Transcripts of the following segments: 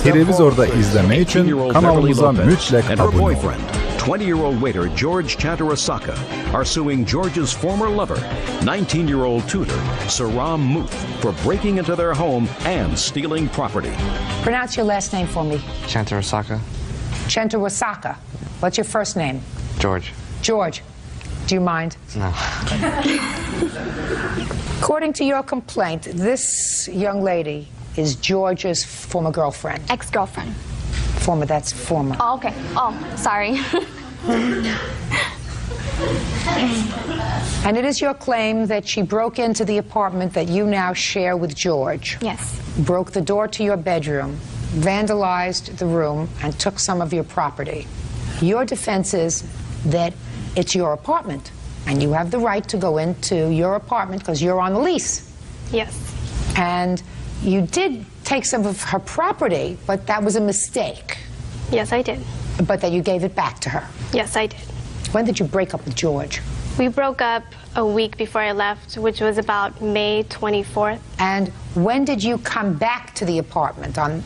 Televizorda izleme için kanalımıza mutlaka and her abone olun. boyfriend, 20-year-old waiter George Chantarasaka, are suing George's former lover, 19-year-old tutor Saram Muth, for breaking into their home and stealing property. Pronounce your last name for me. Chantarasaka. Chantarasaka. What's your first name? George. George. Do you mind? No. According to your complaint, this young lady is George's former girlfriend. Ex-girlfriend. Former, that's former. Oh, okay. Oh, sorry. And it is your claim that she broke into the apartment that you now share with George. Yes. Broke the door to your bedroom, vandalized the room, and took some of your property. Your defense is that it's your apartment, and you have the right to go into your apartment because you're on the lease. Yes. And you did take some of her property, but that was a mistake. Yes, I did. But that you gave it back to her. Yes, I did. When did you break up with George? We broke up a week before I left, which was about May 24th. And when did you come back to the apartment on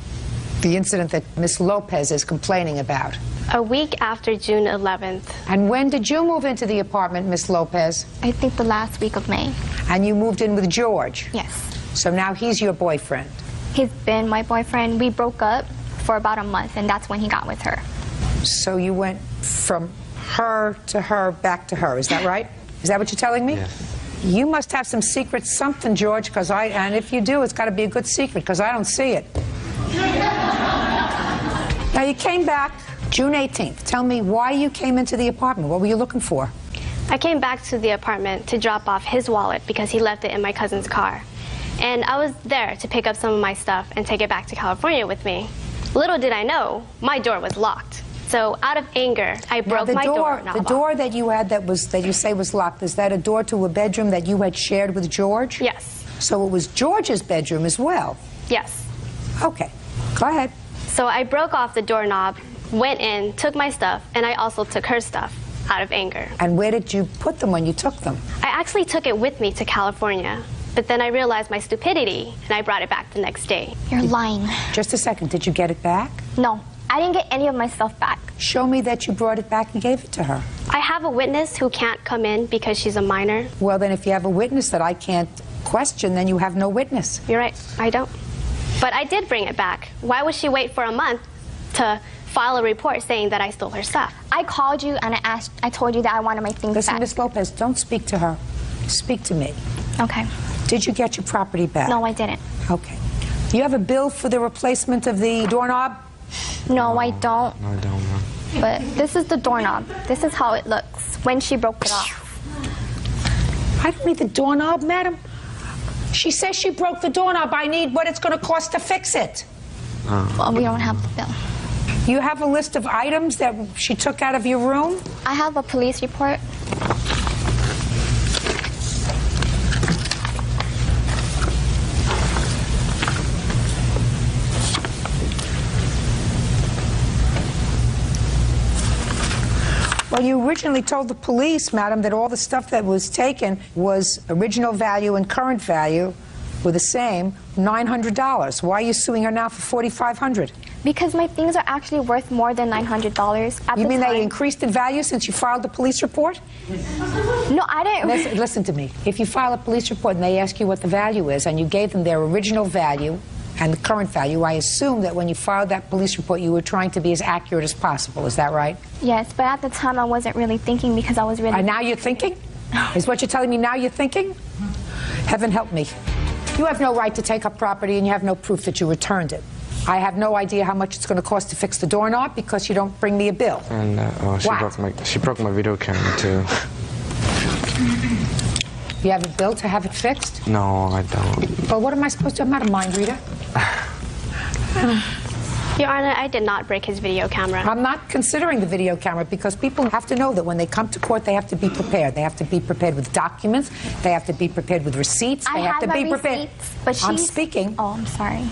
the incident that Miss Lopez is complaining about? A week after June 11th. And when did you move into the apartment, Miss Lopez? I think the last week of May. And you moved in with George? Yes. So now he's your boyfriend? He's been my boyfriend. We broke up for about a month, and that's when he got with her. So you went from her to her, back to her, is that right? Is that what you're telling me? Yes. You must have some secret something, George, and if you do, it's got to be a good secret, because I don't see it. Now, you came back June 18th. Tell me why you came into the apartment. What were you looking for? I came back to the apartment to drop off his wallet because he left it in my cousin's car. And I was there to pick up some of my stuff and take it back to California with me. Little did I know, my door was locked. So out of anger, I broke my door knob. The door that you had that you say was locked, is that a door to a bedroom that you had shared with George? Yes. So it was George's bedroom as well? Yes. Okay, go ahead. So I broke off the doorknob, went in, took my stuff, and I also took her stuff out of anger. And where did you put them when you took them? I actually took it with me to California, but then I realized my stupidity, and I brought it back the next day. You're lying. Just a second, did you get it back? No, I didn't get any of my stuff back. Show me that you brought it back and gave it to her. I have a witness who can't come in because she's a minor. Well, then if you have a witness that I can't question, then you have no witness. You're right, I don't. But I did bring it back. Why would she wait for a month to file a report saying that I stole her stuff? I called you and I told you that I wanted my things Listen, back. Miss Lopez, don't speak to her. Speak to me. Okay. Did you get your property back? No, I didn't. Okay. You have a bill for the replacement of the doorknob? No, I don't. No, I don't know. But this is the doorknob. This is how it looks when she broke it off. I don't need the doorknob, madam. She says she broke the doorknob. I need what it's going to cost to fix it. Well, we don't have the bill. You have a list of items that she took out of your room? I have a police report. Well, you originally told the police, madam, that all the stuff that was taken was original value and current value were the same, $900. Why are you suing her now for $4,500? Because my things are actually worth more than $900 at You the mean time. they increased in value since you filed the police report? No, I didn't. Listen to me. If you file a police report and they ask you what the value is and you gave them their original value and the current value, I assume that when you filed that police report you were trying to be as accurate as possible. Is that right? Yes, but at the time I wasn't really thinking because I was really... Now you're thinking? Is what you're telling me now you're thinking? Heaven help me. You have no right to take up property and you have no proof that you returned it. I have no idea how much it's going to cost to fix the doorknob because you don't bring me a bill. And she broke my video camera too. You have a bill to have it fixed? No, I don't. Well, what am I supposed to do? I'm not a mind reader. Your Honor, I did not break his video camera. I'm not considering the video camera because people have to know that when they come to court, they have to be prepared. They have to be prepared with documents. They have to be prepared with receipts. They have to be prepared. But I'm speaking. Oh, I'm sorry.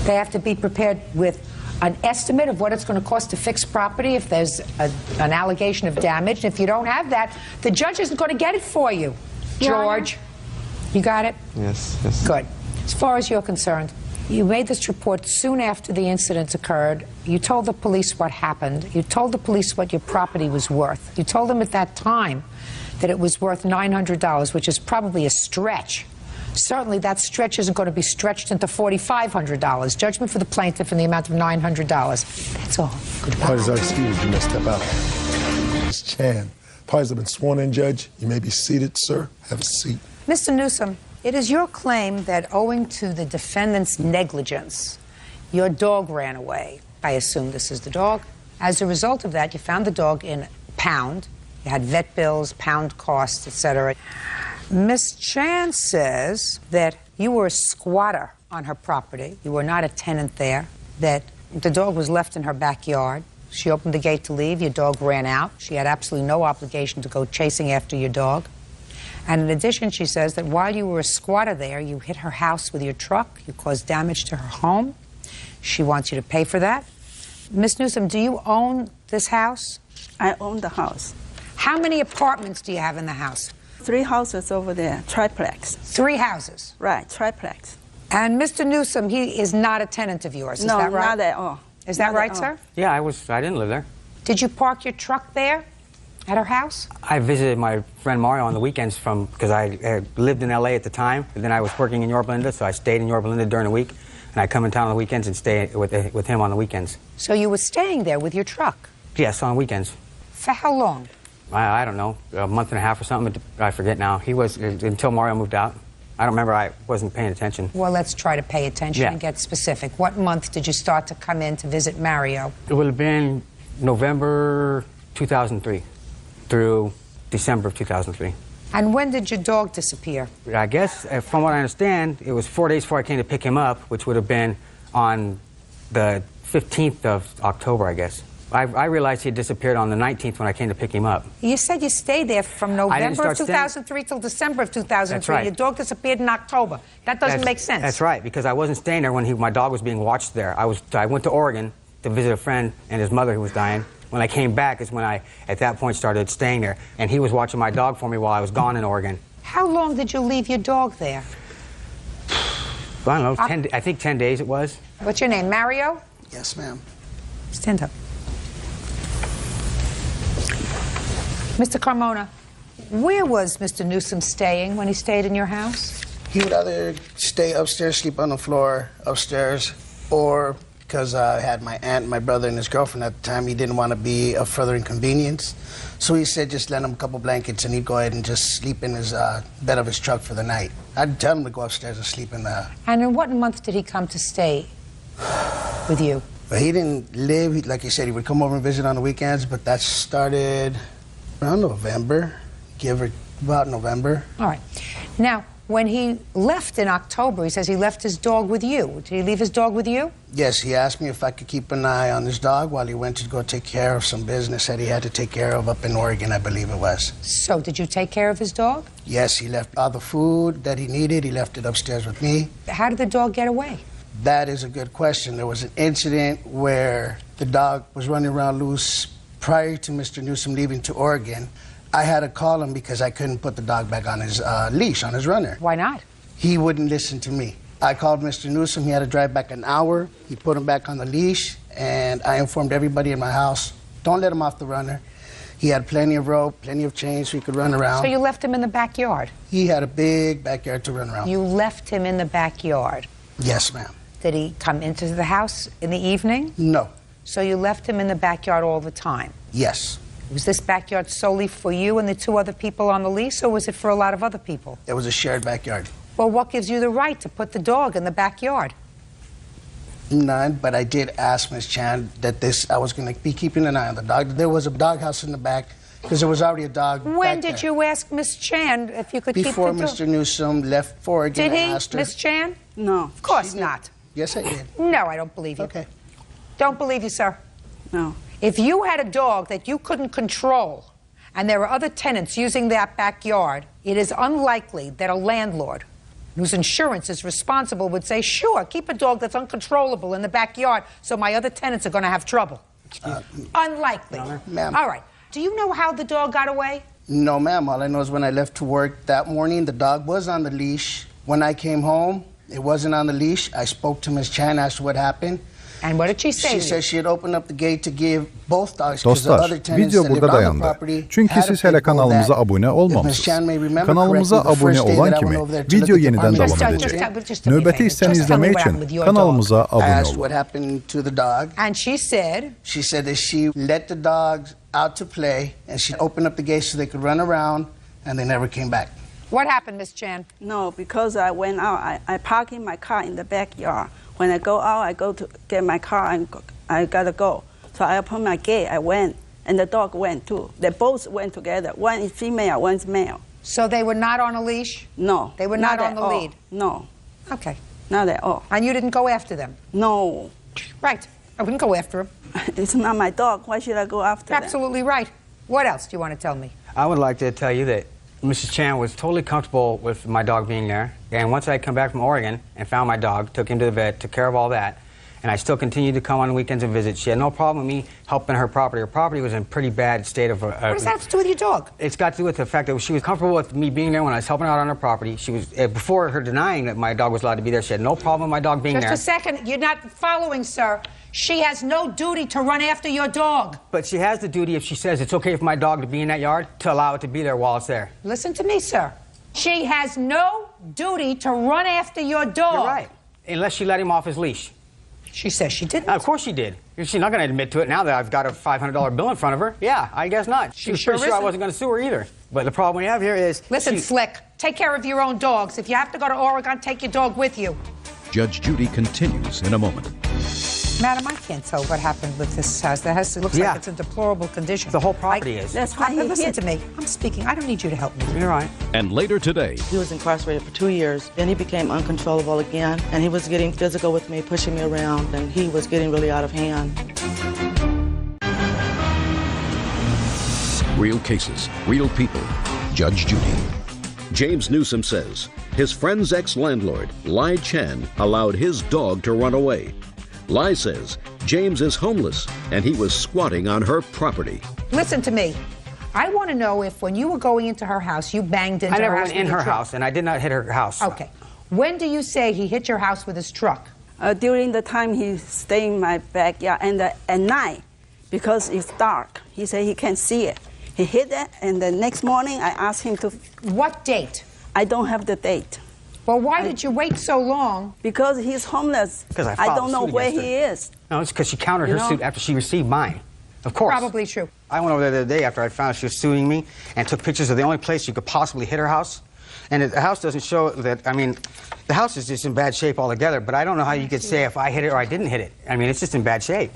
They have to be prepared with an estimate of what it's going to cost to fix property if there's an allegation of damage. And if you don't have that, the judge isn't going to get it for you. Your George, Honor? you got it? Yes, yes. Good. As far as you're concerned, You made this report soon after the incident occurred. You told the police what happened. You told the police what your property was worth. You told them at that time that it was worth $900, which is probably a stretch. Certainly that stretch isn't going to be stretched into $4,500. Judgment for the plaintiff in the amount of $900. That's all. Goodbye. Parties are excused. You may step out. Ms. Chan, parties have been sworn in, Judge. You may be seated, sir. Have a seat. Mr. Newsom, it is your claim that owing to the defendant's negligence, your dog ran away. I assume this is the dog. As a result of that, you found the dog in pound. You had vet bills, pound costs, etc. Ms. Chan says that you were a squatter on her property. You were not a tenant there, that the dog was left in her backyard. She opened the gate to leave. Your dog ran out. She had absolutely no obligation to go chasing after your dog. And in addition, she says that while you were a squatter there, you hit her house with your truck. You caused damage to her home. She wants you to pay for that. Ms. Newsom, do you own this house? I own the house. How many apartments do you have in the house? 3 houses over there, triplex. 3 houses? Right, triplex. And Mr. Newsom, he is not a tenant of yours, is No, that right? not at all. Is that Not right, at all. sir? Yeah, I didn't live there. Did you park your truck there at her house? I visited my friend Mario on the weekends because I lived in L.A. at the time, and then I was working in Yorba Linda, so I stayed in Yorba Linda during the week, and I come in town on the weekends and stay with him on the weekends. So you were staying there with your truck? Yes, on weekends. For how long? I don't know, a month and a half or something, I forget now. He was, until Mario moved out. I don't remember, I wasn't paying attention. Well, let's try to pay attention and get specific. What month did you start to come in to visit Mario? It would have been November 2003 through December of 2003. And when did your dog disappear? I guess, from what I understand, it was 4 days before I came to pick him up, which would have been on the 15th of October, I guess. I realized he had disappeared on the 19th when I came to pick him up. You said you stayed there from November of 2003 till December of 2003. That's right. Your dog disappeared in October. That doesn't make sense. That's right, because I wasn't staying there when my dog was being watched there. I went to Oregon to visit a friend and his mother who was dying. When I came back is when I, at that point, started staying there. And he was watching my dog for me while I was gone in Oregon. How long did you leave your dog there? I don't know, I think 10 days it was. What's your name, Mario? Yes, ma'am. Stand up. Mr. Carmona, where was Mr. Newsom staying when he stayed in your house? He would either stay upstairs, sleep on the floor upstairs, or because I had my aunt, my brother, and his girlfriend at the time, he didn't want to be a further inconvenience. So he said just lend him a couple blankets and he'd go ahead and just sleep in his bed of his truck for the night. I'd tell him to go upstairs and sleep in the... And in what month did he come to stay with you? But he didn't live, like you said, he would come over and visit on the weekends, but that started around November, about November. All right. Now, when he left in October, he says he left his dog with you. Did he leave his dog with you? Yes, he asked me if I could keep an eye on his dog while he went to go take care of some business that he had to take care of up in Oregon, I believe it was. So, did you take care of his dog? Yes, he left all the food that he needed. He left it upstairs with me. How did the dog get away? That is a good question. There was an incident where the dog was running around loose prior to Mr. Newsom leaving to Oregon. I had to call him because I couldn't put the dog back on his leash, on his runner. Why not? He wouldn't listen to me. I called Mr. Newsom. He had to drive back an hour. He put him back on the leash, and I informed everybody in my house, don't let him off the runner. He had plenty of rope, plenty of chains so he could run around. So you left him in the backyard? He had a big backyard to run around. You left him in the backyard? Yes, ma'am. Did he come into the house in the evening? No. So you left him in the backyard all the time? Yes. Was this backyard solely for you and the 2 other people on the lease, or was it for a lot of other people? It was a shared backyard. Well, what gives you the right to put the dog in the backyard? None, but I did ask Ms. Chan that I was going to be keeping an eye on the dog. There was a doghouse in the back because there was already a dog When back did there. you ask Ms. Chan if you could Before keep the dog? Mr. Newsom left for Oregon, Did he, I asked her. Ms. Chan? No. Of course not. Yes, I did. No, I don't believe you. Okay. Don't believe you, sir. No. If you had a dog that you couldn't control and there were other tenants using that backyard, it is unlikely that a landlord whose insurance is responsible would say, sure, keep a dog that's uncontrollable in the backyard so my other tenants are going to have trouble. Unlikely. Ma'am. All right. Do you know how the dog got away? No, ma'am. All I know is when I left to work that morning, the dog was on the leash. When I came home, It wasn't on the leash. I spoke to Ms. Chan, asked what happened. And what did she say? She said she had opened up the gate to give both dogs because the other Dostlar, tenants video that lived burada on the dayandı. property Çünkü had a siz hele pit bull kanalımıza that, abone if Ms. olmamışsınız. Chan may remember Kanalımıza correctly, the abone first day olan that I kimi went over there to video look at the yeniden apartment, devam Just edecek. do me a Nöbeti favor. isteni Just tell me izlemek what için happened with your kanalımıza I abone asked olun. what happened to the dog. And she said That she let the dogs out to play, and she opened up the gate so they could run around, and they never came back. What happened, Miss Chan? No, because I went out. I park in my car in the backyard. When I go out, I go to get my car and I gotta go. So I opened my gate, I went, and the dog went too. They both went together. One is female, one's male. So they were not on a leash? No. They were not on the all. lead? No. Okay. Not at all. And you didn't go after them? No. Right. I wouldn't go after them. It's not my dog. Why should I go after them? Absolutely right. What else do you want to tell me? I would like to tell you that Mrs. Chan was totally comfortable with my dog being there. And once I come back from Oregon and found my dog, took him to the vet, took care of all that, and I still continued to come on weekends and visit. She had no problem with me helping her property. Her property was in a pretty bad state of... What does that have to do with your dog? It's got to do with the fact that she was comfortable with me being there when I was helping her out on her property. She was, before her denying that my dog was allowed to be there, she had no problem with my dog being there. Just a second. You're not following, sir. She has no duty to run after your dog. But she has the duty, if she says it's okay for my dog to be in that yard, to allow it to be there while it's there. Listen to me, sir. She has no duty to run after your dog. You're right. Unless she let him off his leash. She says she didn't. Of course she did. She's not going to admit to it now that I've got a $500 bill in front of her. Yeah, I guess not. She was pretty sure I wasn't going to sue her either. But the problem we have here is... Listen, Slick, take care of your own dogs. If you have to go to Oregon, take your dog with you. Judge Judy continues in a moment. Madam, I can't tell what happened with this house. The house looks like it's in deplorable condition. The whole property is. That's why Listen to me. I'm speaking. I don't need you to help me. You're right. And later today, he was incarcerated for 2 years. Then he became uncontrollable again, and he was getting physical with me, pushing me around, and he was getting really out of hand. real cases, real people. Judge Judy. James Newsom says his friend's ex-landlord, Lai Chan, allowed his dog to run away. Lai says James is homeless and he was squatting on her property. Listen to me. I want to know if when you were going into her house, you banged into her house. I never went in her house, and I did not hit her house. Okay. When do you say he hit your house with his truck? During the time he stayed in my backyard, and at night, because it's dark, he said he can't see it. He hit it, and the next morning I asked him to... What date? I don't have the date. Well, why did you wait so long? Because he's homeless. Because I don't know where he is. No, it's because she countered her suit after she received mine. Of course. Probably true. I went over there the other day after I found out she was suing me and took pictures of the only place you could possibly hit her house. And the house doesn't show that, I mean, the house is just in bad shape altogether, but I don't know how you could say if I hit it or I didn't hit it. I mean, it's just in bad shape.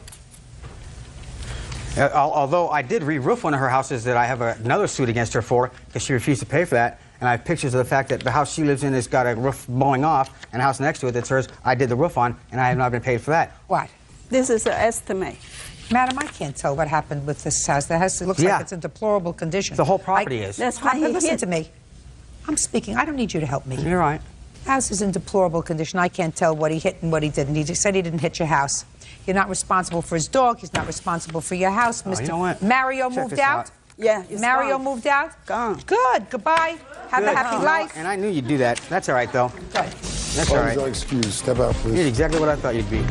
Although I did re-roof one of her houses that I have another suit against her for because she refused to pay for that. And I have pictures of the fact that the house she lives in has got a roof blowing off and a house next to it that's hers, I did the roof on, and I have not been paid for that. What? This is an estimate. Madam, I can't tell what happened with this house. The house looks like it's in deplorable condition. The whole property is. That's why he listen to me. I'm speaking. I don't need you to help me. You're right. The house is in deplorable condition. I can't tell what he hit and what he didn't. He just said he didn't hit your house. You're not responsible for his dog. He's not responsible for your house. Mr. You know what? Mario moved out? Yeah, Mario gone. moved out? Gone. Good. Goodbye. Have a happy life. And I knew you'd do that. That's all right, though. Good. That's all right. Excuse. Step out, please. You're exactly what I thought you'd be.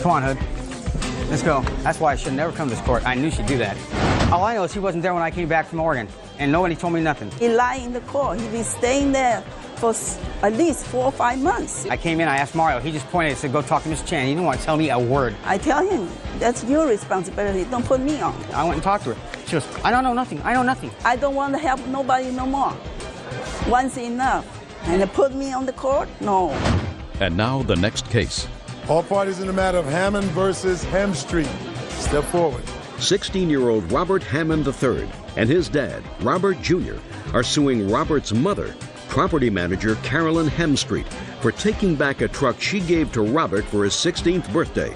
Come on, Hood. Let's go. That's why I should never come to this court. I knew she'd do that. All I know is he wasn't there when I came back from Oregon, and nobody told me nothing. He lied in the court. He's been staying there for at least 4 or 5 months. I came in, I asked Mario. He just pointed and said, go talk to Miss Chan. He didn't want to tell me a word. I tell him, that's your responsibility. Don't put me on. I went and talked to her. She goes, I don't know nothing. I know nothing. I don't want to help nobody no more. Once enough. And they put me on the court? No. And now the next case. All parties in the matter of Hammond versus Hemstreet. Step forward. 16-year-old Robert Hammond III and his dad, Robert Jr., are suing Robert's mother, property manager Carolyn Hemstreet, for taking back a truck she gave to Robert for his 16th birthday.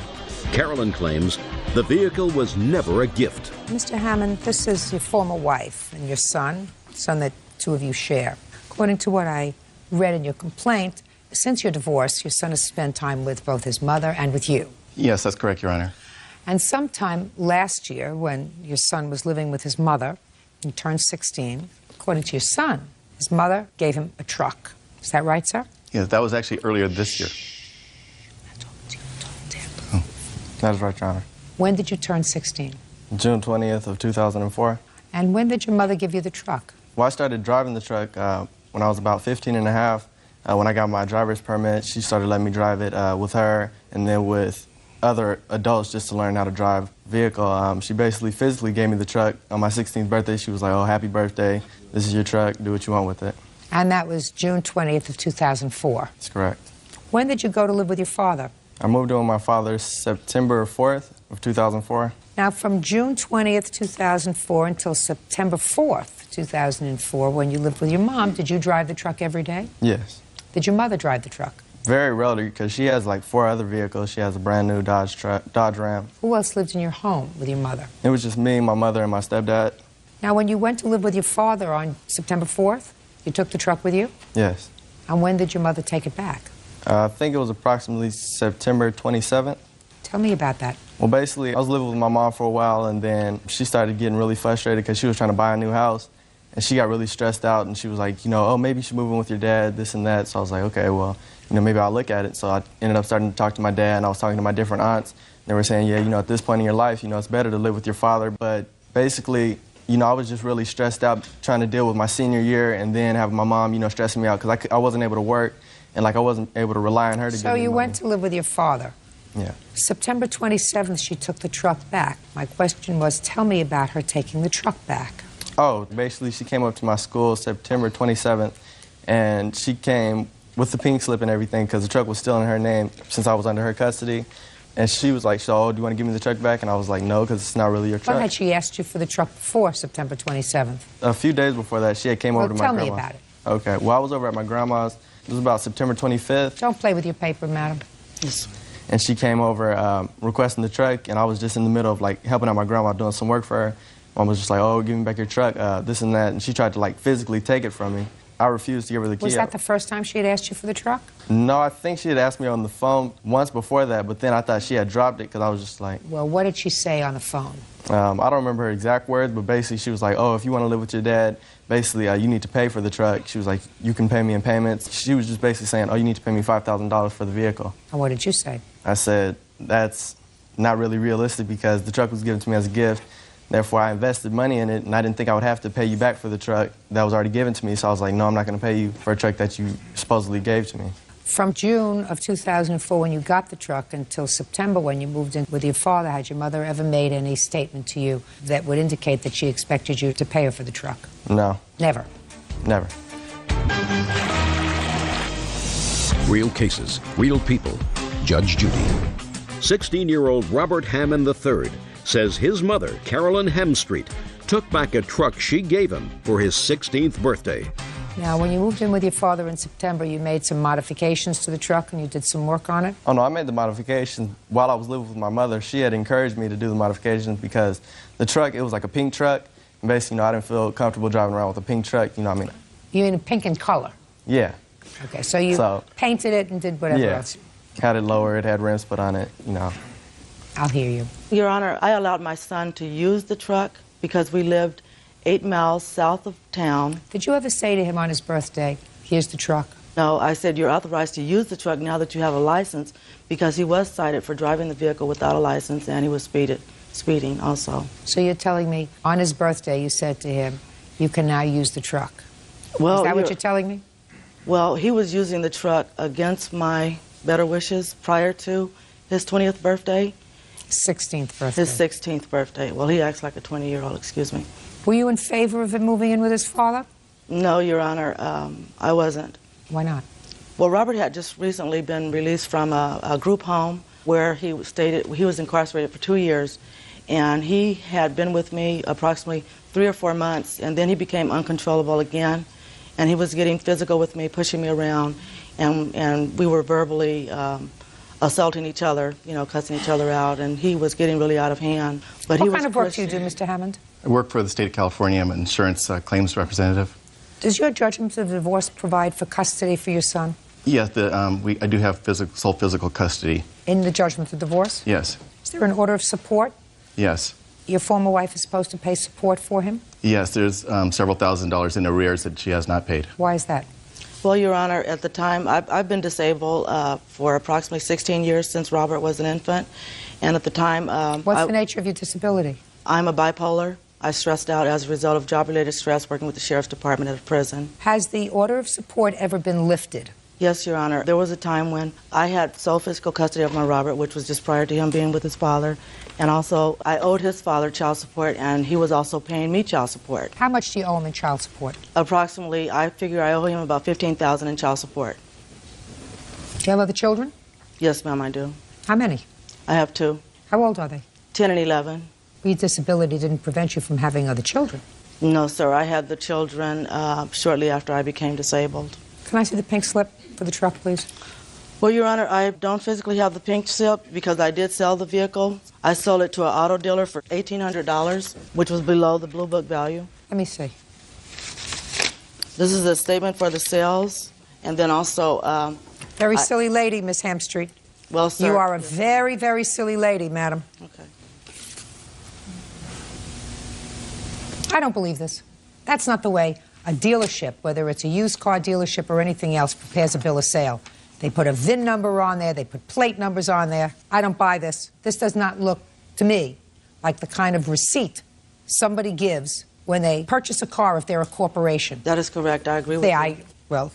Carolyn claims the vehicle was never a gift. Mr. Hammond, this is your former wife and your son that two of you share. According to what I read in your complaint, since your divorce, your son has spent time with both his mother and with you. Yes, that's correct, Your Honor. And sometime last year, when your son was living with his mother, he turned 16, according to your son, his mother gave him a truck. Is that right, sir? Yeah, that was actually earlier this year. Oh. That is right, Your Honor. When did you turn 16? June 20th of 2004. And when did your mother give you the truck? Well, I started driving the truck when I was about 15 and a half. When I got my driver's permit, she started letting me drive it with her and then with other adults just to learn how to drive the vehicle. She basically physically gave me the truck. On my 16th birthday, she was like, oh, happy birthday. This is your truck. Do what you want with it. And that was June 20th of 2004. That's correct. When did you go to live with your father? I moved in with my father September 4th of 2004. Now, from June 20th, 2004 until September 4th, 2004, when you lived with your mom, did you drive the truck every day? Yes. Did your mother drive the truck? Very rarely, because she has like 4 other vehicles. She has a brand new Dodge Ram. Who else lived in your home with your mother? It was just me, my mother, and my stepdad. Now, when you went to live with your father on September 4th, you took the truck with you? Yes. And when did your mother take it back? I think it was approximately September 27th. Tell me about that. Well, basically, I was living with my mom for a while, and then she started getting really frustrated because she was trying to buy a new house, and she got really stressed out, and she was like, you know, oh, maybe you should move in with your dad, this and that. So I was like, okay, well, you know, maybe I'll look at it. So I ended up starting to talk to my dad, and I was talking to my different aunts. They were saying, yeah, you know, at this point in your life, you know, it's better to live with your father. But basically, you know, I was just really stressed out trying to deal with my senior year and then having my mom, you know, stressing me out because I wasn't able to work and, like, I wasn't able to rely on her to give me money. So you went to live with your father. Yeah. September 27th, she took the truck back. My question was, tell me about her taking the truck back. Oh, basically, she came up to my school September 27th, and she came with the pink slip and everything because the truck was still in her name since I was under her custody. And she was like, so, do you want to give me the truck back? And I was like, no, because it's not really your truck. When had she asked you for the truck before September 27th? A few days before that, she had came over to my grandma's. Tell me about it. Okay. Well, I was over at my grandma's. It was about September 25th. Don't play with your paper, madam. Yes. And she came over requesting the truck, and I was just in the middle of, like, helping out my grandma doing some work for her. Mom was just like, oh, give me back your truck, this and that. And she tried to, like, physically take it from me. I refused to give her the key. Was that the first time she had asked you for the truck? No, I think she had asked me on the phone once before that, but then I thought she had dropped it because I was just like... Well, what did she say on the phone? I don't remember her exact words, but basically she was like, oh, if you want to live with your dad, basically you need to pay for the truck. She was like, you can pay me in payments. She was just basically saying, oh, you need to pay me $5,000 for the vehicle. And what did you say? I said, that's not really realistic because the truck was given to me as a gift. Therefore, I invested money in it, and I didn't think I would have to pay you back for the truck that was already given to me. So I was like, no, I'm not going to pay you for a truck that you supposedly gave to me. From June of 2004, when you got the truck, until September, when you moved in with your father, had your mother ever made any statement to you that would indicate that she expected you to pay her for the truck? No. Never? Never. Real cases, real people. Judge Judy. 16-year-old Robert Hammond III says his mother, Carolyn Hemstreet, took back a truck she gave him for his 16th birthday. Now, when you moved in with your father in September, you made some modifications to the truck and you did some work on it? Oh, no, I made the modifications while I was living with my mother. She had encouraged me to do the modifications because the truck, it was like a pink truck. And basically, you know, I didn't feel comfortable driving around with a pink truck, you know what I mean? You mean pink in color? Yeah. Okay, so you painted it and did whatever else? Had it lower, it had rims put on it, you know. I'll hear you. Your Honor, I allowed my son to use the truck because we lived 8 miles south of town. Did you ever say to him on his birthday, here's the truck? No, I said, you're authorized to use the truck now that you have a license, because he was cited for driving the vehicle without a license, and he was speeding also. So you're telling me on his birthday you said to him, you can now use the truck? Well, is that what you're telling me? Well, he was using the truck against my better wishes prior to his 20th birthday. 16th birthday. His 16th birthday. Well, he acts like a 20-year-old, excuse me. Were you in favor of him moving in with his father? No, Your Honor, I wasn't. Why not? Well, Robert had just recently been released from a group home where he was incarcerated for 2 years, and he had been with me approximately 3 or 4 months, and then he became uncontrollable again, and he was getting physical with me, pushing me around, and we were verbally assaulting each other, you know, cussing each other out, and he was getting really out of hand. But what kind of work do you do, Mr. Hammond? I work for the state of California. I'm an insurance claims representative. Does your judgment of divorce provide for custody for your son? Yes, I do have sole physical custody. In the judgment of divorce? Yes. Is there an order of support? Yes. Your former wife is supposed to pay support for him? Yes, there's several $1,000s in arrears that she has not paid. Why is that? Well, Your Honor, at the time, I've been disabled for approximately 16 years since Robert was an infant. And at the time... What's the nature of your disability? I'm a bipolar. I stressed out as a result of job-related stress working with the Sheriff's Department at a prison. Has the order of support ever been lifted? Yes, Your Honor. There was a time when I had sole physical custody of my Robert, which was just prior to him being with his father. And also, I owed his father child support, and he was also paying me child support. How much do you owe him in child support? Approximately, I figure I owe him about $15,000 in child support. Do you have other children? Yes, ma'am, I do. How many? I have 2. How old are they? 10 and 11. Your disability didn't prevent you from having other children? No, sir. I had the children shortly after I became disabled. Can I see the pink slip for the truck, please? Well, Your Honor, I don't physically have the pink slip because I did sell the vehicle. I sold it to an auto dealer for $1,800, which was below the Blue Book value. Let me see. This is a statement for the sales, and then also... Very silly lady, Miss Hemstreet. Well, sir... You are a very, very silly lady, madam. Okay. I don't believe this. That's not the way a dealership, whether it's a used car dealership or anything else, prepares a bill of sale. They put a VIN number on there, they put plate numbers on there. I don't buy this. This does not look, to me, like the kind of receipt somebody gives when they purchase a car if they're a corporation. That is correct. I agree with you. Well,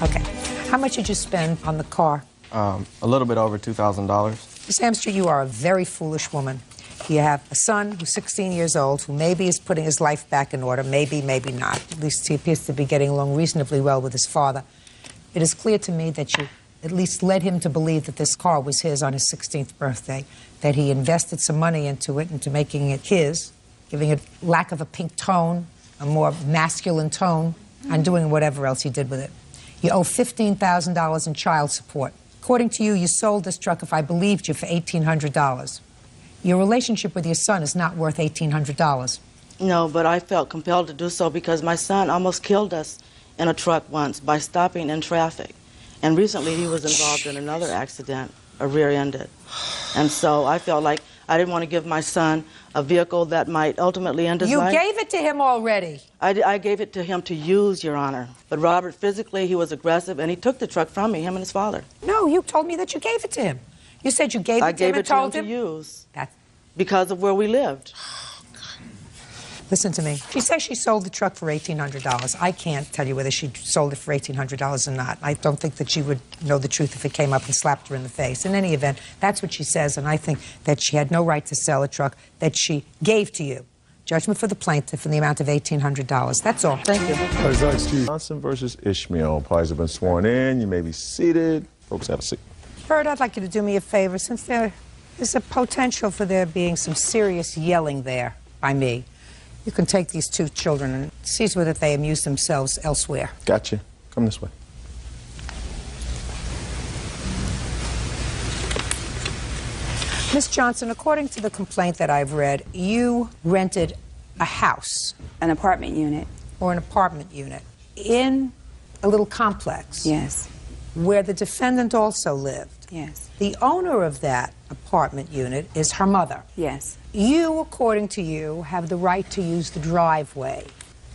okay. How much did you spend on the car? A little bit over $2,000. Miss Hemstreet, you are a very foolish woman. You have a son who's 16 years old, who maybe is putting his life back in order, maybe, maybe not. At least he appears to be getting along reasonably well with his father. It is clear to me that you at least led him to believe that this car was his on his 16th birthday, that he invested some money into it, into making it his, giving it lack of a pink tone, a more masculine tone, and doing whatever else he did with it. You owe $15,000 in child support. According to you, you sold this truck, if I believed you, for $1,800. Your relationship with your son is not worth $1,800. No, but I felt compelled to do so because my son almost killed us in a truck once by stopping in traffic. And recently he was involved in another accident, a rear-ended. And so I felt like I didn't want to give my son a vehicle that might ultimately end his life. You gave it to him already. I gave it to him to use, Your Honor. But Robert, physically, he was aggressive, and he took the truck from me, him and his father. No, you told me that you gave it to him. You said you gave it to him and told him. I gave it to him to use because of where we lived. Listen to me. She says she sold the truck for $1,800. I can't tell you whether she sold it for $1,800 or not. I don't think that she would know the truth if it came up and slapped her in the face. In any event, that's what she says, and I think that she had no right to sell a truck that she gave to you. Judgment for the plaintiff in the amount of $1,800. That's all. Thank you. Johnson versus Ishmael. Parties have been sworn in. You may be seated. Folks, have a seat. Bird, I'd like you to do me a favor. Since there is a potential for there being some serious yelling there by me, you can take these 2 children and see whether they amuse themselves elsewhere. Gotcha. Come this way. Miss Johnson, according to the complaint that I've read, you rented a house. An apartment unit. Or an apartment unit in a little complex. Yes. Where the defendant also lived. Yes. The owner of that apartment unit is her mother. Yes. You, according to you, have the right to use the driveway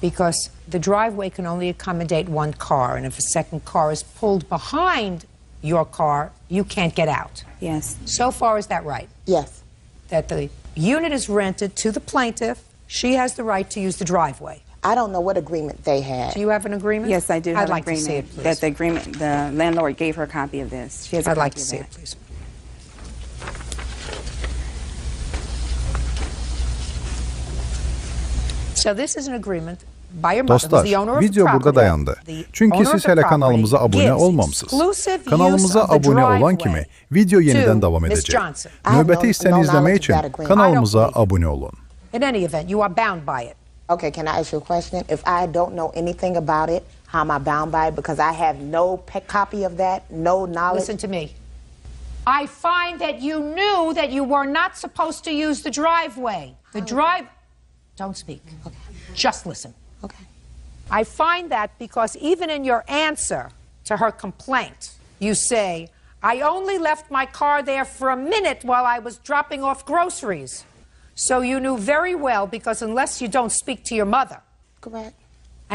because the driveway can only accommodate 1 car, and if a second car is pulled behind your car, you can't get out. Yes. So far, is that right? Yes. That the unit is rented to the plaintiff. She has the right to use the driveway. I don't know what agreement they had. Do you have an agreement? Yes, I do have I'd like an agreement. to see it, please. That the agreement, the landlord gave her a copy of this. She has a I'd copy like to of see that. it, please. So this is an agreement by your mother, who's Dostlar, the owner of the video burada property. dayandı. The Çünkü owner siz of the hele property kanalımıza abone gives olmamışsınız. exclusive use Kanalımıza of the abone olan driveway kimi video yeniden to devam Miss edecek. Johnson. Nöbeti isteni izlemek için kanalımıza abone olun. In any event, you are bound by it. Okay, can I ask you a question? If I don't know anything about it, how am I bound by it? Because I have no copy of that, no knowledge. Listen to me. I find that you knew that you were not supposed to use the driveway. The drive... Don't speak. Okay. Just listen. Okay. I find that because even in your answer to her complaint, you say, I only left my car there for a minute while I was dropping off groceries. So you knew very well, because unless you don't speak to your mother, correct,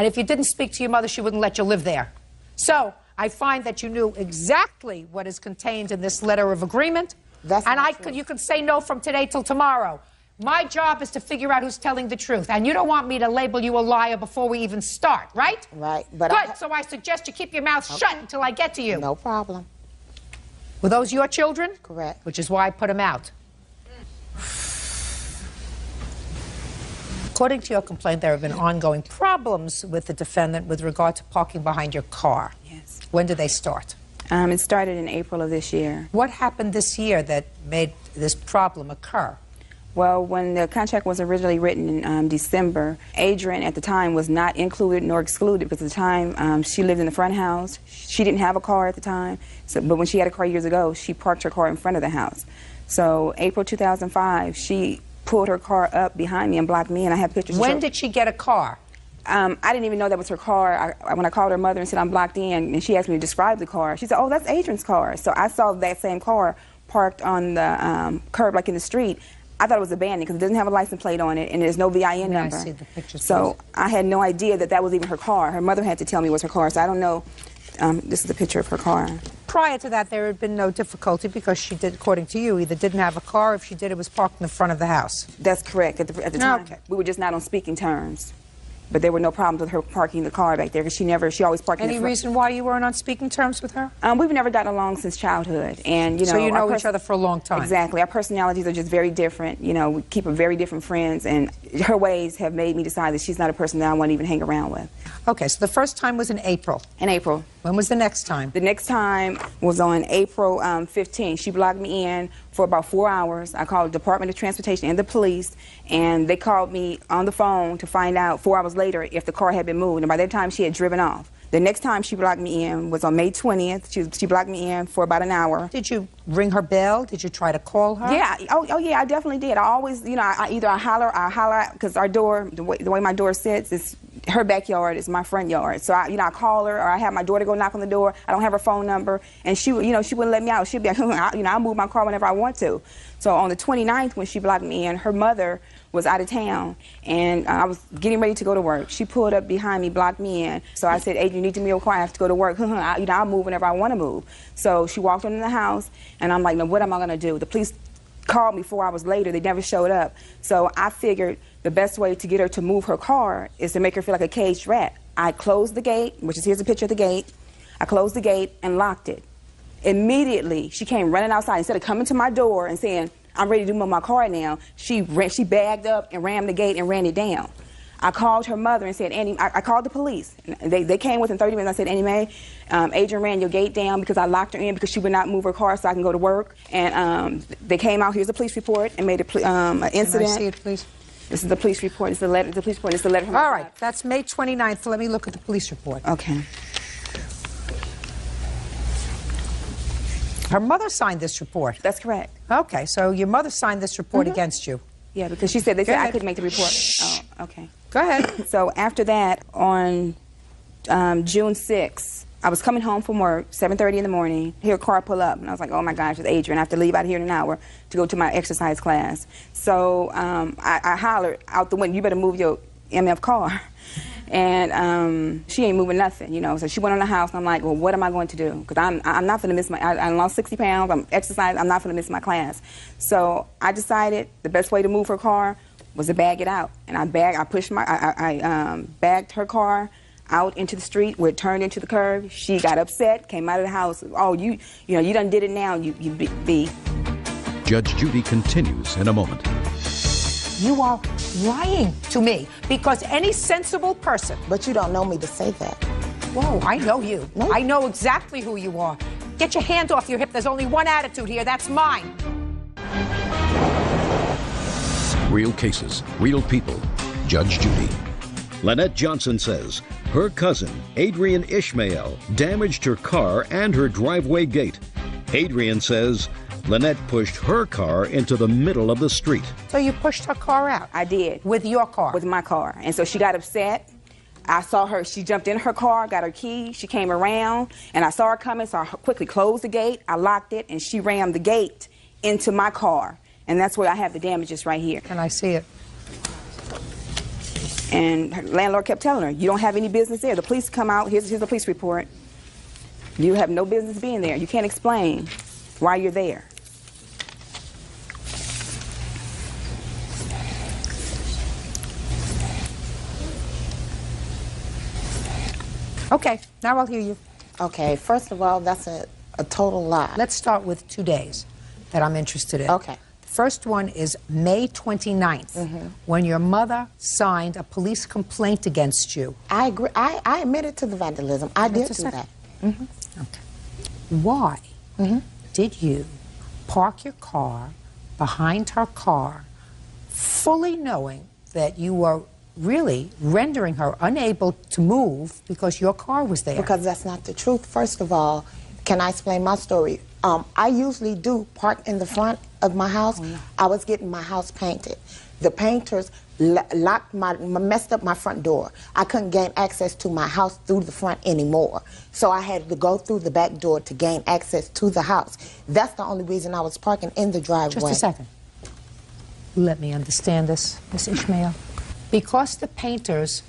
And if you didn't speak to your mother, she wouldn't let you live there. So I find that you knew exactly what is contained in this letter of agreement. You can say no from today till tomorrow. My job is to figure out who's telling the truth. And you don't want me to label you a liar before we even start, right? Right. But good. So I suggest you keep your mouth shut until I get to you. No problem. Were those your children? Correct. Which is why I put them out. According to your complaint, there have been ongoing problems with the defendant with regard to parking behind your car. Yes. When did they start? It started in April of this year. What happened this year that made this problem occur? Well, when the contract was originally written in December, Adrian at the time was not included nor excluded because at the time she lived in the front house. She didn't have a car at the time, but when she had a car years ago, she parked her car in front of the house. So April 2005, she pulled her car up behind me and blocked me, and I have pictures. When did she get a car? I didn't even know that was her car. When I called her mother and said I'm blocked in, and she asked me to describe the car, she said, oh, that's Adrian's car. So I saw that same car parked on the curb, like in the street. I thought it was abandoned because it doesn't have a license plate on it and there's no VIN number. I see the pictures. So I had no idea that that was even her car. Her mother had to tell me it was her car, so I don't know. This is a picture of her car. Prior to that, there had been no difficulty because she did, according to you, either didn't have a car, or if she did, it was parked in the front of the house. That's correct. At the time, we were just not on speaking terms. But there were no problems with her parking the car back there because she always parked in the front. Any reason why you weren't on speaking terms with her? We've never gotten along since childhood, and so you know each other for a long time. Exactly. Our personalities are just very different. You know, we keep very different friends, and her ways have made me decide that she's not a person that I want to even hang around with. Okay, so the first time was in April. In April. When was the next time? The next time was on April 15th. She blocked me in for about 4 hours. I called the Department of Transportation and the police, and they called me on the phone to find out 4 hours later if the car had been moved, and by that time she had driven off. The next time she blocked me in was on May 20th. She blocked me in for about an hour. Did you ring her bell? Did you try to call her? Yeah. Oh yeah, I definitely did. I always, you know, I holler, because our door, the way my door sits, is her backyard is my front yard. So I call her, or I have my daughter go knock on the door. I don't have her phone number, and she wouldn't let me out. She'd be like, I'll move my car whenever I want to. So on the 29th, when she blocked me in, her mother was out of town, and I was getting ready to go to work. She pulled up behind me, blocked me in. So I said, Adrian, you need to be quiet. I have to go to work. I'll move whenever I want to move. So she walked into the house, and I'm like, no, what am I going to do? The police called me 4 hours later. They never showed up. So I figured the best way to get her to move her car is to make her feel like a caged rat. I closed the gate, here's a picture of the gate. I closed the gate and locked it. Immediately, she came running outside. Instead of coming to my door and saying, I'm ready to move my car now, she bagged up and rammed the gate and ran it down. I called her mother and said, Annie, I called the police. They came within 30 minutes. I said, Annie Mae, Adrian ran your gate down because I locked her in because she would not move her car so I can go to work. And they came out. Here's the police report and made an incident. Can I see it, please? This is the police report. It's the letter. The police report. It's the letter from All right. That's May 29th. Let me look at the police report. Okay. Her mother signed this report. That's correct. Okay, so your mother signed this report against you. Yeah, because they said I couldn't make the report. Oh, okay. Go ahead. So after that, on June 6th, I was coming home from work, 7:30 in the morning, hear a car pull up, and I was like, oh my gosh, it's Adrian. I have to leave out here in an hour to go to my exercise class. So I hollered out the window, you better move your MF car. And she ain't moving nothing, you know. So she went on the house, and I'm like, well, what am I going to do? Because I'm not going to miss I lost 60 pounds, I'm exercising, I'm not going to miss my class. So I decided the best way to move her car was to bag it out. And I bagged her car out into the street where it turned into the curb. She got upset, came out of the house. Oh, you done did it now, you B. Judge Judy continues in a moment. You are lying to me because any sensible person... But you don't know me to say that. Whoa, I know you. No. I know exactly who you are. Get your hand off your hip. There's only one attitude here. That's mine. Real cases, real people. Judge Judy. Lynette Johnson says her cousin, Adrian Ishmael, damaged her car and her driveway gate. Adrian says Lynette pushed her car into the middle of the street. So you pushed her car out? I did. With your car? With my car. And so she got upset. I saw her, she jumped in her car, got her key, she came around, and I saw her coming, so I quickly closed the gate, I locked it, and she rammed the gate into my car. And that's where I have the damages right here. Can I see it? And her landlord kept telling her, you don't have any business there. The police come out, here's the police report. You have no business being there. You can't explain why you're there. Okay, now I'll hear you. Okay, first of all, that's a total lie. Let's start with 2 days that I'm interested in. Okay. The first one is May 29th, when your mother signed a police complaint against you. I agree. I admitted to the vandalism. I did do that. Okay. Why did you park your car behind her car, fully knowing that you were really rendering her unable to move because your car was there? Because that's not the truth. First of all, can I explain my story? I usually do park in the front of my house. I was getting my house painted. The painters messed up my front door. I couldn't gain access to my house through the front anymore. So I had to go through the back door to gain access to the house. That's the only reason I was parking in the driveway. Just a second. Let me understand this, Miss Ishmael. Because the painters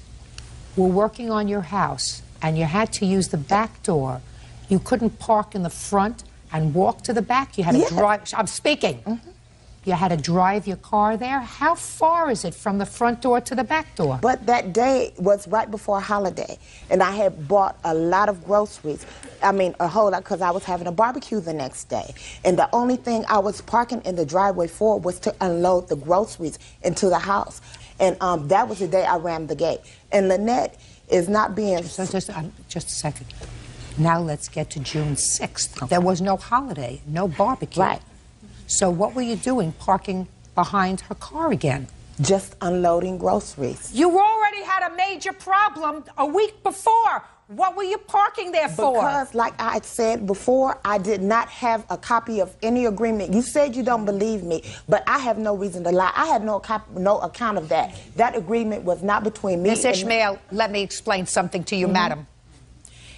were working on your house and you had to use the back door, you couldn't park in the front and walk to the back. You had to drive. I'm speaking. You had to drive your car there. How far is it from the front door to the back door? But that day was right before a holiday, and I had bought a lot of groceries. I mean, a whole lot, because I was having a barbecue the next day. And the only thing I was parking in the driveway for was to unload the groceries into the house. And that was the day I rammed the gate. And Lynette is not being... Just a second. Now let's get to June 6th. Okay. There was no holiday, no barbecue. Right. So what were you doing parking behind her car again? Just unloading groceries. You already had a major problem a week before. What were you parking there for? Because, like I said before, I did not have a copy of any agreement. You said you don't believe me, but I have no reason to lie. I had no account of that. That agreement was not between me Miss and... Ishmael, let me explain something to you, madam.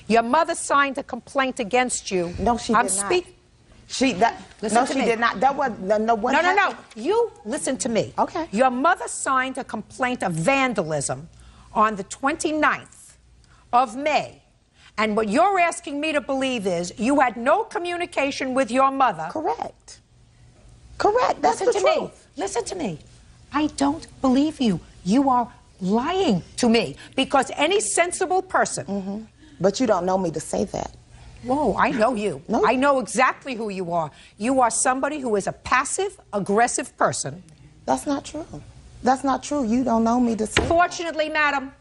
Your mother signed a complaint against you. No, she did not. No, she did not. That was no. You listen to me. Okay. Your mother signed a complaint of vandalism on the 29th of May. And what you're asking me to believe is you had no communication with your mother. Correct. Correct. That's the truth. Listen to me. I don't believe you. You are lying to me because any sensible person... But you don't know me to say that. Whoa, I know you. No. I know exactly who you are. You are somebody who is a passive, aggressive person. That's not true. That's not true. You don't know me to say Fortunately, madam,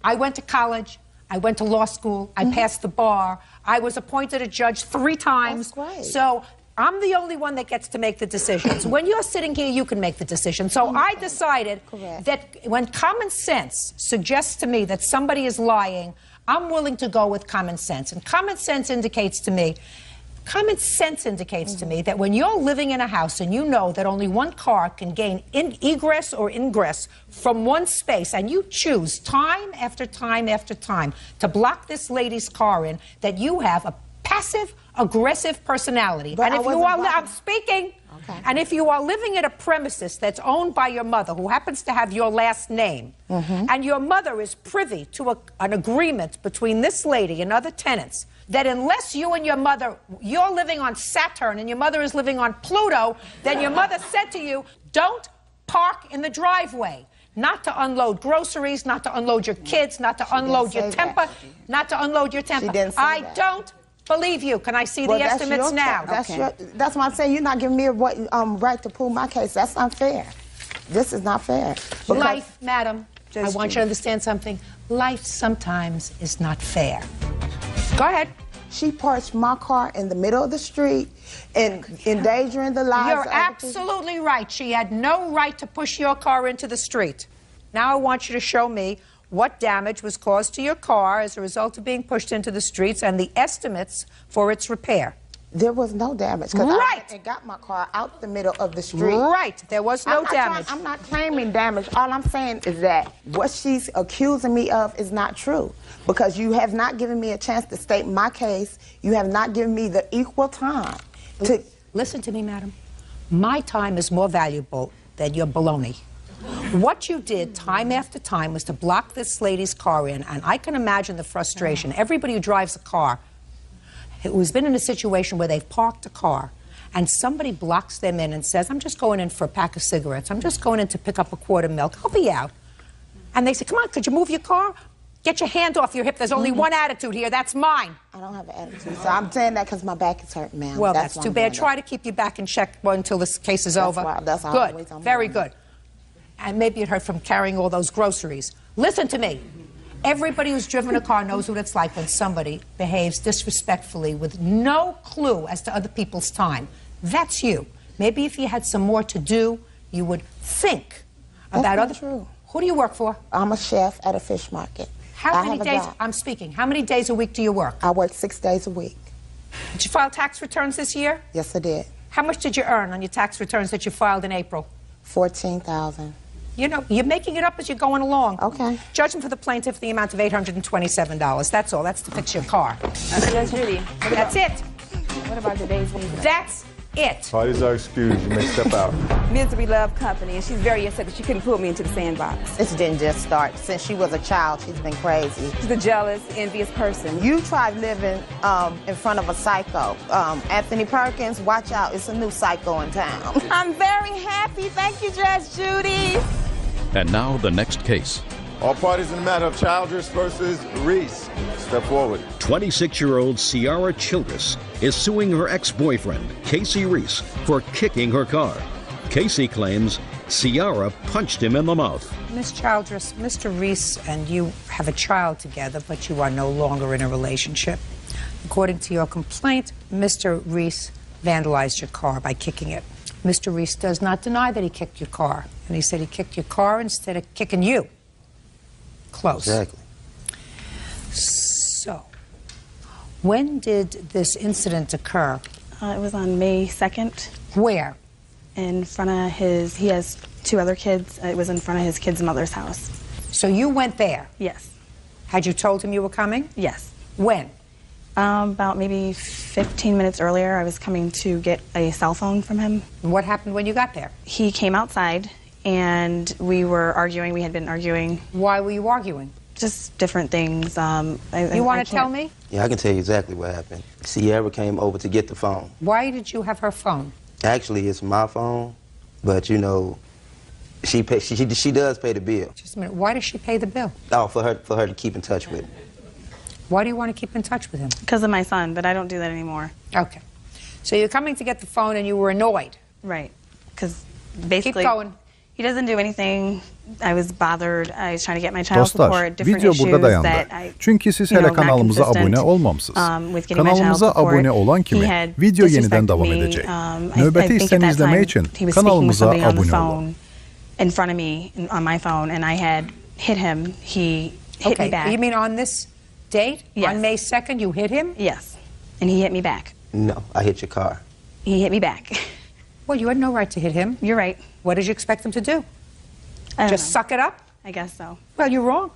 I went to college. I went to law school. I passed the bar. I was appointed a judge 3 times. That's great. So I'm the only one that gets to make the decisions. When you're sitting here, you can make the decision. So I decided that when common sense suggests to me that somebody is lying, I'm willing to go with common sense. And common sense indicates to me that when you're living in a house and you know that only one car can gain egress or ingress from one space, and you choose time after time after time to block this lady's car in, that you have a passive, aggressive personality. But and if you are, I'm speaking. Okay. And if you are living at a premises that's owned by your mother, who happens to have your last name, and your mother is privy to an agreement between this lady and other tenants, that unless you and your mother, you're living on Saturn and your mother is living on Pluto, then your mother said to you, don't park in the driveway. Not to unload groceries, not to unload your kids, not to unload your temper, not to unload your temper. She didn't say I that. don't believe you. Can I see the estimates now? That's why I'm saying you're not giving me a right to prove my case. That's unfair. This is not fair. Life, madam, I want you to understand something. Life sometimes is not fair. Go ahead. She parked my car in the middle of the street and endangering the lives of You're absolutely right. She had no right to push your car into the street. Now I want you to show me what damage was caused to your car as a result of being pushed into the streets and the estimates for its repair. There was no damage because I got my car out the middle of the street. Right. There was no damage. I'm not claiming damage. All I'm saying is that what she's accusing me of is not true because you have not given me a chance to state my case. You have not given me the equal time to... Listen to me, madam. My time is more valuable than your baloney. What you did time after time was to block this lady's car in, and I can imagine the frustration. Everybody who drives a car who's been in a situation where they've parked a car and somebody blocks them in and says, I'm just going in for a pack of cigarettes, I'm just going in to pick up a quart of milk, I'll be out. And they say, come on, could you move your car? Get your hand off your hip. There's only one attitude here. That's mine. I don't have an attitude. So I'm saying that because my back is hurting, ma'am. Well, that's too bad. Try to keep your back in check until this case is over. That's good. Very good. And maybe it hurt from carrying all those groceries. Listen to me. Everybody who's driven a car knows what it's like when somebody behaves disrespectfully with no clue as to other people's time. That's you. Maybe if you had some more to do, you would think about other... True. Who do you work for? I'm a chef at a fish market. How many days? I'm speaking. How many days a week do you work? I work 6 days a week. Did you file tax returns this year? Yes, I did. How much did you earn on your tax returns that you filed in April? $14,000. You know, you're making it up as you're going along. Okay. Judgment for the plaintiff, the amount of $827. That's all. That's to fix your car. That's Judy. That's it. What about the days when That's it. Parties are excused. You may step out. Misery Love Company, and she's very upset that she couldn't put me into the sandbox. This didn't just start. Since she was a child, she's been crazy. She's a jealous, envious person. You tried living in front of a psycho. Anthony Perkins, watch out. It's a new psycho in town. I'm very happy. Thank you, Judge Judy. And now the next case. All parties in the matter of Childress versus Reese. Step forward. 26-year-old Ciara Childress is suing her ex-boyfriend, Casey Reese, for kicking her car. Casey claims Ciara punched him in the mouth. Miss Childress, Mr. Reese and you have a child together, but you are no longer in a relationship. According to your complaint, Mr. Reese vandalized your car by kicking it. Mr. Reese does not deny that he kicked your car, and he said he kicked your car instead of kicking you. Close. Exactly. So, when did this incident occur? It was on May 2nd. Where? In front of his, he has 2 other kids. It was in front of his kid's mother's house. So you went there? Yes. Had you told him you were coming? Yes. When? About maybe 15 minutes earlier, I was coming to get a cell phone from him. What happened when you got there? He came outside, and we were arguing. We had been arguing. Why were you arguing? Just different things. You want to tell me? Yeah, I can tell you exactly what happened. Ciara came over to get the phone. Why did you have her phone? Actually, it's my phone, but you know, she does pay the bill. Just a minute. Why does she pay the bill? Oh, for her to keep in touch with. Why do you want to keep in touch with him? Because of my son, but I don't do that anymore. Okay. So you're coming to get the phone and you were annoyed. Right. Because basically... Keep going. He doesn't do anything. I was bothered. I was trying to get my child Dostlar, support, different video issues burada dayandı. that I, Çünkü siz you hele know, not kanalımıza consistent, abone olmamışsınız. with getting my child Kanalımıza support. abone olan He kimi had video yeniden disrespected devam me. edecek. I Nöbeti think at isten that izleme time için he was speaking with kanalımıza somebody on the abone olun. phone in front of me on my phone, and I had hit him. He hit me back. You mean on this date? Yes. On May 2nd, you hit him? Yes. And he hit me back. No, I hit your car. He hit me back. Well, you had no right to hit him. You're right. What did you expect him to do? I don't Just know. suck it up? I guess so. Well, you're wrong.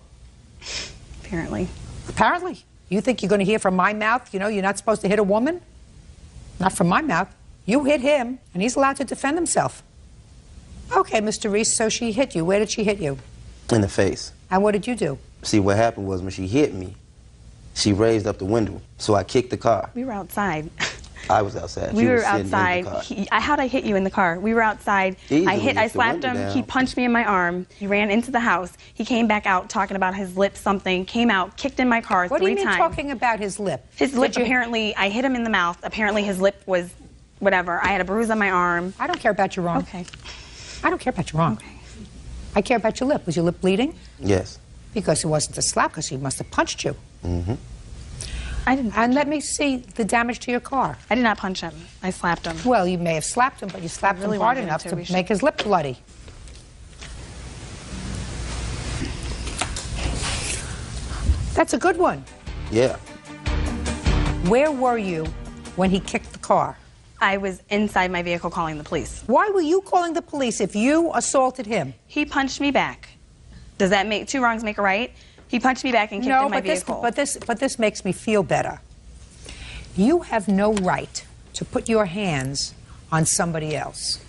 Apparently. Apparently. You think you're going to hear from my mouth, you know, you're not supposed to hit a woman? Not from my mouth. You hit him, and he's allowed to defend himself. Okay, Mr. Reese, so she hit you. Where did she hit you? In the face. And what did you do? See, what happened was when she hit me, she raised up the window, so I kicked the car. We were outside. I was outside. We She were was sitting in the outside. car. How'd I hit you in the car? We were outside. Easily, I the slapped window him. down. He punched me in my arm. He ran into the house. He came back out talking about his lip something, came out, kicked in my car 3 times. What do you mean talking about his lip? His lip, apparently, I hit him in the mouth. Apparently his lip was whatever. I had a bruise on my arm. I don't care about your arm. Okay. I don't care about your arm. Okay. I care about your lip. Was your lip bleeding? Yes. Because it wasn't a slap, because he must have punched you. Mm-hmm. I didn't. And let me see the damage to your car. I did not punch him. I slapped him. Well, you may have slapped him, but you slapped really him hard wanted enough to. to We should- make his lip bloody. That's a good one. Yeah. Where were you when he kicked the car? I was inside my vehicle calling the police. Why were you calling the police if you assaulted him? He punched me back. Does that make 2 wrongs make a right? He punched me back and kicked in my vehicle. But this makes me feel better. You have no right to put your hands on somebody else.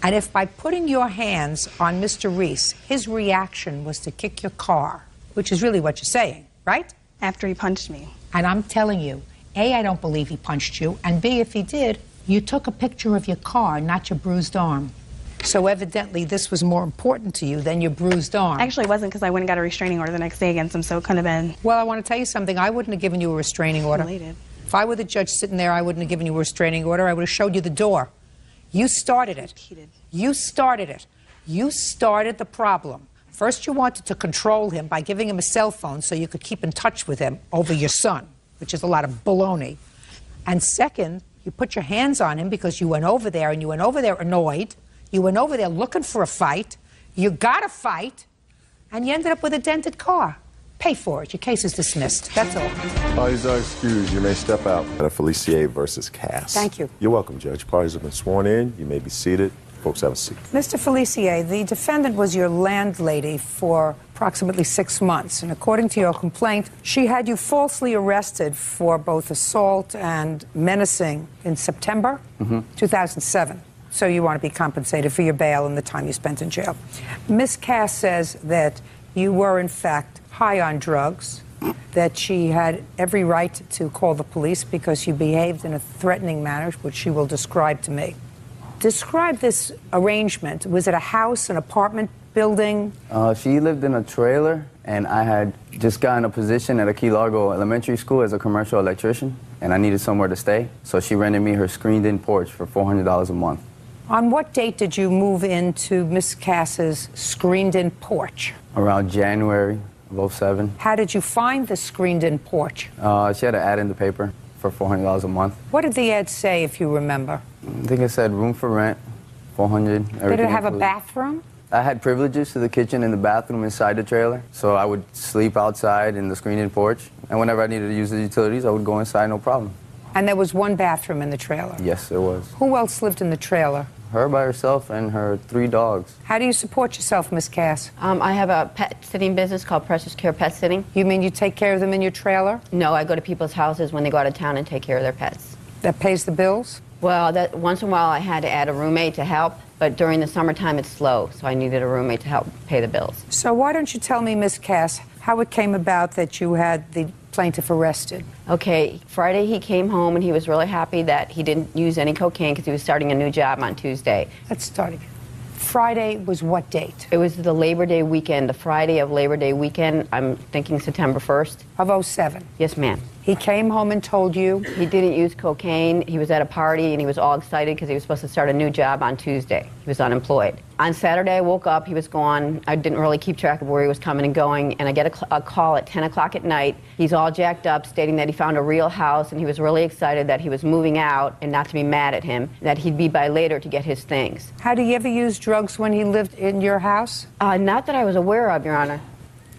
And if by putting your hands on Mr. Reese, his reaction was to kick your car, which is really what you're saying, right? After he punched me. And I'm telling you, A, I don't believe he punched you, and B, if he did, you took a picture of your car, not your bruised arm. So evidently this was more important to you than your bruised arm. Actually, it wasn't, because I went and got a restraining order the next day against him, so it couldn't have been. Well, I want to tell you something. I wouldn't have given you a restraining order. Related. If I were the judge sitting there, I wouldn't have given you a restraining order. I would have showed you the door. You started it. You started it. You started the problem. First, you wanted to control him by giving him a cell phone so you could keep in touch with him over your son, which is a lot of baloney. And second, you put your hands on him because you went over there, and you went over there annoyed. You went over there looking for a fight. You got a fight, and you ended up with a dented car. Pay for it. Your case is dismissed. That's all. Parties are excused. You may step out. Felicia versus Cass. Thank you. You're welcome, Judge. Parties have been sworn in. You may be seated. Folks, have a seat. Mr. Felicia, the defendant was your landlady for approximately 6 months, and according to your complaint, she had you falsely arrested for both assault and menacing in September 2007. So you want to be compensated for your bail and the time you spent in jail. Ms. Cass says that you were, in fact, high on drugs, that she had every right to call the police because you behaved in a threatening manner, which she will describe to me. Describe this arrangement. Was it a house, an apartment building? She lived in a trailer, and I had just gotten a position at a Key Largo elementary school as a commercial electrician, and I needed somewhere to stay. So she rented me her screened-in porch for $400 a month. On what date did you move into Miss Cass's screened-in porch? Around January of 07. How did you find the screened-in porch? She had an ad in the paper for $400 a month. What did the ad say, if you remember? I think it said room for rent, $400. Did it have a bathroom? I had privileges to the kitchen and the bathroom inside the trailer, so I would sleep outside in the screened-in porch, and whenever I needed to use the utilities, I would go inside, no problem. And there was one bathroom in the trailer? Yes, there was. Who else lived in the trailer? Her by herself and her 3 dogs. How do you support yourself, Miss Cass? I have a pet sitting business called Precious Care Pet Sitting. You mean you take care of them in your trailer? No, I go to people's houses when they go out of town and take care of their pets. That pays the bills? Well, once in a while I had to add a roommate to help, but during the summertime it's slow, so I needed a roommate to help pay the bills. So why don't you tell me, Miss Cass, how it came about that you had the plaintiff arrested? Okay, Friday he came home and he was really happy that he didn't use any cocaine because he was starting a new job on Tuesday. Let's start again. Friday was what date? It was the Labor Day weekend, the Friday of Labor Day weekend. I'm thinking September 1st. Of 07? Yes, ma'am. He came home and told you? He didn't use cocaine. He was at a party and he was all excited because he was supposed to start a new job on Tuesday. He was unemployed. On Saturday, I woke up, he was gone. I didn't really keep track of where he was coming and going, and I get a call at 10 o'clock at night. He's all jacked up, stating that he found a real house, and he was really excited that he was moving out and not to be mad at him, that he'd be by later to get his things. Had he ever used drugs when he lived in your house? Not that I was aware of, Your Honor.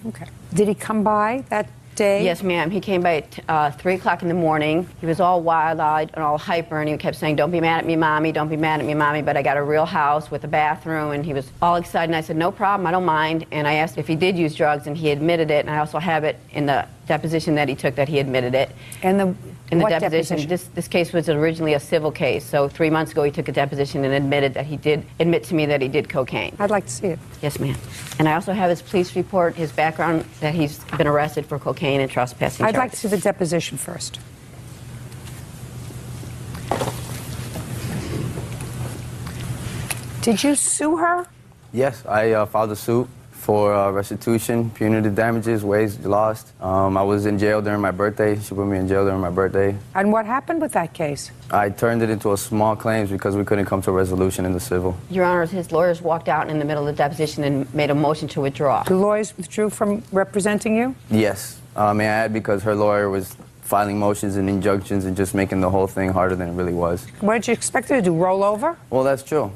Okay. Did he come by that day? Yes, ma'am. He came by at 3 o'clock in the morning. He was all wild-eyed and all hyper, and he kept saying, "Don't be mad at me, Mommy. Don't be mad at me, Mommy." But I got a real house with a bathroom, and he was all excited. And I said, "No problem. I don't mind." And I asked if he did use drugs, and he admitted it. And I also have it in the deposition that he took that he admitted it. And in the what deposition, this case was originally a civil case. So 3 months ago, he took a deposition and admitted that he did admit to me that he did cocaine. I'd like to see it. Yes, ma'am. And I also have his police report, his background, that he's been arrested for cocaine and trespassing I'd charges. like to see the deposition first. Did you sue her? Yes, I filed a suit for restitution, punitive damages, wage lost. I was in jail during my birthday. She put me in jail during my birthday. And what happened with that case? I turned it into a small claims because we couldn't come to a resolution in the civil. Your Honor, his lawyers walked out in the middle of the deposition and made a motion to withdraw. The lawyers withdrew from representing you? Yes. May I add, because her lawyer was filing motions and injunctions and just making the whole thing harder than it really was. What did you expect her to do, roll over? Well, that's true,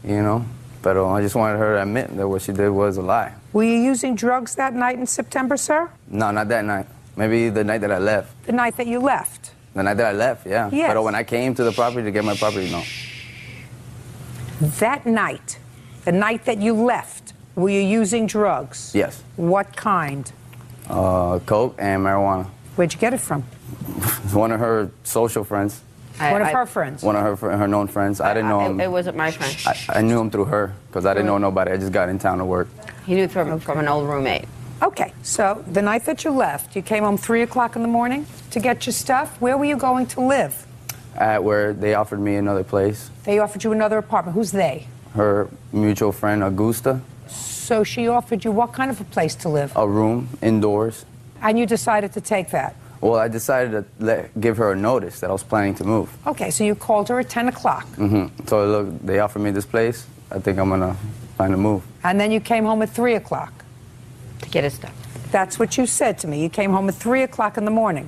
you know. But I just wanted her to admit that what she did was a lie. Were you using drugs that night in September, sir? No, not that night. Maybe the night that I left. The night that you left? The night that I left, yeah. Yes. But when I came to the property to get my property, no. That night, the night that you left, were you using drugs? Yes. What kind? Coke and marijuana. Where'd you get it from? One of her social friends. One of her friends? One of her known friends. I didn't know him. It wasn't my friend. I knew him through her because I didn't know nobody. I just got in town to work. He knew from an old roommate. Okay, so the night that you left, you came home 3 o'clock in the morning to get your stuff. Where were you going to live? At where they offered me another place. They offered you another apartment. Who's they? Her mutual friend, Augusta. So she offered you what kind of a place to live? A room, indoors. And you decided to take that? Well, I decided to give her a notice that I was planning to move. Okay, so you called her at 10 o'clock. So look, they offered me this place. I think I'm gonna plan to move. And then you came home at 3 o'clock. To get his stuff. That's what you said to me. You came home at 3 o'clock in the morning.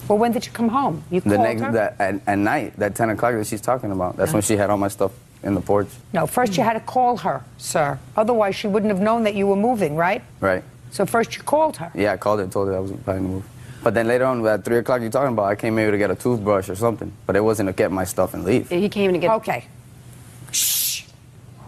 Well, when did you come home? You called her? At night, that 10 o'clock that she's talking about. That's when she had all my stuff in the porch. No, first you had to call her, sir. Otherwise, she wouldn't have known that you were moving, right? Right. So first you called her. Yeah, I called her and told her I was planning to move. But then later on, at 3 o'clock you're talking about, I came maybe to get a toothbrush or something. But it wasn't to get my stuff and leave. He came to get... Okay. Shh.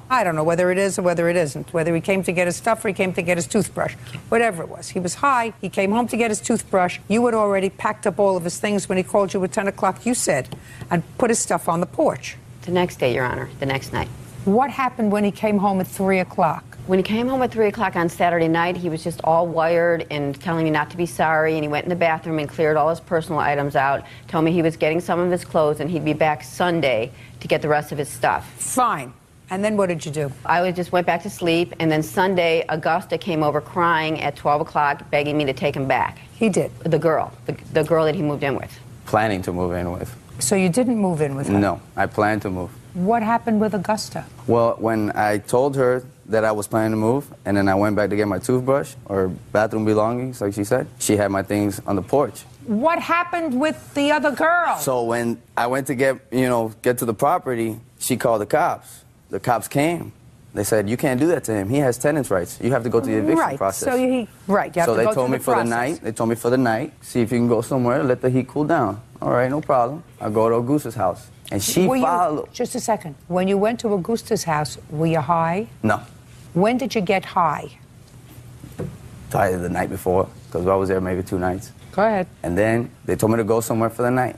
I don't know whether it is or whether it isn't. Whether he came to get his stuff or he came to get his toothbrush. Whatever it was. He was high. He came home to get his toothbrush. You had already packed up all of his things when he called you at 10 o'clock, you said, and put his stuff on the porch. The next day, Your Honor. The next night. What happened when he came home at 3 o'clock? When he came home at 3 o'clock on Saturday night, he was just all wired and telling me not to be sorry, and he went in the bathroom and cleared all his personal items out, told me he was getting some of his clothes and he'd be back Sunday to get the rest of his stuff. Fine. And then what did you do? I just went back to sleep, and then Sunday, Augusta came over crying at 12 o'clock, begging me to take him back. He did? The girl that he moved in with. Planning to move in with. So you didn't move in with her? No, I planned to move. What happened with Augusta? Well, when I told her that I was planning to move, and then I went back to get my toothbrush or bathroom belongings, like she said, she had my things on the porch. What happened with the other girl? So when I went to get to the property, she called the cops. The cops came. They said, you can't do that to him. He has tenants' rights. You have to go through the eviction process. So you have to they go told me the for process. the night. They told me for the night, see if you can go somewhere, let the heat cool down. All right, no problem. I go to Augusta's house. And she followed. Just a second. When you went to Augusta's house, were you high? No. When did you get high? Probably the night before, because I was there maybe 2 nights. Go ahead. And then they told me to go somewhere for the night.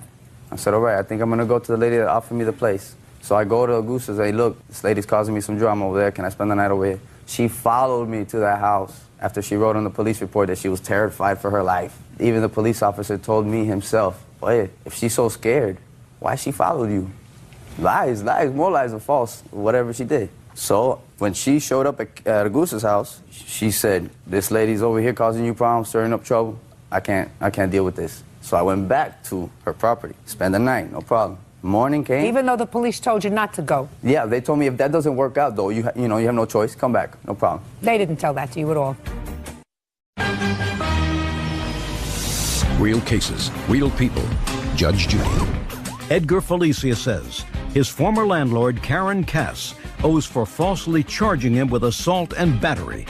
I said, all right, I think I'm going to go to the lady that offered me the place. So I go to Augusta's, hey, look, this lady's causing me some drama over there. Can I spend the night over here? She followed me to that house after she wrote on the police report that she was terrified for her life. Even the police officer told me himself, hey, if she's so scared, why she followed you? Lies, more lies than false, whatever she did. So when she showed up at Augusta's house, she said, this lady's over here causing you problems, stirring up trouble. I can't deal with this. So I went back to her property, spend the night, no problem. Morning came. Even though the police told you not to go? Yeah, they told me if that doesn't work out, though, you have no choice. Come back, no problem. They didn't tell that to you at all? Real cases, real people. Judge Judy. Edgar Felicia says his former landlord, Karen Cass, owes for falsely charging him with assault and battery.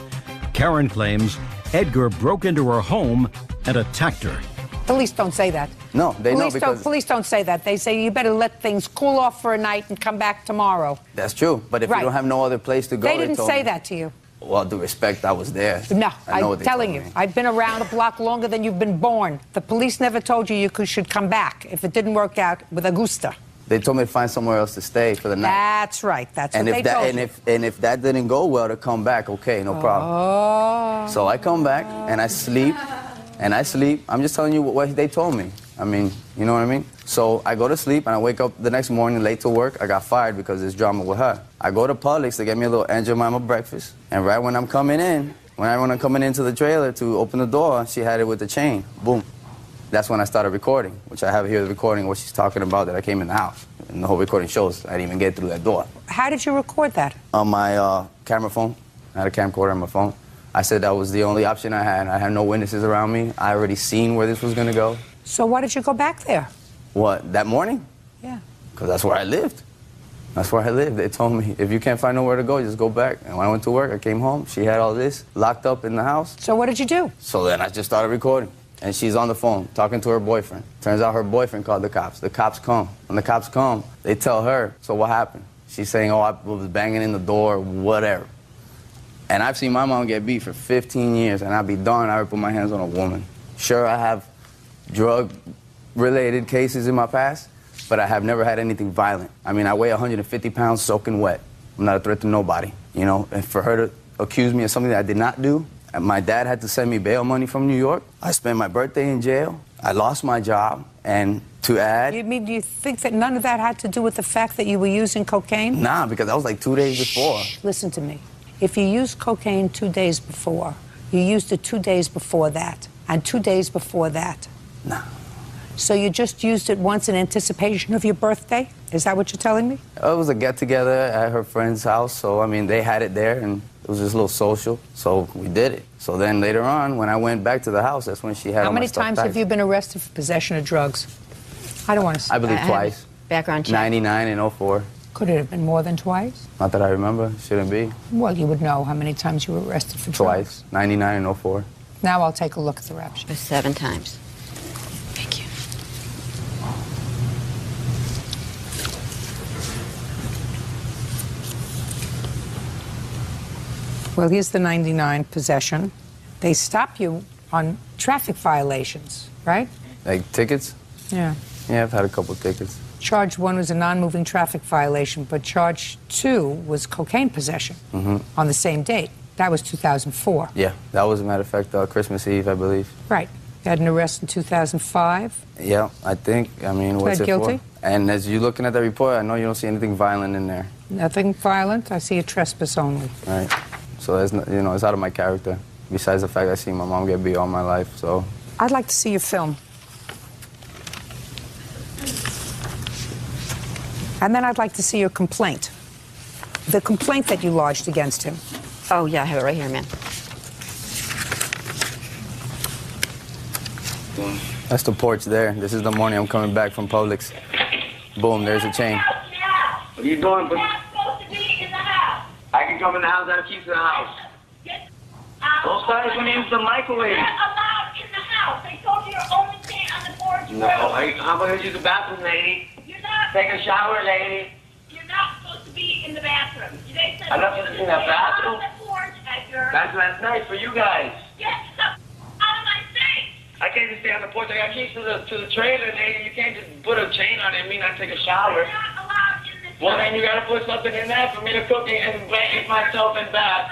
Karen claims Edgar broke into her home and attacked her. Police don't say that. No, they know because... Police don't say that. They say you better let things cool off for a night and come back tomorrow. That's true. But if you don't have no other place to go... They didn't say that to you. Well, due respect, I was there. No, I'm telling you. I've been around a block longer than you've been born. The police never told you should come back if it didn't work out with Augusta. They told me to find somewhere else to stay for the night. That's right. That's what they told you. And if that didn't go well, to come back, okay, no problem. Oh. So I come back, and I sleep. I'm just telling you what they told me. I mean, you know what I mean? So I go to sleep, and I wake up the next morning late to work. I got fired because there's drama with her. I go to Publix to get me a little Aunt Jemima breakfast. And right when I'm coming into the trailer to open the door, she had it with the chain. Boom. That's when I started recording, which I have here the recording what she's talking about that I came in the house. And the whole recording shows I didn't even get through that door. How did you record that? On my camera phone. I had a camcorder on my phone. I said that was the only option I had. I had no witnesses around me. I already seen where this was going to go. So why did you go back there? What, that morning? Yeah. Because that's where I lived. That's where I lived. They told me, if you can't find nowhere to go, just go back. And when I went to work, I came home. She had all this locked up in the house. So what did you do? So then I just started recording. And she's on the phone talking to her boyfriend. Turns out her boyfriend called the cops. The cops come. When the cops come, they tell her, so what happened? She's saying, oh, I was banging in the door, whatever. And I've seen my mom get beat for 15 years, and I'd be darned I would put my hands on a woman. Sure, I have drug drug-related cases in my past, but I have never had anything violent. I mean, I weigh 150 pounds soaking wet. I'm not a threat to nobody, you know? And for her to accuse me of something that I did not do, and my dad had to send me bail money from New York. I spent my birthday in jail. I lost my job, and to add... You mean, do you think that none of that had to do with the fact that you were using cocaine? Nah, because that was like 2 days before. Listen to me. If you used cocaine 2 days before, you used it 2 days before that, and 2 days before that. Nah. So you just used it once in anticipation of your birthday? Is that what you're telling me? It was a get-together at her friend's house, so, I mean, they had it there, and it was just a little social, so we did it. So then later on, when I went back to the house, that's when she had How all my many stuff times back. have you been arrested for possession of drugs? I don't want to say. I believe twice. Background check. 99 and 04. Could it have been more than twice? Not that I remember. Shouldn't be. Well, you would know how many times you were arrested for drugs. Twice. 99 and 04. Now I'll take a look at the rap sheet. 7 times. Thank you. Well, here's the 99 possession. They stop you on traffic violations, right? Like tickets? Yeah. Yeah, I've had a couple tickets. Charge 1 was a non-moving traffic violation, but charge 2 was cocaine possession on the same date. That was 2004. Yeah, that was, a matter of fact, Christmas Eve, I believe. Right. You had an arrest in 2005. Yeah, I think. I mean, what's Pled it guilty? for? And as you're looking at the report, I know you don't see anything violent in there. Nothing violent. I see a trespass only. Right. So, that's not, you know, it's out of my character. Besides the fact I seen my mom get beat all my life, so. I'd like to see your film. And then I'd like to see your complaint. The complaint that you lodged against him. Oh, yeah, I have it right here, man. That's the porch there. This is the morning I'm coming back from Publix. Boom, there's a chain. What are you doing? I can come in the house. I have keys to the house. Don't start when into the microwave. You're not allowed in the house. I told you you're only staying on the porch. No, how about you use the bathroom, lady? You're not. Take a shower, lady. You're not supposed to be in the bathroom. They said I'm not supposed to be in the bathroom. on the porch, Edgar. That's last night for you guys. Yes, out of my face. I can't just stay on the porch. I got keys to the trailer, lady. You can't just put a chain on it and me not take a shower. You're not allowed in this Well, then you gotta put something in there for me to cook it and blanket myself in bath.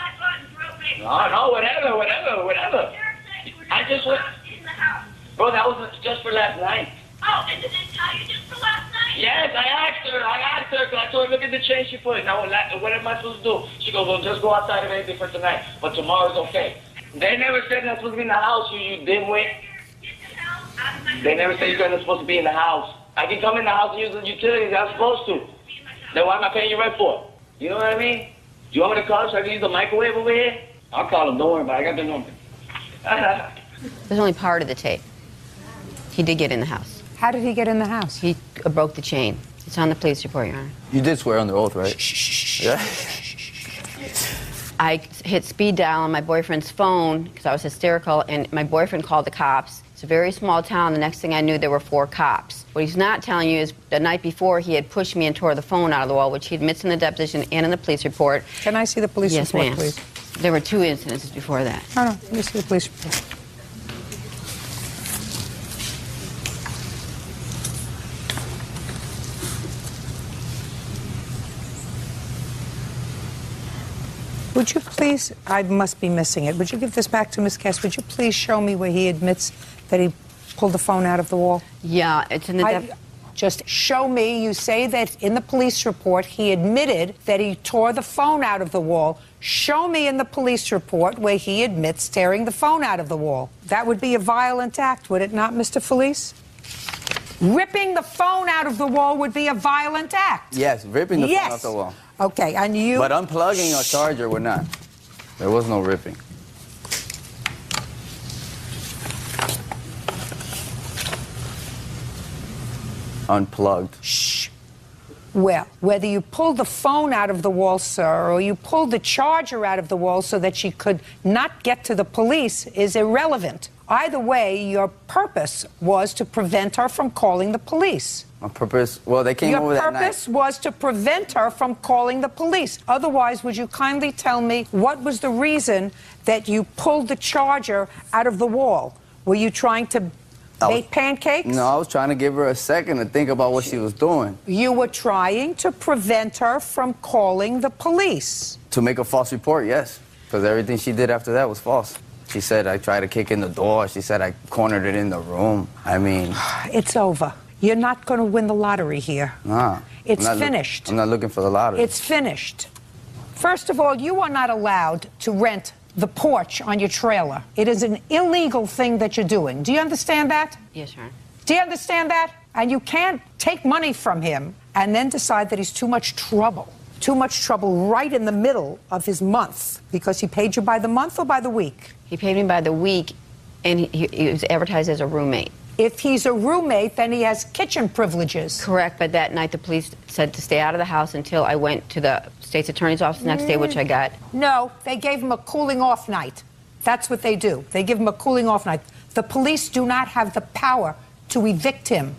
No, whatever. I just went. Bro, that was just for last night. Oh, and did they tell you just for last night? Yes, I asked her, because I told her, look at the chain she put. Now, what am I supposed to do? She goes, well, just go outside of anything for tonight, but tomorrow's okay. They never said I'm supposed to be in the house, you dimwit. They never said you're supposed to be in the house. I can come in the house and use the utilities, I'm supposed to. Then why am I paying you rent for? You know what I mean? Do you want me to call so I can use the microwave over here? I'll call him, don't worry about it, I got the number. There's only part of the tape. He did get in the house. How did he get in the house? He broke the chain. It's on the police report, Your Honor. You did swear under oath, right? Yeah. I hit speed dial on my boyfriend's phone because I was hysterical, and my boyfriend called the cops. It's a very small town. The next thing I knew, there were 4 cops. What he's not telling you is the night before, he had pushed me and tore the phone out of the wall, which he admits in the deposition and in the police report. Can I see the police yes, report, ma'am. please? There were 2 incidences before that. No, let me see the police report. Would you please, I must be missing it. Would you give this back to Ms. Cass? Would you please show me where he admits that he pulled the phone out of the wall? Yeah, it's in the just show me. You say that in the police report he admitted that he tore the phone out of the wall. Show me in the police report where he admits tearing the phone out of the wall. That would be a violent act, would it not, Mr. Felice? Ripping the phone out of the wall would be a violent act. Yes, ripping the phone off the wall. Okay, and you... But unplugging a charger would not. There was no ripping. Unplugged. Shh. Well, whether you pulled the phone out of the wall, sir, or you pulled the charger out of the wall so that she could not get to the police is irrelevant. Either way, your purpose was to prevent her from calling the police. My purpose? Well, they came over that night. Your purpose was to prevent her from calling the police. Otherwise, would you kindly tell me what was the reason that you pulled the charger out of the wall? Were you trying to Made pancakes? No, I was trying to give her a second to think about what she was doing. You were trying to prevent her from calling the police. To make a false report, yes. Because everything she did after that was false. She said I tried to kick in the door. She said I cornered it in the room. I mean... It's over. You're not going to win the lottery here. Nah. It's finished. I'm not looking for the lottery. It's finished. First of all, you are not allowed to rent the porch on your trailer. It is an illegal thing that you're doing. Do you understand that? Yes, sir. Do you understand that? And you can't take money from him and then decide that he's too much trouble. Too much trouble right in the middle of his month. Because he paid you by the month or by the week? He paid me by the week, and he was advertised as a roommate. If he's a roommate, then he has kitchen privileges. Correct, but that night the police said to stay out of the house until I went to the state's attorney's office the next day, which I got. No, they gave him a cooling off night. That's what they do. They give him a cooling off night. The police do not have the power to evict him.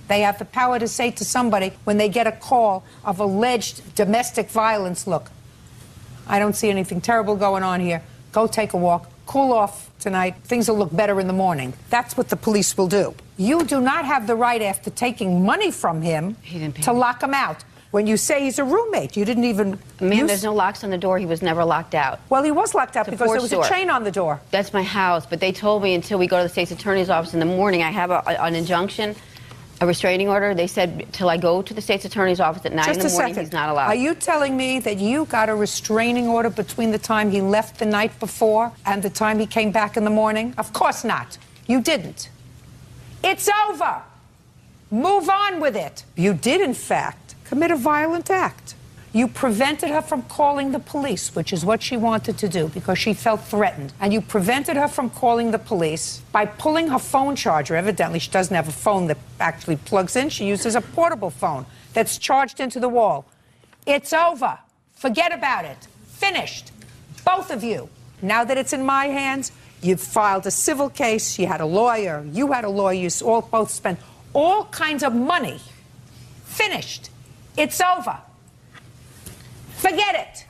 They have the power to say to somebody when they get a call of alleged domestic violence, look, I don't see anything terrible going on here. Go take a walk. Cool off tonight. Things will look better in the morning. That's what the police will do. You do not have the right, after taking money from him, to lock him out. When you say he's a roommate, you didn't even... Ma'am, there's no locks on the door. He was never locked out. Well, he was locked out because there was a chain on the door. That's my house, but they told me until we go to the state's attorney's office in the morning, I have an injunction, a restraining order. They said till I go to the state's attorney's office at 9 in the morning, he's not allowed. Are you telling me that you got a restraining order between the time he left the night before and the time he came back in the morning? Of course not. You didn't. It's over. Move on with it. You did, in fact, commit a violent act. You prevented her from calling the police, which is what she wanted to do because she felt threatened. And you prevented her from calling the police by pulling her phone charger. Evidently, she doesn't have a phone that actually plugs in. She uses a portable phone that's charged into the wall. It's over. Forget about it. Finished. Both of you. Now that it's in my hands, you've filed a civil case. You had a lawyer. You had a lawyer. You all both spent all kinds of money. Finished. It's over. Forget it.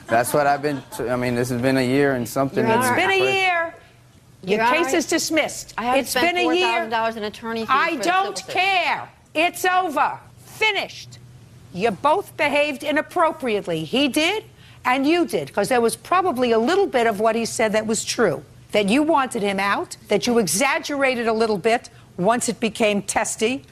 That's what I've been... I mean, this has been a year and something. It's been a year. Your case is dismissed. It's been a year. $4,000 in attorney fees. I don't care. It's over. Finished. You both behaved inappropriately. He did and you did, because there was probably a little bit of what he said that was true. That you wanted him out, that you exaggerated a little bit once it became testy.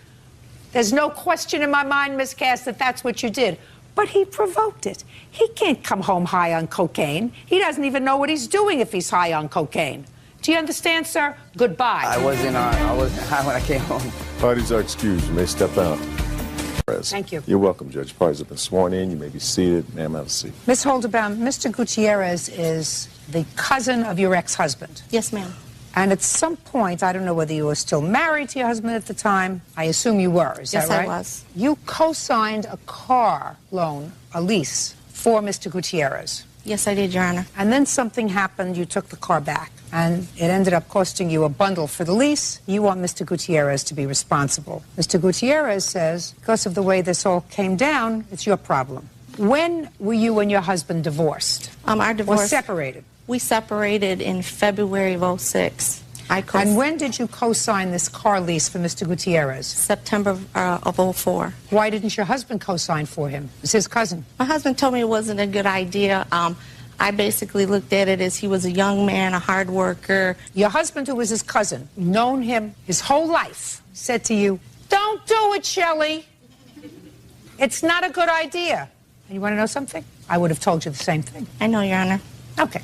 There's no question in my mind, Ms. Cass, that that's what you did. But he provoked it. He can't come home high on cocaine. He doesn't even know what he's doing if he's high on cocaine. Do you understand, sir? Goodbye. I wasn't high when I came home. Parties are excused. You may step out. Thank you. You're welcome, Judge. Parties have been sworn in. You may be seated. Ma'am, have a seat. Ms. Holderbaum, Mr. Gutierrez is the cousin of your ex-husband. Yes, ma'am. And at some point, I don't know whether you were still married to your husband at the time. I assume you were. Is that right? Yes, I was. You co-signed a car loan, a lease, for Mr. Gutierrez. Yes, I did, Your Honor. And then something happened. You took the car back. And it ended up costing you a bundle for the lease. You want Mr. Gutierrez to be responsible. Mr. Gutierrez says, because of the way this all came down, it's your problem. When were you and your husband divorced? Our divorce... Or separated? We separated in February of 06. And when did you co-sign this car lease for Mr. Gutierrez? September of 04. Why didn't your husband co-sign for him? It's his cousin. My husband told me it wasn't a good idea. I basically looked at it as he was a young man, a hard worker. Your husband, who was his cousin, known him his whole life, said to you, "Don't do it, Shelley. It's not a good idea." And you want to know something? I would have told you the same thing. I know, Your Honor. Okay.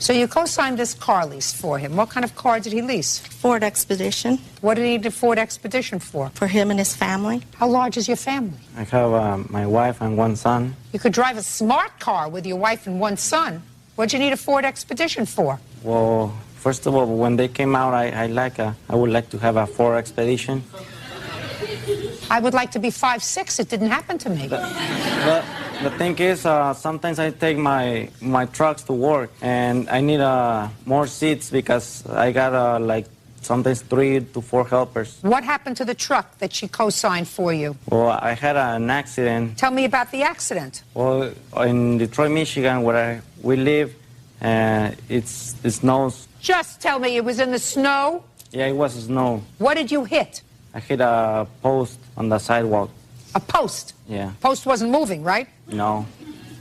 So you co-signed this car lease for him. What kind of car did he lease? Ford Expedition. What did he need a Ford Expedition for? For him and his family. How large is your family? I have my wife and one son. You could drive a smart car with your wife and one son. What'd you need a Ford Expedition for? Well, first of all, when they came out, I would like to have a Ford Expedition. I would like to be 5'6". It didn't happen to me. The thing is, sometimes I take my trucks to work, and I need more seats because I got like sometimes 3 to 4 helpers. What happened to the truck that she co-signed for you? Well, I had an accident. Tell me about the accident. Well, in Detroit, Michigan, where we live, it snows. Just tell me it was in the snow. Yeah, it was snow. What did you hit? I hit a post on the sidewalk. A post? Yeah. Post wasn't moving, right? No.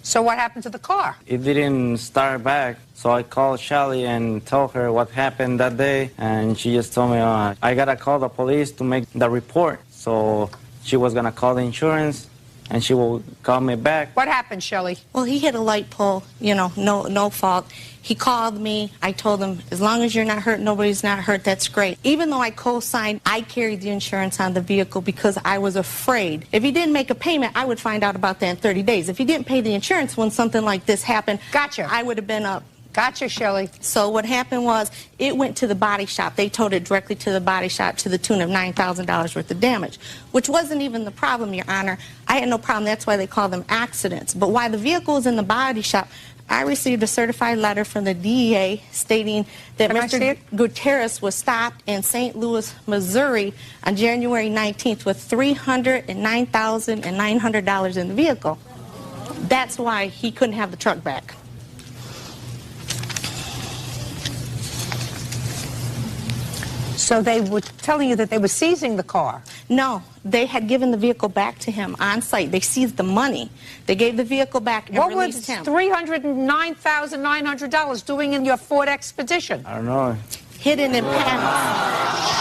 So what happened to the car? It didn't start back. So I called Shelly and told her what happened that day. And she just told me, I got to call the police to make the report. So she was going to call the insurance and she will call me back. What happened, Shelly? Well, he hit a light pole, you know, no fault. He called me. I told him, as long as you're not hurt, nobody's not hurt, that's great. Even though I co-signed, I carried the insurance on the vehicle because I was afraid. If he didn't make a payment, I would find out about that in 30 days. If he didn't pay the insurance when something like this happened, I would have been up. Gotcha, Shelley. So what happened was it went to the body shop. They towed it directly to the body shop to the tune of $9,000 worth of damage, which wasn't even the problem, Your Honor. I had no problem. That's why they call them accidents. But while the vehicle was in the body shop, I received a certified letter from the DEA stating that Mr. Gutierrez was stopped in St. Louis, Missouri on January 19th with $309,900 in the vehicle. That's why he couldn't have the truck back. So they were telling you that they were seizing the car? No, they had given the vehicle back to him on site. They seized the money. They gave the vehicle back and released him. What was $309,900 doing in your Ford Expedition? I don't know. Hidden in panels.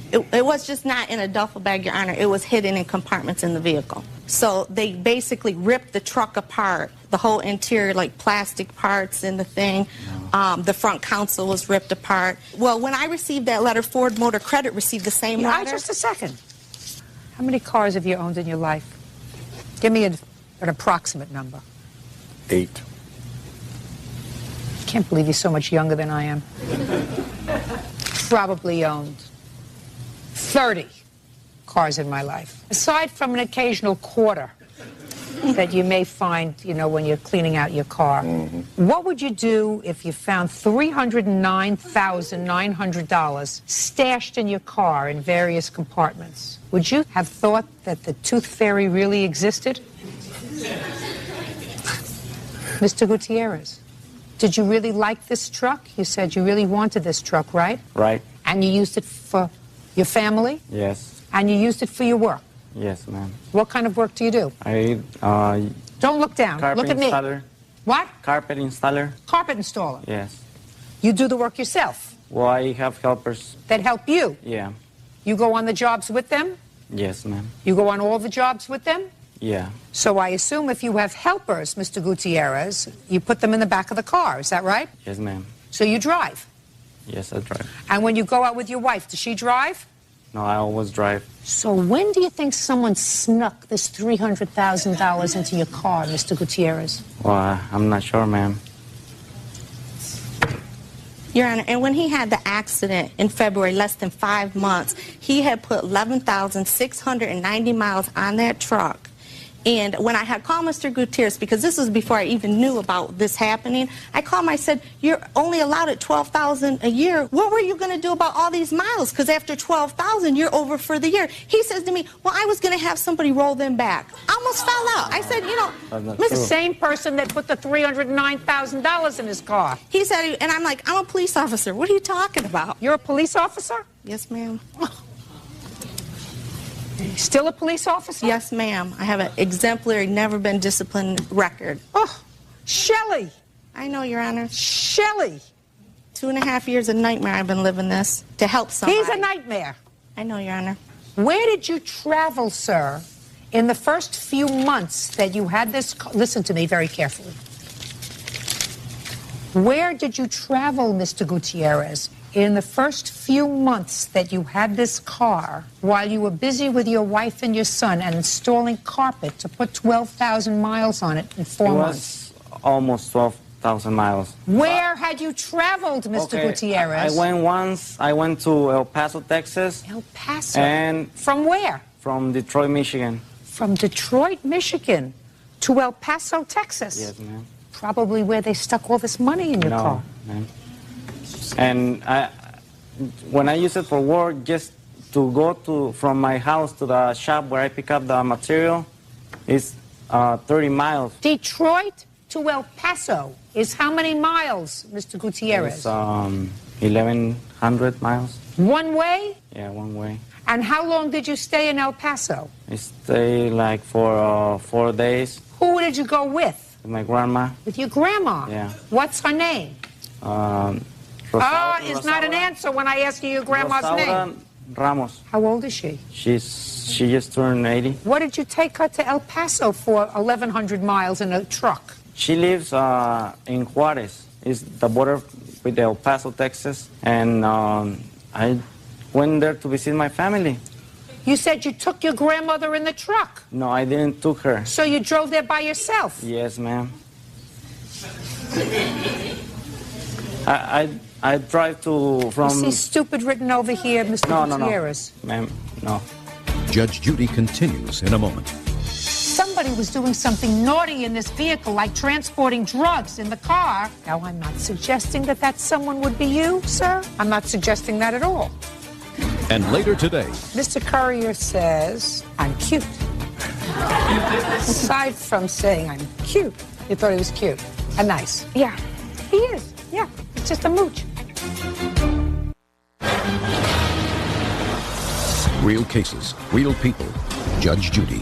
It was just not in a duffel bag, Your Honor. It was hidden in compartments in the vehicle. So they basically ripped the truck apart, the whole interior, like plastic parts in the thing. The front console was ripped apart. Well, when I received that letter, Ford Motor Credit received the same letter. Just a second. How many cars have you owned in your life? Give me an approximate number. 8. I can't believe you're so much younger than I am. Probably owned 30 cars in my life. Aside from an occasional quarter that you may find, you know, when you're cleaning out your car. What would you do if you found $309,900 stashed in your car in various compartments? Would you have thought that the Tooth Fairy really existed? Mr. Gutierrez, did you really like this truck? You said you really wanted this truck, right? Right. And you used it for your family? Yes. And you used it for your work? Yes, ma'am. What kind of work do you do? Don't look down. Carpet Look at me. installer. What? Carpet installer. Carpet installer. Yes. You do the work yourself? Well, I have helpers. That help you? Yeah. You go on the jobs with them? Yes, ma'am. You go on all the jobs with them? Yeah. So I assume if you have helpers, Mr. Gutierrez, you put them in the back of the car. Is that right? Yes, ma'am. So you drive? Yes, I drive. And when you go out with your wife, does she drive? No, I always drive. So when do you think someone snuck this $300,000 into your car, Mr. Gutierrez? Well, I'm not sure, ma'am. Your Honor, and when he had the accident in February, less than 5 months, he had put 11,690 miles on that truck. And when I had called Mr. Gutierrez, because this was before I even knew about this happening, I called him, I said, you're only allowed at $12,000 a year. What were you going to do about all these miles? Because after $12,000, you're over for the year. He says to me, well, I was going to have somebody roll them back. I almost fell out. I said, you know, the same person that put the $309,000 in his car. He said, and I'm like, I'm a police officer. What are you talking about? You're a police officer? Yes, ma'am. Still a police officer? Yes, ma'am. I have an exemplary, never been disciplined record. Oh, Shelley. I know, Your Honor. Shelley. 2.5 years a nightmare I've been living this to help somebody. He's a nightmare. I know, Your Honor. Where did you travel, sir, in the first few months that you had this? Listen to me very carefully. Where did you travel, Mr. Gutierrez, in the first few months that you had this car while you were busy with your wife and your son and installing carpet to put 12,000 miles on it in 4 months? It was almost 12,000 miles. Where had you traveled, Mr. Gutierrez? I went once. I went to El Paso, Texas. El Paso? And from where? From Detroit, Michigan. From Detroit, Michigan to El Paso, Texas? Yes, ma'am. Probably where they stuck all this money in your car. No, ma'am. And when I use it for work, just to go from my house to the shop where I pick up the material, it's 30 miles. Detroit to El Paso is how many miles, Mr. Gutierrez? It's 1,100 miles. One way? Yeah, one way. And how long did you stay in El Paso? I stayed like for 4 days Who did you go with? with my grandma. With your grandma? Yeah. What's her name? It's not an answer when I ask you your grandma's name. Ramos. How old is she? She just turned 80. What did you take her to El Paso for 1,100 miles in a truck? She lives in Juarez. It's the border with El Paso, Texas. And I went there to visit my family. You said you took your grandmother in the truck. No, I didn't took her. So you drove there by yourself? Yes, ma'am. I drive from... You see stupid written over here, Mr. Gutierrez. No, ma'am, no. Judge Judy continues in a moment. Somebody was doing something naughty in this vehicle, like transporting drugs in the car. Now, I'm not suggesting that someone would be you, sir. I'm not suggesting that at all. And later today... Mr. Courier says, I'm cute. Aside from saying I'm cute, you thought he was cute and nice. Yeah. He is, yeah. It's just a mooch. Real cases, real people. Judge Judy.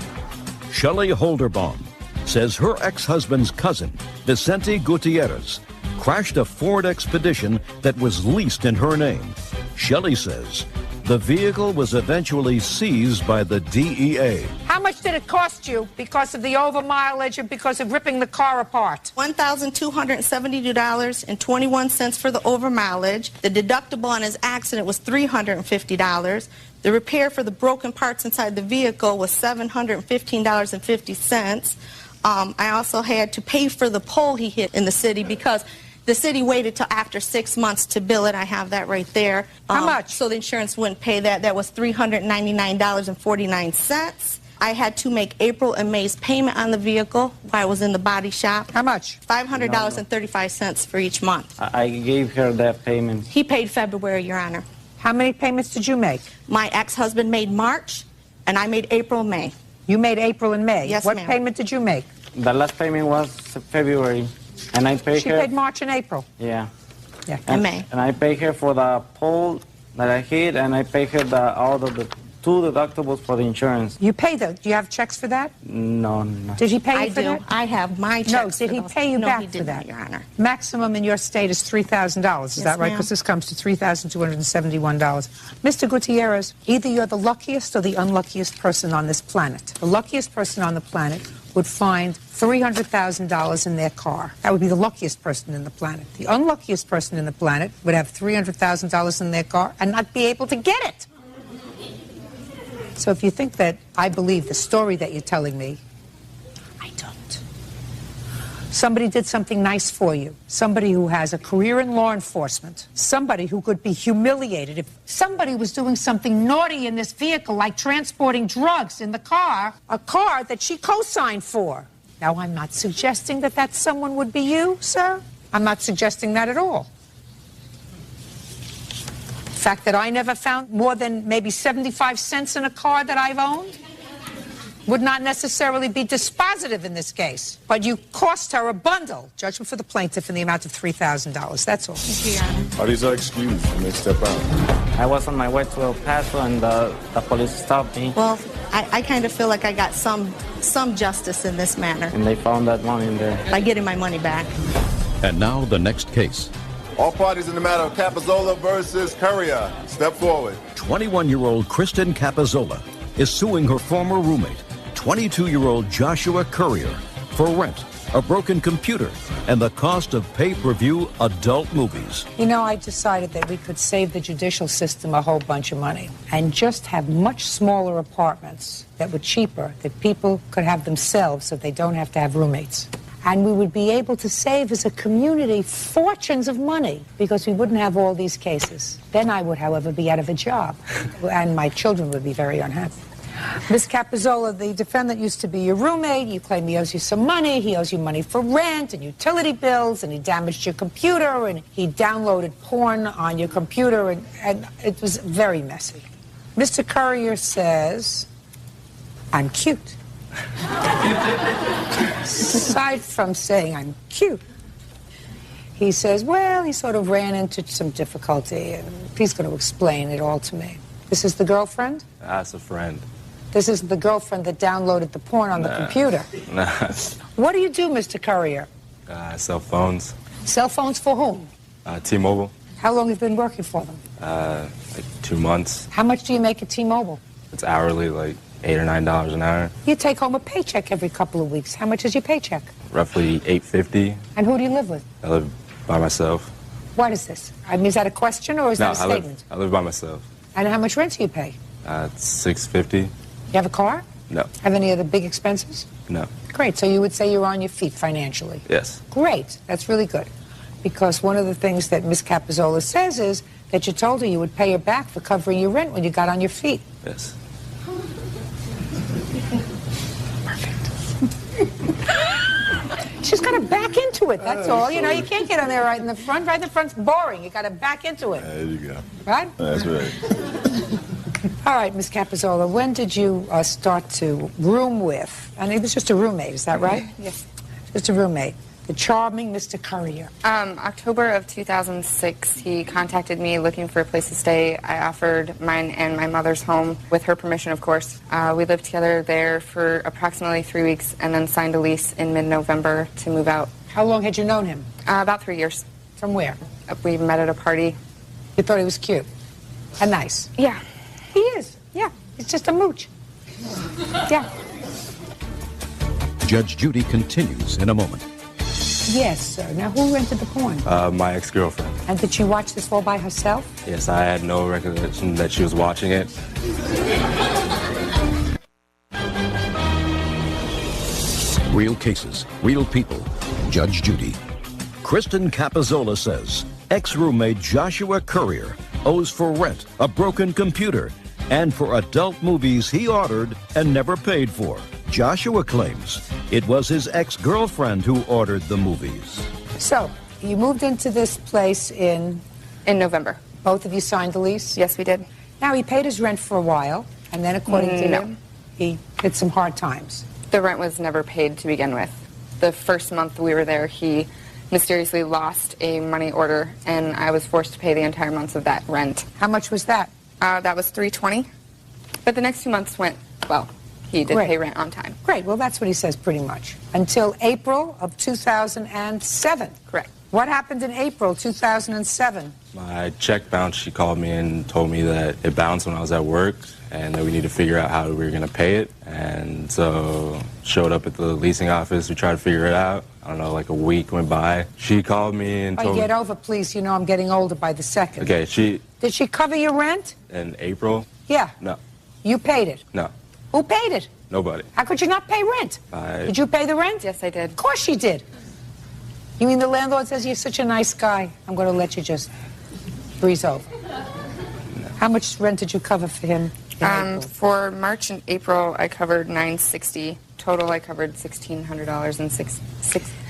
Shelley Holderbaum says her ex-husband's cousin, Vicente Gutierrez, crashed a Ford Expedition that was leased in her name. Shelley says the vehicle was eventually seized by the DEA. How much did it cost you because of the over mileage and because of ripping the car apart? $1,272.21 for the over mileage. The deductible on his accident was $350. The repair for the broken parts inside the vehicle was $715.50. I also had to pay for the pole he hit in the city because the city waited till after 6 months to bill it. I have that right there. How much? So the insurance wouldn't pay that. That was $399.49. I had to make April and May's payment on the vehicle while I was in the body shop. How much? $500.35 for each month. I gave her that payment. He paid February, Your Honor. How many payments did you make? My ex-husband made March, and I made April and May. You made April and May? Yes, What ma'am. payment did you make? The last payment was February, and I paid She her... paid March and April. Yeah. Yeah. And May. And I paid her for the pole that I hit, and I paid her all of the 2 deductibles for the insurance. You paid those. Do you have checks for that? No. Did he pay you for do. that? I have my checks. No, did for he those. pay you No, back he for did that? not, Your Honor. Maximum in your state is $3,000. Is that right? ma'am. Because this comes to $3,271. Mr. Gutierrez, either you're the luckiest or the unluckiest person on this planet. The luckiest person on the planet would find $300,000 in their car. That would be the luckiest person in the planet. The unluckiest person in the planet would have $300,000 in their car and not be able to get it. So if you think that I believe the story that you're telling me, I don't. Somebody did something nice for you. Somebody who has a career in law enforcement. Somebody who could be humiliated. If somebody was doing something naughty in this vehicle, like transporting drugs in the car, a car that she co-signed for. Now, I'm not suggesting that someone would be you, sir. I'm not suggesting that at all. The fact that I never found more than maybe 75 cents in a car that I've owned would not necessarily be dispositive in this case. But you cost her a bundle. Judgment for the plaintiff in the amount of $3,000. That's all. Thank you, Your Honor. Are these excused when they step out? I was on my way to El Paso, and the police stopped me. Well, I kind of feel like I got some justice in this manner And they found that money in there. by getting my money back. And now the next case. All parties in the matter of Capozola versus Courier. Step forward. 21-year-old Kristen Capozola is suing her former roommate, 22-year-old Joshua Courier, for rent, a broken computer, and the cost of pay-per-view adult movies. You know, I decided that we could save the judicial system a whole bunch of money and just have much smaller apartments that were cheaper, that people could have themselves so they don't have to have roommates. And we would be able to save as a community fortunes of money because we wouldn't have all these cases. Then I would, however, be out of a job, and my children would be very unhappy. Ms. Capozola, the defendant used to be your roommate. You claim he owes you some money. He owes you money for rent and utility bills, and he damaged your computer, and he downloaded porn on your computer, and it was very messy. Mr. Courier says, I'm cute. Aside from saying I'm cute, He says, well, he sort of ran into some difficulty, and he's going to explain it all to me. This is the girlfriend? That's a friend. This is the girlfriend that downloaded the porn on the computer. Nah. What do you do, Mr. Courier? Cell phones. Cell phones for whom? T-Mobile. How long have you been working for them? Like 2 months. How much do you make at T-Mobile? It's hourly, like $8 or $9 an hour. You take home a paycheck every couple of weeks. How much is your paycheck? Roughly $8.50. And who do you live with? I live by myself. What is this? I mean, is that a question or is that a statement? I live by myself. And how much rent do you pay? It's $6.50. You have a car? No. Have any other big expenses? No. Great. So you would say you're on your feet financially? Yes. Great. That's really good. Because one of the things that Miss Capizzola says is that you told her you would pay her back for covering your rent when you got on your feet. Yes. She's got to back into it, that's all. You know, you can't get on there right in the front. Right in the front's boring. You got to back into it. There you go. Right? That's right. All right, Miss Capizzola, when did you start to room with, and it was just a roommate, is that right? Yes. Just a roommate. The charming Mr. Courier. October of 2006, he contacted me looking for a place to stay. I offered mine and my mother's home, with her permission, of course. We lived together there for approximately 3 weeks and then signed a lease in mid-November to move out. How long had you known him? About 3 years. From where? We met at a party. You thought he was cute and nice? Yeah. He is. Yeah. He's just a mooch. Yeah. Judge Judy continues in a moment. Yes, sir. Now, who rented the porn? My ex-girlfriend. And did she watch this all by herself? Yes, I had no recollection that she was watching it. Real cases, real people. Judge Judy. Kristen Capizzola says ex-roommate Joshua Courier owes for rent, a broken computer, and for adult movies he ordered and never paid for. Joshua claims it was his ex-girlfriend who ordered the movies. So, you moved into this place in November. Both of you signed the lease? Yes, we did. Now, he paid his rent for a while, and then according to him, he hit some hard times. The rent was never paid to begin with. The first month we were there, he mysteriously lost a money order, and I was forced to pay the entire month of that rent. How much was that? That was $320. But the next 2 months went well. He did pay rent on time. Great. Well, that's what he says pretty much. Until April of 2007. Correct. What happened in April 2007? My check bounced. She called me and told me that it bounced when I was at work and that we need to figure out how we were going to pay it. And so showed up at the leasing office. We tried to figure it out. I don't know, like a week went by. She called me and told me... Get over, please. You know I'm getting older by the second. Okay, she... Did she cover your rent? In April? Yeah. No. You paid it? No. Who paid it? Nobody. How could you not pay rent? Did you pay the rent? Yes, I did. Of course she did. You mean the landlord says you're such a nice guy, I'm going to let you just breeze over? No. How much rent did you cover for him? For March and April, I covered $960. Total, I covered $1,600 and six.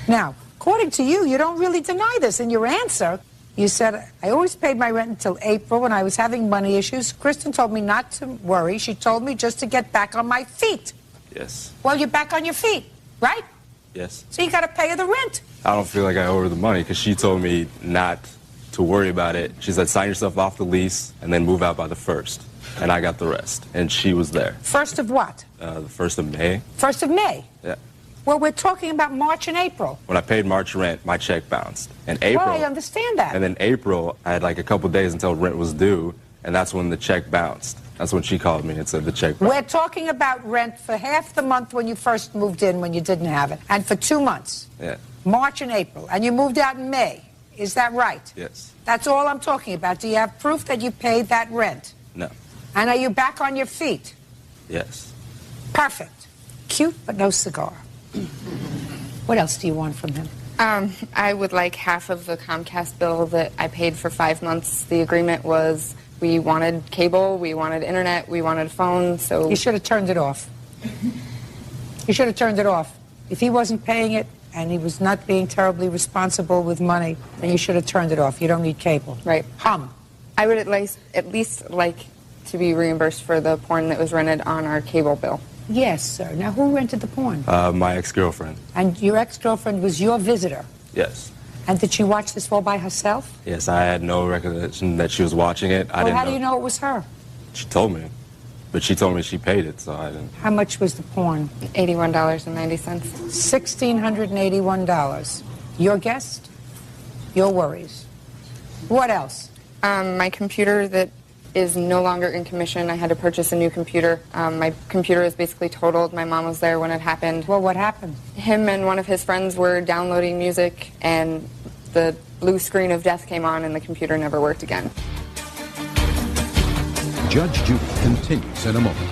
Now, according to you, you don't really deny this in your answer. You said, I always paid my rent until April when I was having money issues. Kristen told me not to worry. She told me just to get back on my feet. Yes. Well, you're back on your feet, right? Yes. So you got to pay her the rent. I don't feel like I owe her the money because she told me not to worry about it. She said, sign yourself off the lease and then move out by the 1st. And I got the rest. And she was there. 1st of what? The 1st of May. 1st of May? Yeah. Well, we're talking about March and April. When I paid March rent, my check bounced. In April, well, I understand that. And then April, I had like a couple days until rent was due, and that's when the check bounced. That's when she called me and said the check bounced. We're talking about rent for half the month when you first moved in, when you didn't have it, and for 2 months. Yeah. March and April. And you moved out in May. Is that right? Yes. That's all I'm talking about. Do you have proof that you paid that rent? No. And are you back on your feet? Yes. Perfect. Cute, but no cigar. What else do you want from him? I would like half of the Comcast bill that I paid for 5 months. The agreement was we wanted cable, we wanted internet, we wanted phone, so... You should have turned it off. You should have turned it off. If he wasn't paying it and he was not being terribly responsible with money, then you should have turned it off. You don't need cable. Right. Hum. I would at least like to be reimbursed for the porn that was rented on our cable bill. Yes, sir. Now, who rented the porn? My ex-girlfriend. And your ex-girlfriend was your visitor? Yes. And did she watch this all by herself? Yes, I had no recollection that she was watching it. I Well, didn't how know. do you know it was her? She told me. But she told me she paid it, so I didn't. How much was the porn? $81.90. $1,681. Your guest? Your worries. What else? My computer that is no longer in commission. I had to purchase a new computer. My computer is basically totaled. My mom was there when it happened. Well, what happened? Him and one of his friends were downloading music, and the blue screen of death came on, and the computer never worked again. Judge Judy continues in a moment.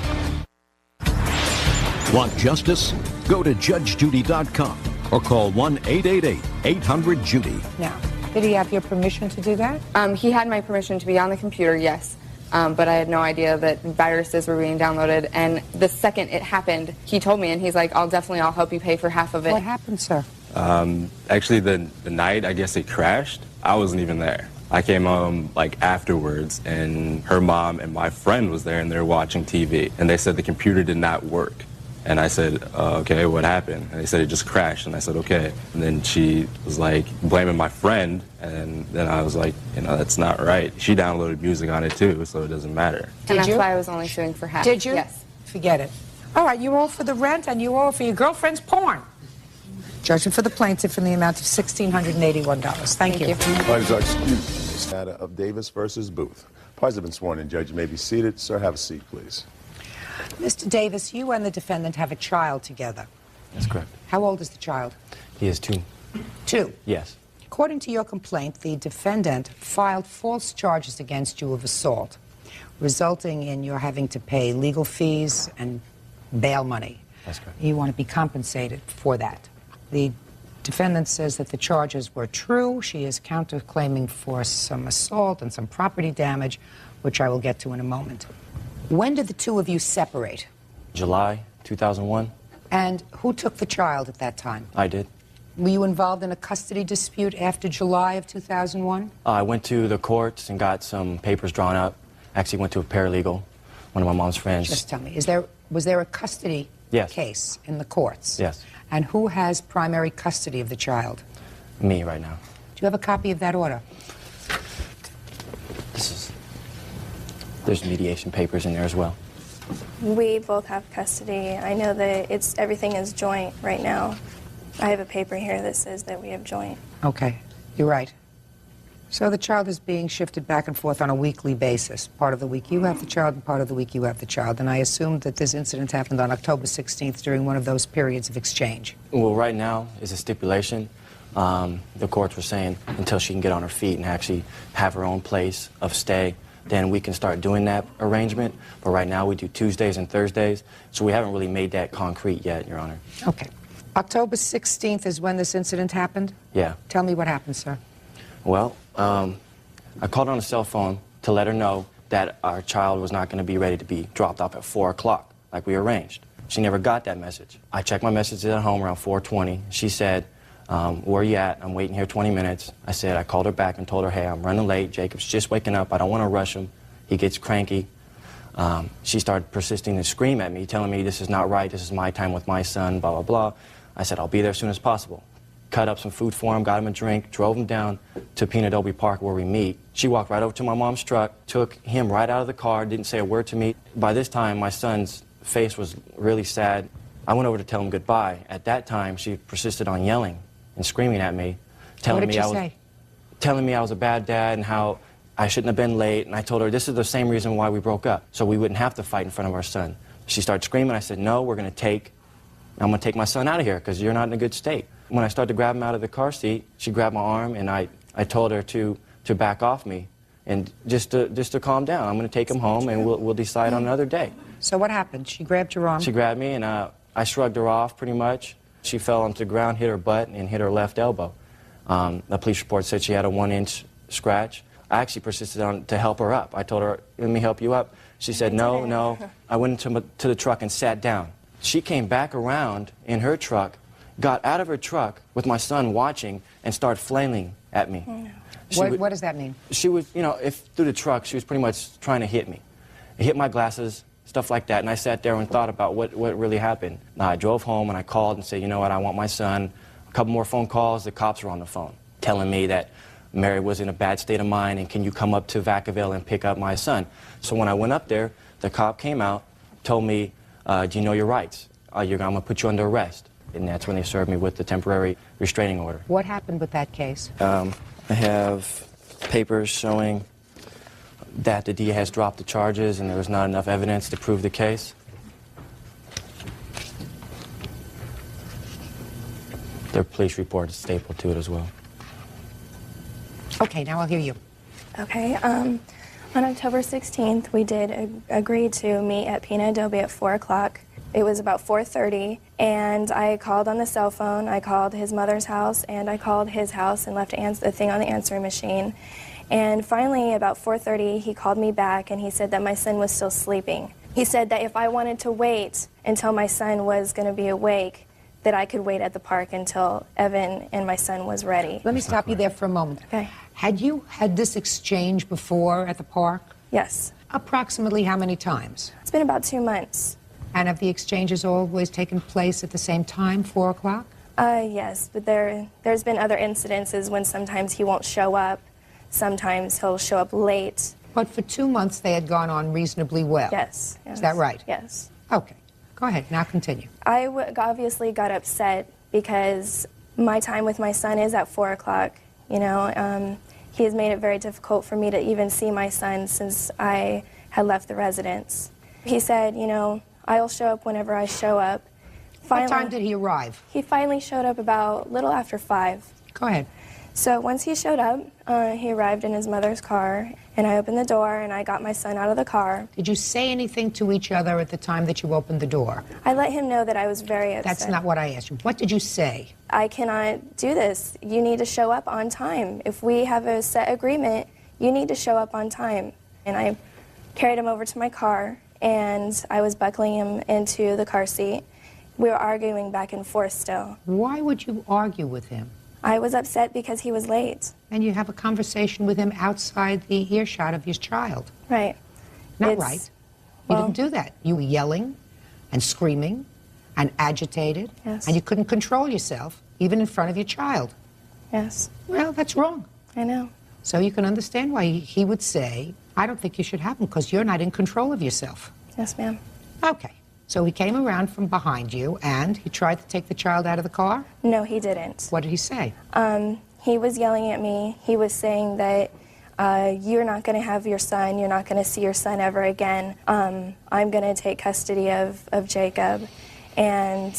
Want justice? Go to JudgeJudy.com or call 1-888-800-JUDY. Now, did he have your permission to do that? He had my permission to be on the computer, yes. But I had no idea that viruses were being downloaded. And the second it happened, he told me, and he's like, I'll help you pay for half of it. What happened, sir? Actually, the night, I guess it crashed, I wasn't even there. I came home, like, afterwards, and her mom and my friend was there, and they were watching TV. And they said the computer did not work. And I said, okay, what happened? And they said it just crashed. And I said, okay. And then she was like blaming my friend. And then I was like, you know, that's not right. She downloaded music on it too, so it doesn't matter. And that's why I was only suing for half. Did you? Yes. Forget it. All right, you owe for the rent and you owe for your girlfriend's porn. Judgment for the plaintiff in the amount of $1,681. Thank you. Parties are excused. Matter of Davis versus Booth. Parties have been sworn in. Judge, you may be seated. Sir, have a seat, please. Mr. Davis, you and the defendant have a child together. That's correct. How old is the child? He is 2. 2? Yes. According to your complaint, the defendant filed false charges against you of assault, resulting in your having to pay legal fees and bail money. That's correct. You want to be compensated for that. The defendant says that the charges were true. She is counterclaiming for some assault and some property damage, which I will get to in a moment. When did the two of you separate? July 2001. And who took the child at that time? I did. Were you involved in a custody dispute after July of 2001? I went to the courts and got some papers drawn up. Actually went to a paralegal, one of my mom's friends. Just tell me, was there a custody case in the courts? Yes. And who has primary custody of the child? Me right now. Do you have a copy of that order? There's mediation papers in there as well. We both have custody. I know that everything is joint right now. I have a paper here that says that we have joint. Okay, you're right. So the child is being shifted back and forth on a weekly basis. Part of the week you have the child, and part of the week you have the child. And I assume that this incident happened on October 16th during one of those periods of exchange. Well, right now is a stipulation. The courts were saying until she can get on her feet and actually have her own place of stay, then we can start doing that arrangement. But right now we do Tuesdays and Thursdays, so we haven't really made that concrete yet, Your Honor. Okay. October 16th is when this incident happened? Yeah. Tell me what happened, sir. Well, I called her on a cell phone to let her know that our child was not going to be ready to be dropped off at 4 o'clock, like we arranged. She never got that message. I checked my messages at home around 4:20. She said, where are you at? I'm waiting here 20 minutes. I called her back and told her, hey, I'm running late. Jacob's just waking up. I don't want to rush him. He gets cranky. She started persisting to scream at me, telling me this is not right. This is my time with my son, blah, blah, blah. I said, I'll be there as soon as possible. Cut up some food for him, got him a drink, drove him down to Penadobe Park where we meet. She walked right over to my mom's truck, took him right out of the car, didn't say a word to me. By this time, my son's face was really sad. I went over to tell him goodbye. At that time, she persisted on yelling and screaming at me, telling me I was a bad dad and how I shouldn't have been late. And I told her this is the same reason why we broke up, so we wouldn't have to fight in front of our son. She started screaming. I said, no, I'm going to take my son out of here because you're not in a good state. When I started to grab him out of the car seat, she grabbed my arm, and I told her to back off me and just to calm down. I'm going to take him home, and we'll decide on another day. So what happened? She grabbed your arm? She grabbed me, and I shrugged her off pretty much. She fell onto the ground, hit her butt, and hit her left elbow. The police report said she had a 1-inch scratch. I actually persisted to help her up. I told her, let me help you up. She said, no. I went to the truck and sat down. She came back around in her truck, got out of her truck with my son watching, and started flailing at me. What does that mean? She was, through the truck, she was pretty much trying to hit me. It hit my glasses, stuff like that, and I sat there and thought about what really happened. I drove home and I called and said, you know what, I want my son. A couple more phone calls, the cops were on the phone. telling me that Mary was in a bad state of mind and can you come up to Vacaville and pick up my son. So when I went up there, the cop came out, told me, do you know your rights? I'm going to put you under arrest. And that's when they served me with the temporary restraining order. What happened with that case? I have papers showing that the DA has dropped the charges and there was not enough evidence to prove the case. Their police report is stapled to it as well. Okay, now I'll hear you. Okay, on October 16th, we did agree to meet at Pina Adobe at 4 o'clock. It was about 4:30, and I called on the cell phone. I called his mother's house, and I called his house and left a thing on the answering machine. And finally, about 4:30, he called me back, and he said that my son was still sleeping. He said that if I wanted to wait until my son was going to be awake, that I could wait at the park until Evan and my son was ready. Let me stop you there for a moment. Okay. Had you had this exchange before at the park? Yes. Approximately how many times? It's been about 2 months. And have the exchanges always taken place at the same time, 4 o'clock? Yes, but there's been other incidences when sometimes he won't show up, sometimes he'll show up late. But for 2 months they had gone on reasonably well. Yes. Is that right? Yes. Okay. Go ahead, now continue. I obviously got upset because my time with my son is at 4 o'clock. You know, he has made it very difficult for me to even see my son since I had left the residence. He said, you know, I'll show up whenever I show up. What time did he arrive? He finally showed up about a little after 5. Go ahead. So once he showed up, he arrived in his mother's car, and I opened the door, and I got my son out of the car. Did you say anything to each other at the time that you opened the door? I let him know that I was very upset. That's not what I asked you. What did you say? I cannot do this. You need to show up on time. If we have a set agreement, you need to show up on time. And I carried him over to my car, and I was buckling him into the car seat. We were arguing back and forth still. Why would you argue with him? I was upset because he was late. And you have a conversation with him outside the earshot of his child. Right. Not right. You didn't do that. You were yelling and screaming and agitated. Yes. And you couldn't control yourself, even in front of your child. Yes. Well, that's wrong. I know. So you can understand why he would say, I don't think you should have him because you're not in control of yourself. Yes, ma'am. Okay. So he came around from behind you and he tried to take the child out of the car? No, he didn't. What did he say? He was yelling at me. He was saying that you're not going to have your son. You're not going to see your son ever again. I'm going to take custody of Jacob. And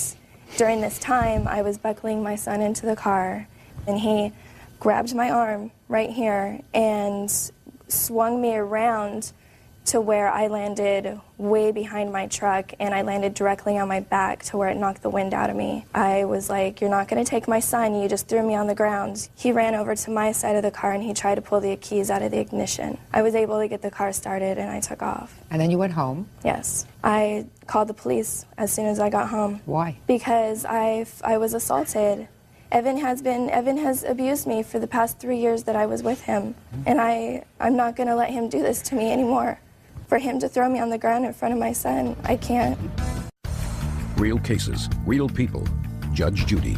during this time, I was buckling my son into the car, and he grabbed my arm right here and swung me around to where I landed way behind my truck, and I landed directly on my back to where it knocked the wind out of me. I was like, you're not going to take my son, you just threw me on the ground. He ran over to my side of the car and he tried to pull the keys out of the ignition. I was able to get the car started and I took off. And then you went home? Yes. I called the police as soon as I got home. Why? Because I was assaulted. Evan has abused me for the past 3 years that I was with him, and I'm not going to let him do this to me anymore. For him to throw me on the ground in front of my son, I can't. Real cases, real people. Judge Judy.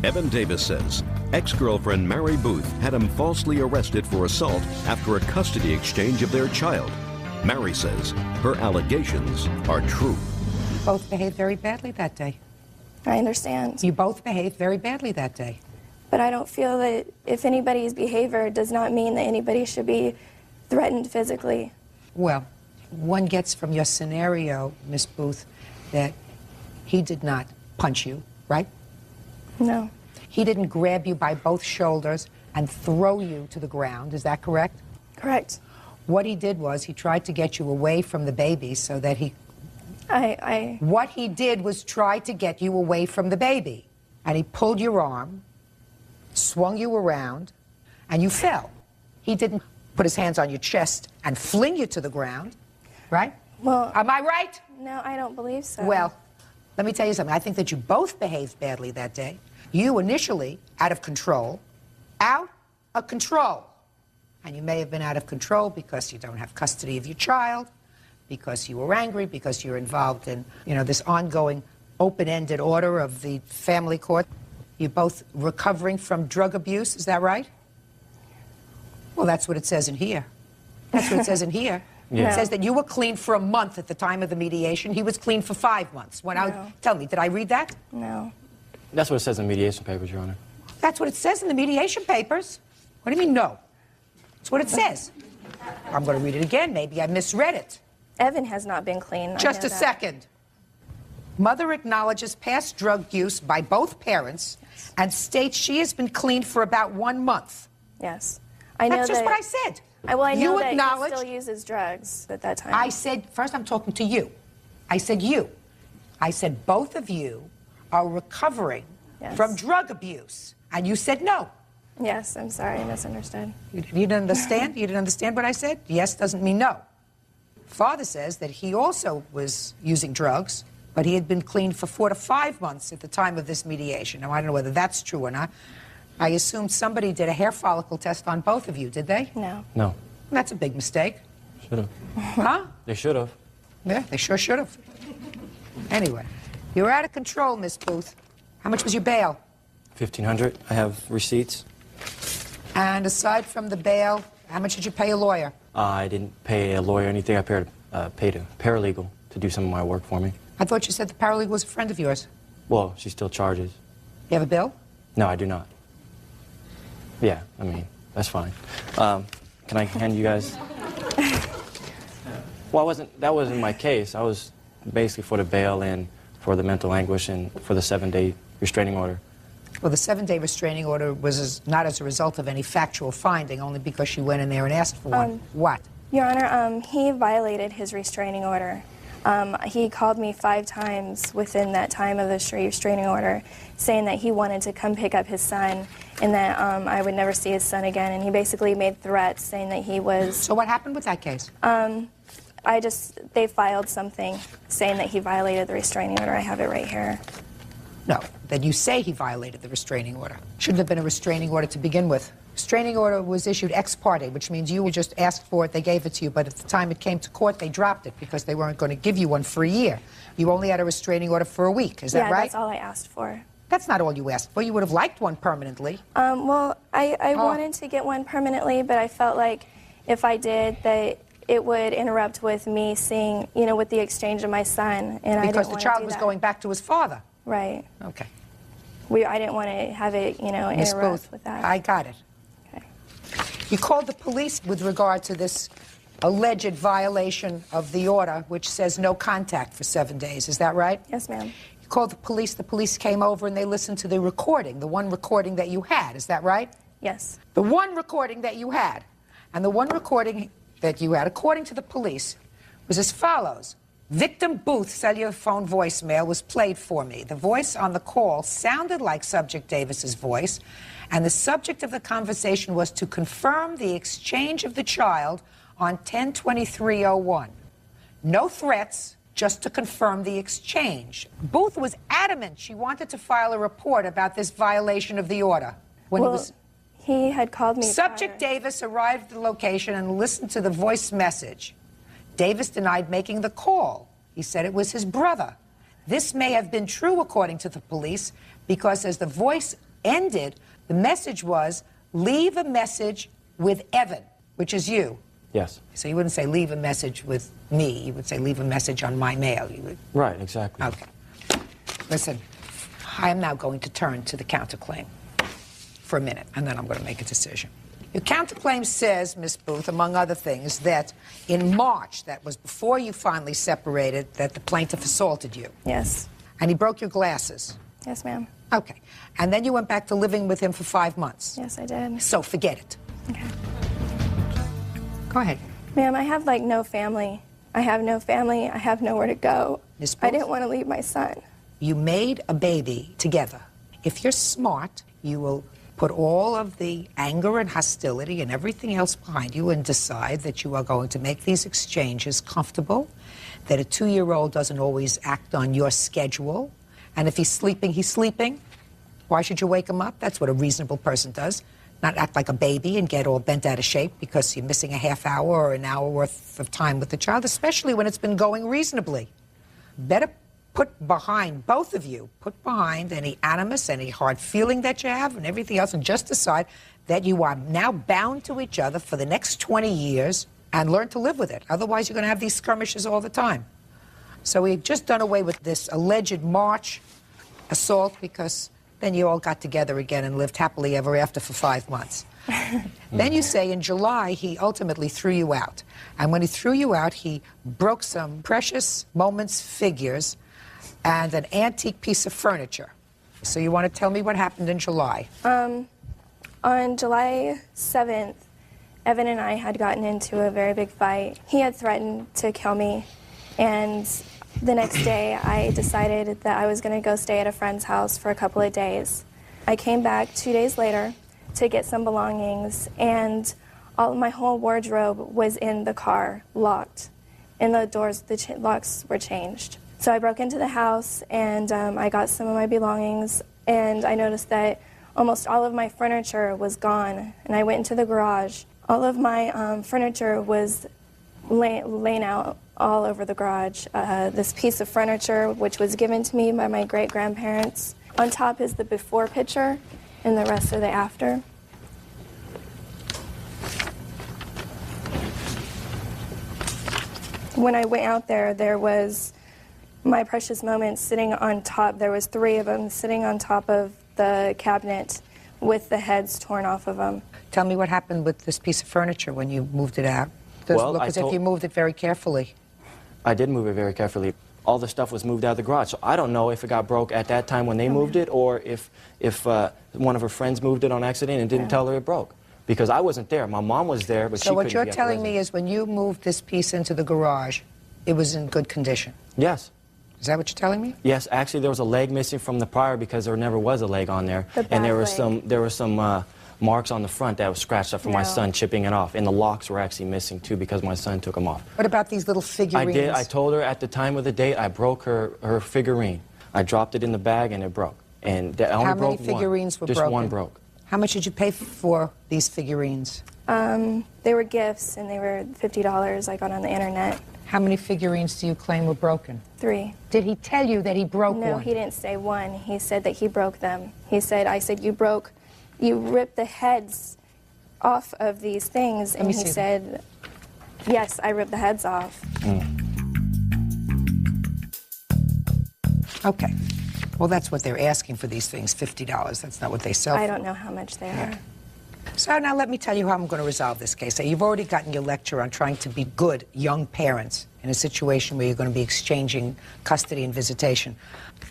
Evan Davis says ex-girlfriend Mary Booth had him falsely arrested for assault after a custody exchange of their child. Mary says her allegations are true. You both behaved very badly that day. I understand. You both behaved very badly that day. But I don't feel that if anybody's behavior does not mean that anybody should be threatened physically. Well, one gets from your scenario, Miss Booth, that he did not punch you, right? No. He didn't grab you by both shoulders and throw you to the ground, is that correct? Correct. What he did was he tried to get you away from the baby so that he... What he did was try to get you away from the baby. And he pulled your arm, swung you around, and you fell. He didn't put his hands on your chest and fling you to the ground, right? Well... Am I right? No, I don't believe so. Well, let me tell you something. I think that you both behaved badly that day. You initially out of control. And you may have been out of control because you don't have custody of your child, because you were angry, because you're involved in, this ongoing open-ended order of the family court. You're both recovering from drug abuse, is that right? Well, that's what it says in here. That's what it says in here. Yeah. It says that you were clean for a month at the time of the mediation. He was clean for 5 months. Tell me, did I read that? No. That's what it says in mediation papers, Your Honor. That's what it says in the mediation papers. What do you mean, no? That's what it says. I'm going to read it again. Maybe I misread it. Evan has not been clean. Just a second. Mother acknowledges past drug use by both parents and states she has been clean for about 1 month. Yes. I know That's just that, what I said. Well, I know You that acknowledge- he still uses drugs at that time. I said, first I'm talking to you. I said you. I said both of you are recovering from drug abuse. And you said no. Yes, I'm sorry, I misunderstood. You didn't understand? You didn't understand what I said? Yes doesn't mean no. Father says that he also was using drugs, but he had been clean for 4 to 5 months at the time of this mediation. Now, I don't know whether that's true or not. I assume somebody did a hair follicle test on both of you, did they? No. No. That's a big mistake. Should have. Huh? They should have. Yeah, they sure should have. Anyway, you're out of control, Miss Booth. How much was your bail? $1,500. I have receipts. And aside from the bail, how much did you pay a lawyer? I didn't pay a lawyer or anything. I paid a paralegal to do some of my work for me. I thought you said the paralegal was a friend of yours. Well, she still charges. You have a bill? No, I do not. Yeah, I mean, that's fine. Can I hand you guys? Well, that wasn't my case. I was basically for the bail and for the mental anguish and for the 7-day restraining order. Well, the 7-day restraining order was not as a result of any factual finding, only because she went in there and asked for one. What? Your Honor, he violated his restraining order. He called me 5 times within that time of the restraining order, saying that he wanted to come pick up his son and that I would never see his son again. And he basically made threats saying that he was... So what happened with that case? They filed something saying that he violated the restraining order. I have it right here. No, that you say he violated the restraining order. Shouldn't have been a restraining order to begin with. Restraining order was issued ex parte, which means you just asked for it, they gave it to you, but at the time it came to court, they dropped it because they weren't going to give you one for a year. You only had a restraining order for a week, is that right? Yeah, that's all I asked for. That's not all you asked for. You would have liked one permanently. Well, I wanted to get one permanently, but I felt like if I did, that it would interrupt with me seeing, with the exchange of my son, and I didn't want to do that. Because the child was going back to his father. Right. Okay. I didn't want to have it, Miss interrupt Booth, with that. I got it. Okay. You called the police with regard to this alleged violation of the order, which says no contact for 7 days. Is that right? Yes, ma'am. You called the police came over and they listened to the recording, the one recording that you had. Is that right? Yes. The one recording that you had. And the one recording that you had, according to the police, was as follows. Victim Booth's cellular phone voicemail was played for me. The voice on the call sounded like Subject Davis's voice, and the subject of the conversation was to confirm the exchange of the child on 10/23/01. No threats, just to confirm the exchange. Booth was adamant she wanted to file a report about this violation of the order. He had called me. Subject Davis arrived at the location and listened to the voice message. Davis denied making the call. He said it was his brother. This may have been true, according to the police, because as the voice ended, the message was, leave a message with Evan, which is you. Yes. So you wouldn't say, leave a message with me. You would say, leave a message on my mail. You would. Right, exactly. Okay. Listen, I am now going to turn to the counterclaim for a minute, and then I'm going to make a decision. Your counterclaim says, Ms. Booth, among other things, that in March, that was before you finally separated, that the plaintiff assaulted you. Yes. And he broke your glasses. Yes, ma'am. Okay. And then you went back to living with him for 5 months. Yes, I did. So forget it. Okay. Go ahead. Ma'am, I have, no family. I have no family. I have nowhere to go. Ms. Booth, I didn't want to leave my son. You made a baby together. If you're smart, you will put all of the anger and hostility and everything else behind you and decide that you are going to make these exchanges comfortable, that a 2-year-old doesn't always act on your schedule, and if he's sleeping, he's sleeping. Why should you wake him up? That's what a reasonable person does. Not act like a baby and get all bent out of shape because you're missing a half hour or an hour worth of time with the child, especially when it's been going reasonably. Better put behind, both of you, put behind any animus, any hard feeling that you have and everything else, and just decide that you are now bound to each other for the next 20 years and learn to live with it. Otherwise, you're going to have these skirmishes all the time. So we've just done away with this alleged March assault because then you all got together again and lived happily ever after for 5 months. Then you say in July he ultimately threw you out. And when he threw you out, he broke some precious moments figures and an antique piece of furniture. So you want to tell me what happened in July? On July 7th, Evan and I had gotten into a very big fight. He had threatened to kill me, and the next day I decided that I was going to go stay at a friend's house for a couple of days. I came back 2 days later to get some belongings, and my whole wardrobe was in the car, locked, and the doors, the locks were changed. So I broke into the house, and I got some of my belongings, and I noticed that almost all of my furniture was gone, and I went into the garage. All of my furniture was laying out all over the garage. This piece of furniture, which was given to me by my great-grandparents. On top is the before picture, and the rest are the after. When I went out there, there was my precious moments sitting on top. There was 3 of them sitting on top of the cabinet with the heads torn off of them. Tell me what happened with this piece of furniture when you moved it out. Does it look as if you moved it very carefully? I did move it very carefully. All the stuff was moved out of the garage, so I don't know if it got broke at that time when they moved it, or if one of her friends moved it on accident and didn't tell her it broke. Because I wasn't there. My mom was there, but she couldn't. So what you're telling me is when you moved this piece into the garage, it was in good condition? Yes. Is that what you're telling me? Yes, actually there was a leg missing from the prior because there never was a leg on there. And there were some marks on the front that was scratched up from my son chipping it off. And the locks were actually missing too because my son took them off. What about these little figurines? I did. I told her at the time of the date I broke her figurine. I dropped it in the bag and it broke. And I only broke one. How many figurines were broken? Just one broke. How much did you pay for these figurines? They were gifts, and they were $50 I got on the internet. How many figurines do you claim were broken? 3. Did he tell you that he broke one? No, he didn't say one. He said that he broke them. He said, I said, you ripped the heads off of these things. And he said, yes, I ripped the heads off. Okay. Well, that's what they're asking for these things, $50. That's not what they sell for. I don't know how much they are. So now let me tell you how I'm going to resolve this case. You've already gotten your lecture on trying to be good young parents in a situation where you're going to be exchanging custody and visitation.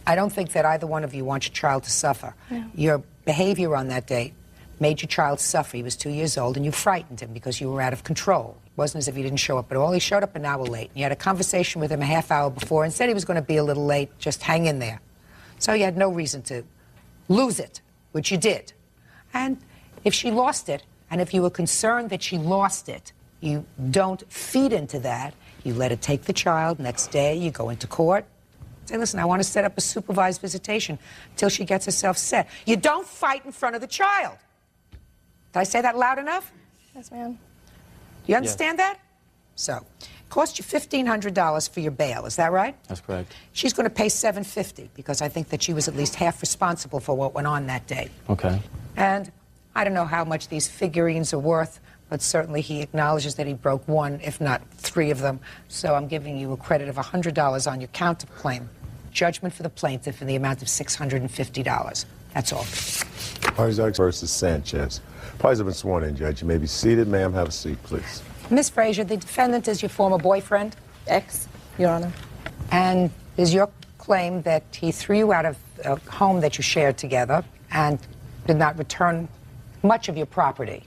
I don't think that either one of you wants your child to suffer. No. Your behavior on that date made your child suffer. He was 2 years old, and you frightened him because you were out of control. It wasn't as if he didn't show up at all. He showed up an hour late. You had a conversation with him a half hour before and said he was going to be a little late. Just hang in there. So you had no reason to lose it, which you did. And if she lost it, and if you were concerned that she lost it, you don't feed into that. You let it take the child. Next day, you go into court. Say, listen, I want to set up a supervised visitation until she gets herself set. You don't fight in front of the child. Did I say that loud enough? Yes, ma'am. You understand that? So, it cost you $1,500 for your bail. Is that right? That's correct. She's going to pay $750 because I think that she was at least half responsible for what went on that day. Okay. And I don't know how much these figurines are worth, but certainly he acknowledges that he broke one, if not 3 of them. So I'm giving you a credit of $100 on your counterclaim. Judgment for the plaintiff in the amount of $650. That's all. Parzak versus Sanchez. Parties have been sworn in, Judge. You may be seated. Ma'am, have a seat, please. Ms. Frazier, the defendant is your former boyfriend? Ex, Your Honor. And is your claim that he threw you out of a home that you shared together and did not return much of your property?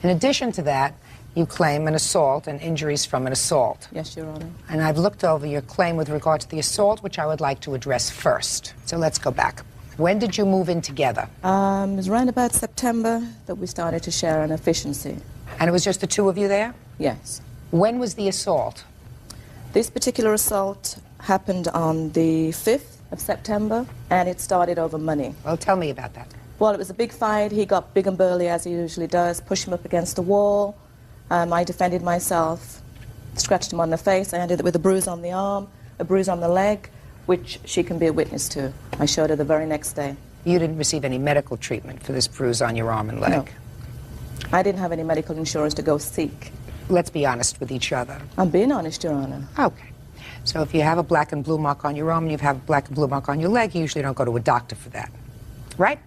In addition to that, you claim an assault and injuries from an assault. Yes, Your Honor. And I've looked over your claim with regard to the assault, which I would like to address first. So let's go back. When did you move in together? It was around about September that we started to share an efficiency. And it was just the 2 of you there? Yes. When was the assault? This particular assault happened on the 5th of September, and it started over money. Well, tell me about that. Well, it was a big fight. He got big and burly, as he usually does, pushed him up against the wall. I defended myself, scratched him on the face. I ended up with a bruise on the arm, a bruise on the leg, which she can be a witness to. I showed her the very next day. You didn't receive any medical treatment for this bruise on your arm and leg? No. I didn't have any medical insurance to go seek. Let's be honest with each other. I'm being honest, Your Honor. Okay. So if you have a black and blue mark on your arm and you have a black and blue mark on your leg, you usually don't go to a doctor for that. Right?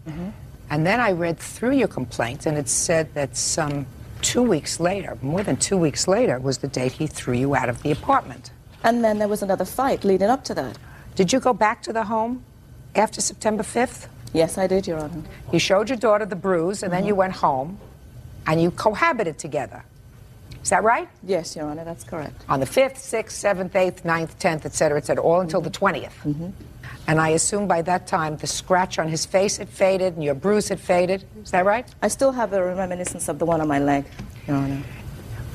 Mm-hmm. And then I read through your complaint, and it said that some 2 weeks later, more than 2 weeks later, was the date he threw you out of the apartment. And then there was another fight leading up to that. Did you go back to the home after September 5th? Yes, I did, Your Honor. You showed your daughter the bruise, and then you went home, and you cohabited together. Is that right? Yes, Your Honor, that's correct. On the 5th, 6th, 7th, 8th, 9th, 10th, etc., all until the 20th. Mm-hmm. And I assume by that time the scratch on his face had faded and your bruise had faded. Is that right? I still have a reminiscence of the one on my leg, Your Honor.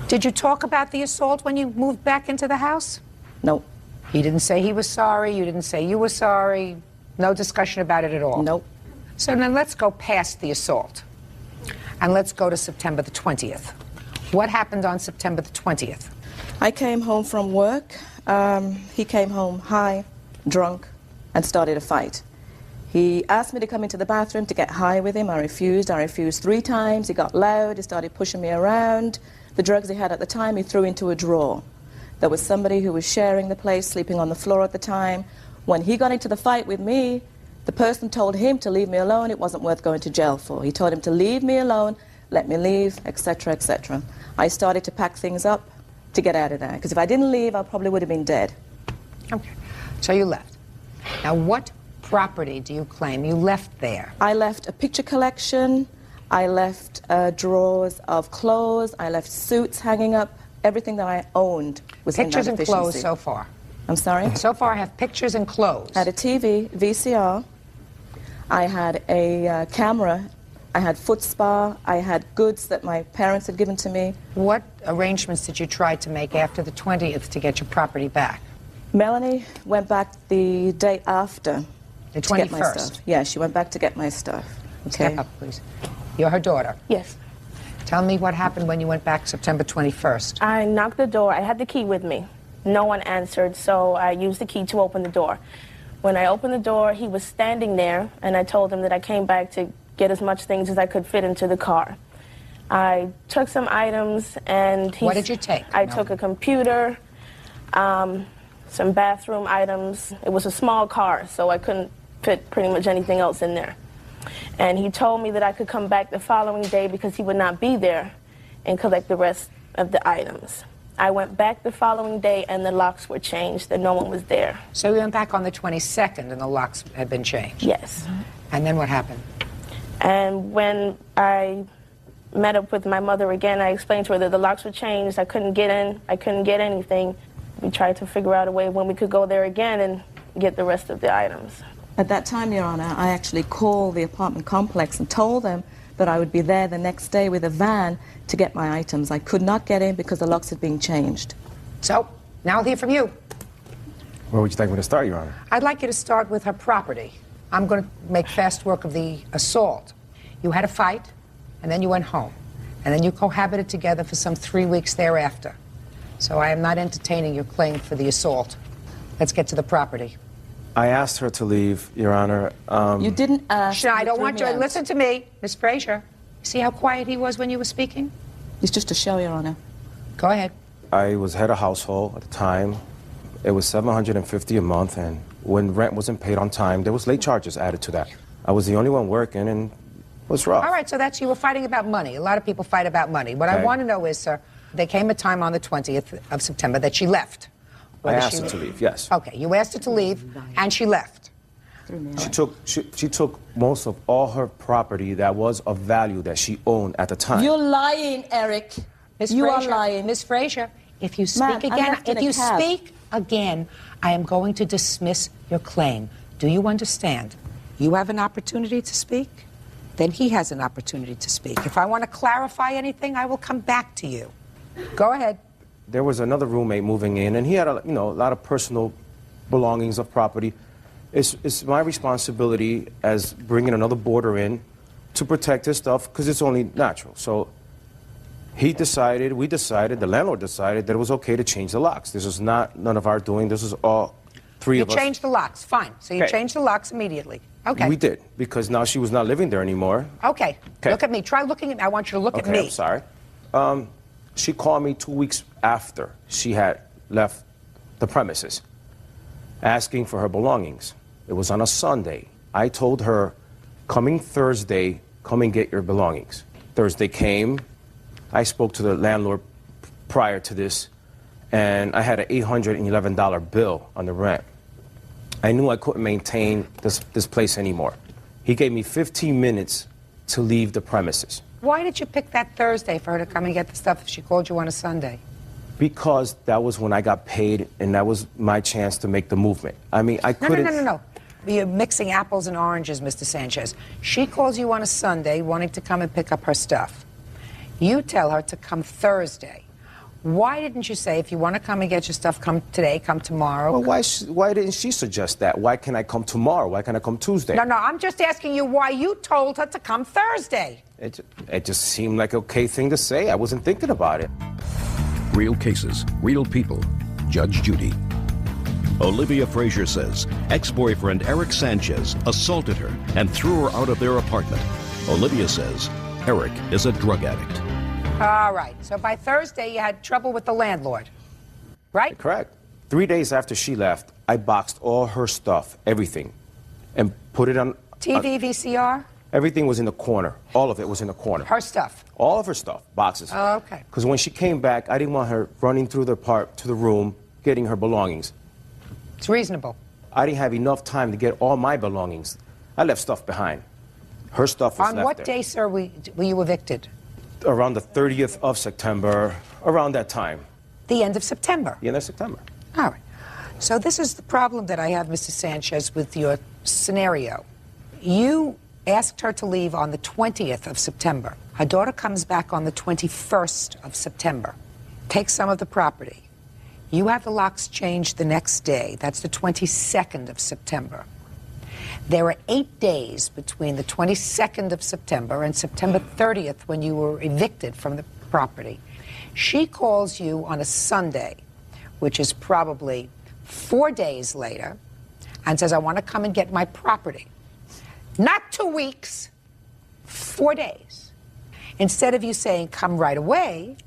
Did you talk about the assault when you moved back into the house? No. He didn't say he was sorry. You didn't say you were sorry. No discussion about it at all? Nope. So then let's go past the assault. And let's go to September the 20th. What happened on September the 20th? I came home from work. He came home high, drunk, and started a fight. He asked me to come into the bathroom to get high with him. I refused. I refused 3 times. He got loud. He started pushing me around. The drugs he had at the time he threw into a drawer. There was somebody who was sharing the place, sleeping on the floor at the time. When he got into the fight with me, the person told him to leave me alone. It wasn't worth going to jail for. He told him to leave me alone, let me leave, etc., etc. I started to pack things up to get out of there, because if I didn't leave, I probably would have been dead. Okay. So you left. Now, what property do you claim you left there? I left a picture collection. I left drawers of clothes. I left suits hanging up. Everything that I owned was pictures in that and clothes so far. I'm sorry? So far, I have pictures and clothes. I had a TV, VCR. I had a camera. I had foot spa. I had goods that my parents had given to me. What arrangements did you try to make after the 20th to get your property back? Melanie went back the day after. The to get my 21st? stuff. Yeah, she went back to get my stuff. Okay. Step up, please. You're her daughter. Yes. Tell me what happened when you went back September 21st. I knocked the door. I had the key with me. No one answered, so I used the key to open the door. When I opened the door, he was standing there, and I told him that I came back to get as much things as I could fit into the car. I took some items, and What did you take? I took a computer, some bathroom items. It was a small car, so I couldn't fit pretty much anything else in there. And he told me that I could come back the following day because he would not be there and collect the rest of the items. I went back the following day and the locks were changed and no one was there. So you went back on the 22nd and the locks had been changed? Yes. And then what happened? And when I met up with my mother again, I explained to her that the locks were changed. I couldn't get in. I couldn't get anything. We tried to figure out a way when we could go there again and get the rest of the items. At that time, Your Honor, I actually called the apartment complex and told them that I would be there the next day with a van to get my items. I could not get in because the locks had been changed. So, now I'll hear from you. Where would you like me to start, Your Honor? I'd like you to start with her property. I'm going to make fast work of the assault. You had a fight, and then you went home. And then you cohabited together for some 3 weeks thereafter. So I am not entertaining your claim for the assault. Let's get to the property. I asked her to leave, Your Honor. You didn't ask. I don't want you to listen to me, Miss Frazier. See how quiet he was when you were speaking? It's just a show, Your Honor. Go ahead. I was head of household at the time. It was $750 a month, and when rent wasn't paid on time, there was late charges added to that. I was the only one working, and it was rough. All right, so you were fighting about money. A lot of people fight about money. What I want to know is, sir, there came a time on the 20th of September that she left. I asked her to leave, yes. Okay, you asked her to leave, and she left. She took most of all her property that was of value that she owned at the time. You're lying, Eric. You are lying. Miss Frazier, if you speak again, I am going to dismiss your claim. Do you understand? You have an opportunity to speak, then he has an opportunity to speak. If I want to clarify anything, I will come back to you. Go ahead. There was another roommate moving in, and he had a lot of personal belongings of property. It's my responsibility as bringing another boarder in to protect his stuff because it's only natural. So we decided, the landlord decided that it was okay to change the locks. This was none of our doing. This was all three You of us. changed the locks, fine. So you Okay. changed the locks immediately. Okay. We did, because now she was not living there anymore. Okay. Okay. Look at me. Try looking at me. I want you to look at Okay, me. I'm sorry. She called me 2 weeks after she had left the premises, asking for her belongings. It was on a Sunday. I told her, coming Thursday, come and get your belongings. Thursday came. I spoke to the landlord prior to this, and I had an $811 bill on the rent. I knew I couldn't maintain this place anymore. He gave me 15 minutes to leave the premises Why did you pick that Thursday for her to come and get the stuff if she called you on a Sunday? because that was when I got paid, and that was my chance to make the movement. I mean, I No, couldn't... no. You're mixing apples and oranges, Mr. Sanchez. She calls you on a Sunday wanting to come and pick up her stuff. You tell her to come Thursday. Why didn't you say, if you want to come and get your stuff, come today, come tomorrow? Well, why didn't she suggest that? Why can't I come tomorrow? Why can't I come Tuesday? No, I'm just asking you why you told her to come Thursday. It just seemed like an okay thing to say. I wasn't thinking about it. Real cases, real people. Judge Judy. Olivia Frazier says ex-boyfriend Eric Sanchez assaulted her and threw her out of their apartment. Olivia says Eric is a drug addict. All right. So by Thursday, you had trouble with the landlord, right? Correct. 3 days after she left, I boxed all her stuff, everything, and put it on... TV, VCR? Everything was in the corner. All of it was in the corner. Her stuff? All of her stuff, boxes. Oh, okay. Because when she came back, I didn't want her running through the park to the room, getting her belongings. It's reasonable. I didn't have enough time to get all my belongings. I left stuff behind. Her stuff was On left what there. day, sir, were you evicted? Around the 30th of September, around that time. The end of September? The end of September. All right. So this is the problem that I have, Mr. Sanchez, with your scenario. You asked her to leave on the 20th of September. Her daughter comes back on the 21st of September, takes some of the property. You have the locks changed the next day. That's the 22nd of September. There were 8 days between the 22nd of September and September 30th when you were evicted from the property. She calls you on a Sunday, which is probably 4 days later, and says, I want to come and get my property. Not 2 weeks, 4 days. Instead of you saying, come right away,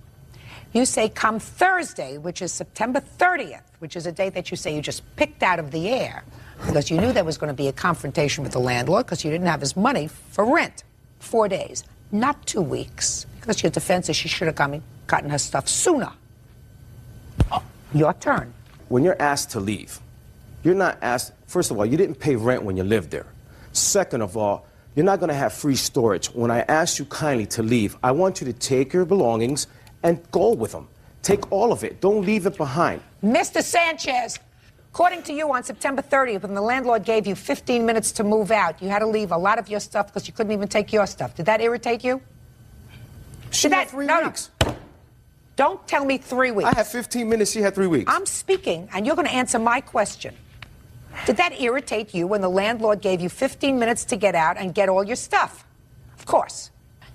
you say, come Thursday, which is September 30th, which is a date that you say you just picked out of the air because you knew there was going to be a confrontation with the landlord because you didn't have his money for rent. 4 days, not 2 weeks, because your defense is she should have come and gotten her stuff sooner. Your turn. When you're asked to leave, you're not asked, first of all, you didn't pay rent when you lived there. Second of all, you're not going to have free storage. When I ask you kindly to leave, I want you to take your belongings and go with them. Take all of it. Don't leave it behind. Mr. Sanchez, according to you, on September 30th, when the landlord gave you 15 minutes to move out, you had to leave a lot of your stuff because you couldn't even take your stuff. Did that irritate you? She had 3 weeks. Don't tell me 3 weeks. I had 15 minutes. She had 3 weeks. I'm speaking, and you're going to answer my question. Did that irritate you when the landlord gave you 15 minutes to get out and get all your stuff? Of course.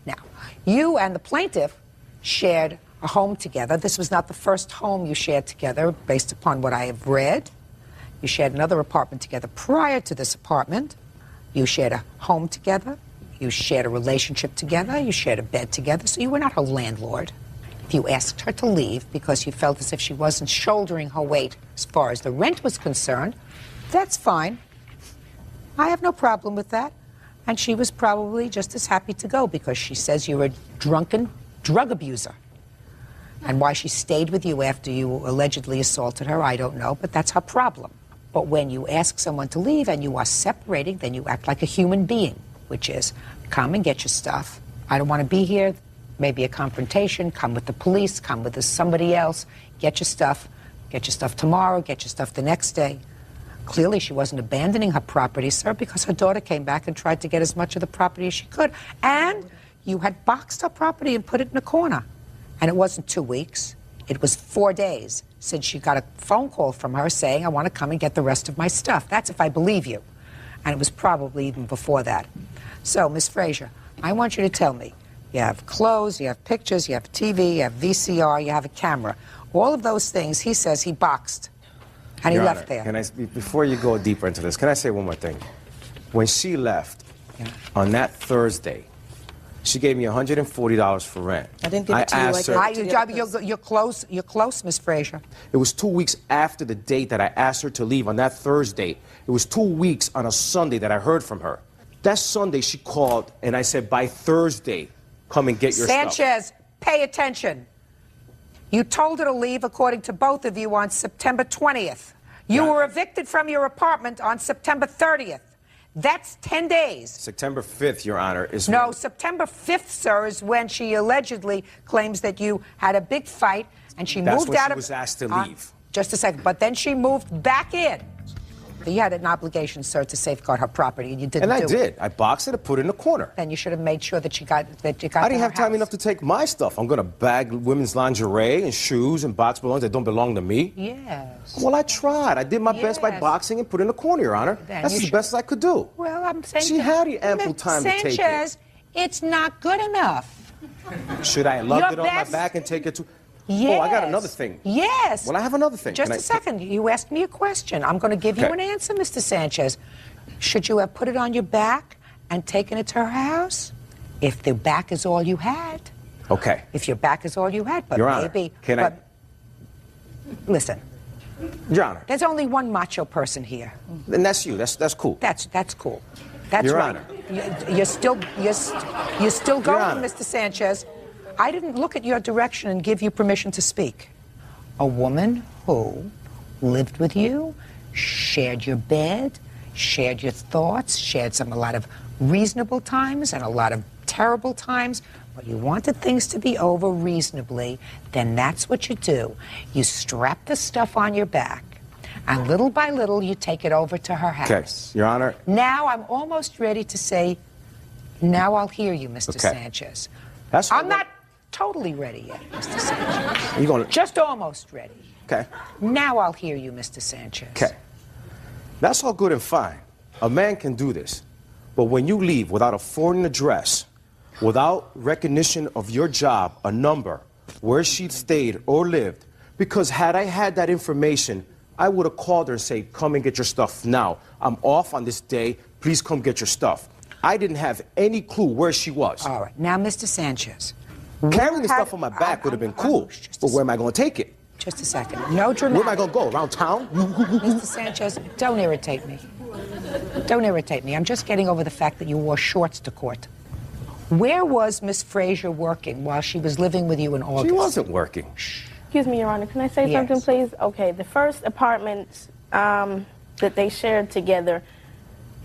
Now, you and the plaintiff shared a home together. This was not the first home you shared together, based upon what I have read. You shared another apartment together prior to this apartment. You shared a home together. You shared a relationship together. You shared a bed together. So you were not her landlord. If you asked her to leave because you felt as if she wasn't shouldering her weight as far as the rent was concerned, that's fine. I have no problem with that. And she was probably just as happy to go because she says you're a drunken drug abuser. And why she stayed with you after you allegedly assaulted her, I don't know, but that's her problem. But when you ask someone to leave and you are separating, then you act like a human being, which is come and get your stuff. I don't want to be here. Maybe a confrontation. Come with the police. Come with somebody else. Get your stuff. Get your stuff tomorrow. Get your stuff the next day. Clearly, she wasn't abandoning her property, sir, because her daughter came back and tried to get as much of the property as she could. And you had boxed her property and put it in a corner. And it wasn't 2 weeks. It was 4 days since she got a phone call from her saying, I want to come and get the rest of my stuff. That's if I believe you. And it was probably even before that. So, Ms. Frazier, I want you to tell me, you have clothes, you have pictures, you have TV, you have VCR, you have a camera. All of those things, he says he boxed. And he Your left Honor, there. Before you go deeper into this, can I say one more thing? When she left, on that Thursday, she gave me $140 for rent. I didn't give it to you. asked her, You're close, Miss Frazier. it was 2 weeks after the date that I asked her to leave on that Thursday. It was 2 weeks on a Sunday that I heard from her. That Sunday she called and I said, by Thursday, come and get your stuff. Sanchez, pay attention. You told her to leave, according to both of you, on September 20th. You were evicted from your apartment on September 30th. That's 10 days. September 5th, Your Honor, is No, when- September 5th, sir, is when she allegedly claims that you had a big fight and she That's moved when out she of... was asked to leave. Just a second. But then she moved back in. You had an obligation, sir, to safeguard her property, and you didn't And I do it. did. I boxed it and put it in the corner. Then you should have made sure that you got I didn't have time enough to take my stuff. I'm going to bag women's lingerie and shoes and box belongings that don't belong to me. Yes. Well, I tried. I did my best by Yes. boxing and put it in the corner, Your Honor. Then That's you the should- best I could do. Well, I'm saying... She had the ample time to take it. Sanchez, it's not good enough. Should I have lugged Your it on my best- back and take it to... Yes. Oh, I got another thing. Yes. Well, I have another thing. Just Can a second. You asked me a question. I'm going to give you Okay. an answer, Mr. Sanchez. Should you have put it on your back and taken it to her house? If the back is all you had. Okay. If your back is all you had, but Your Honor, maybe... can but, Listen, Your Honor, there's only one macho person here. then that's you. That's cool. That's cool. That's Your right. Honor. You're still going, Honor. Mr. Sanchez. I didn't look at your direction and give you permission to speak. A woman who lived with you, shared your bed, shared your thoughts, shared a lot of reasonable times and a lot of terrible times. But you wanted things to be over reasonably, then that's what you do. You strap the stuff on your back, and little by little you take it over to her house. Okay, Your Honor. Now I'm almost ready to say, now I'll hear you, Mr. Okay. Sanchez. That's I'm not totally ready yet, Mr. Sanchez. You gonna... Just almost ready. Okay. Now I'll hear you, Mr. Sanchez. Okay. That's all good and fine. A man can do this. But when you leave without a foreign address, without recognition of your job, a number, where she stayed or lived, because had I had that information, I would have called her and said, come and get your stuff now. I'm off on this day. Please come get your stuff. I didn't have any clue where she was. All right. Now, Mr. Sanchez. Carrying the stuff on my back would have been cool, but where am I going to take it? Just a second. No dramatic. Where am I going to go? Around town? Mr. Sanchez, don't irritate me. Don't irritate me. I'm just getting over the fact that you wore shorts to court. Where was Miss Frazier working while she was living with you in August? She wasn't working. Excuse me, Your Honor. Can I say Yes. something, please? Okay, the first apartment that they shared together,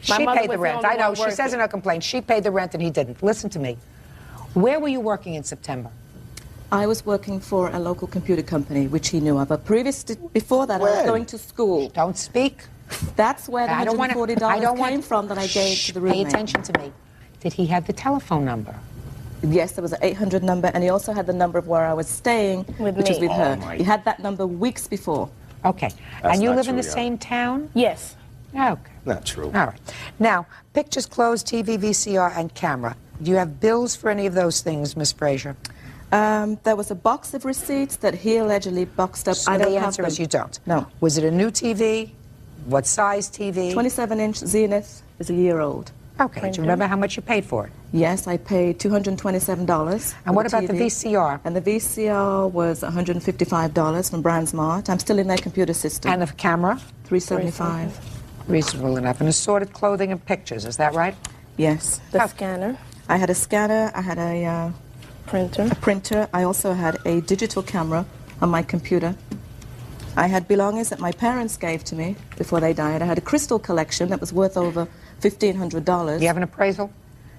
my She mother paid the was rent. only I know. one She says in her complaint she paid the rent and he didn't. Listen to me. Where were you working in September? I was working for a local computer company, which he knew of. But before that, I was When? going to school. Don't speak. That's where the I don't wanna- $140 I don't came want- from that I gave to the Pay roommate. attention to me. Did he have the telephone number? Yes, there was an 800 number, and he also had the number of where I was staying, which was me. with her. He had that number weeks before. Okay. That's and you not live in the true, same town? Yes. Okay. Not true. All right. Now, pictures, clothes, TV, VCR, and camera. Do you have bills for any of those things, Miss Frazier? There was a box of receipts that he allegedly boxed up. So I don't the have answer them. is you don't. No. Was it a new TV? What size TV? 27-inch Zenith is a year old. Okay. Do you remember how much you paid for it? Yes, I paid $227. And what about the VCR? And the VCR was $155 from Brandsmart. I'm still in their computer system. And the camera? $375. Reasonable enough. And assorted clothing and pictures, is that right? Yes. The scanner. I had a scanner. I had a printer. I also had a digital camera on my computer. I had belongings that my parents gave to me before they died. I had a crystal collection that was worth over $1,500. Do you have an appraisal?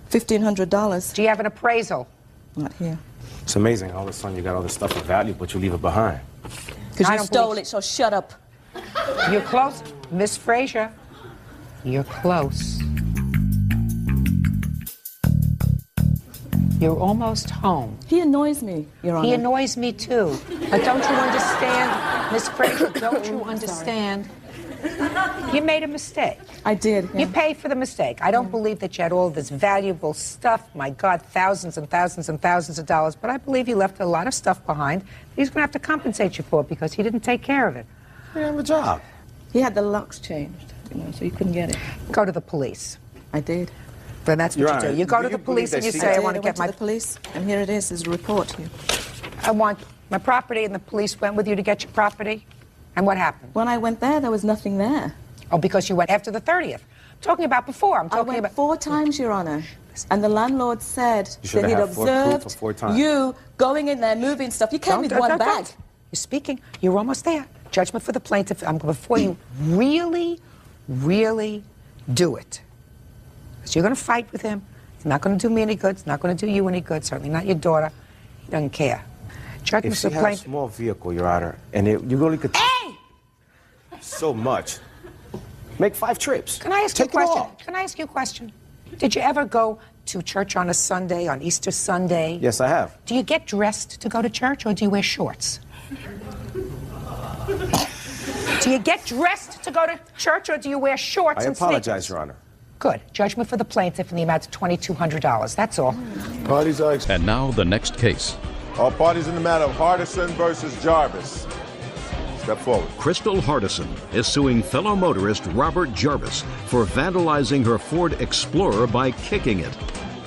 $1,500. Do you have an appraisal? Not here. It's amazing. All of a sudden you got all this stuff of value, but you leave it behind. Because you stole it, so shut up. You're close. Miss Frazier, you're close. You're almost home. He annoys me, Your Honor. He annoys me too. But don't you understand, Miss Frazier, don't you understand? You made a mistake. I did. You paid for the mistake. I don't believe that you had all this valuable stuff. My God, thousands and thousands and thousands of dollars. But I believe you left a lot of stuff behind. He's going to have to compensate you for it because he didn't take care of it. You have a job. He had the locks changed, so you couldn't get it. Go to the police. I did. Then that's what you do. You go to the police and you say, I want to get my... the police, and here it is, his report here. I want my property, and the police went with you to get your property? And what happened? When I went there was nothing there. Oh, because you went after the 30th. I'm talking about before. I'm talking about 4 times, Your Honor. And the landlord said You that he'd have proof of observed 4 times. you going in there, moving stuff. You came with one bag. You're speaking. You're almost there. Judgment for the plaintiff. Before you really, really do it. Because you're going to fight with him. It's not going to do me any good. It's not going to do you any good. Certainly not your daughter. He doesn't care. Judgment If she for the had a plaintiff. small vehicle, Your Honor, and you only could... Hey! So much. Make 5 trips. Can I ask you a question? Can I ask you a question? Did you ever go to church on a Sunday, on Easter Sunday? Yes, I have. Do you get dressed to go to church, or do you wear shorts? Do you get dressed to go to church, or do you wear shorts I and apologize, sneakers? Your Honor. Good. Judgment for the plaintiff in the amount of $2,200. That's all. Parties are... And now the next case. All parties in the matter of Hardison versus Jarvis. Step forward. Crystal Hardison is suing fellow motorist Robert Jarvis for vandalizing her Ford Explorer by kicking it.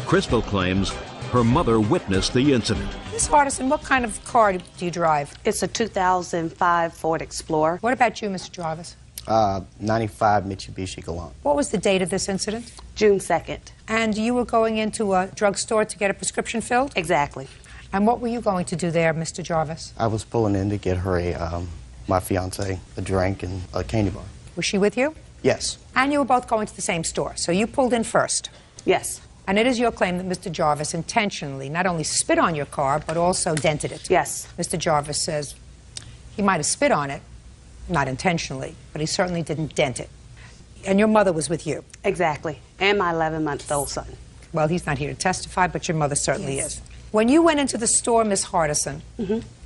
Crystal claims her mother witnessed the incident. Miss Hardison, what kind of car do you drive? It's a 2005 Ford Explorer. What about you, Mr. Jarvis? 95 Mitsubishi Galant. What was the date of this incident? June 2nd. And you were going into a drugstore to get a prescription filled? Exactly. And what were you going to do there, Mr. Jarvis? I was pulling in to get her my fiance a drink and a candy bar. Was she with you? Yes. And you were both going to the same store, so you pulled in first? Yes. And it is your claim that Mr. Jarvis intentionally not only spit on your car, but also dented it? Yes. Mr. Jarvis says he might have spit on it, not intentionally, but he certainly didn't dent it. And your mother was with you? Exactly. And my 11-month-old son. Well, he's not here to testify, but your mother certainly is. When you went into the store, Miss Hardison,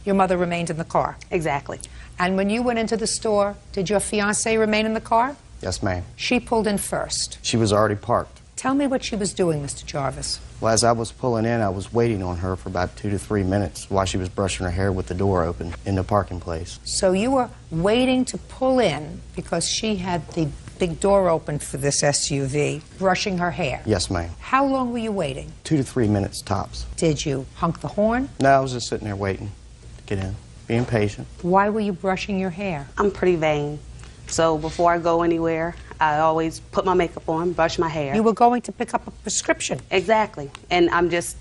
your mother remained in the car? Exactly. And when you went into the store, did your fiancé remain in the car? Yes, ma'am. She pulled in first. She was already parked. Tell me what she was doing, Mr. Jarvis. Well, as I was pulling in, I was waiting on her for about 2 to 3 minutes while she was brushing her hair with the door open in the parking place. So you were waiting to pull in because she had the big door open for this SUV, brushing her hair? Yes, ma'am. How long were you waiting? 2 to 3 minutes tops. Did you honk the horn? No, I was just sitting there waiting to get in, being patient. Why were you brushing your hair? I'm pretty vain. So before I go anywhere, I always put my makeup on, brush my hair. You were going to pick up a prescription? Exactly. And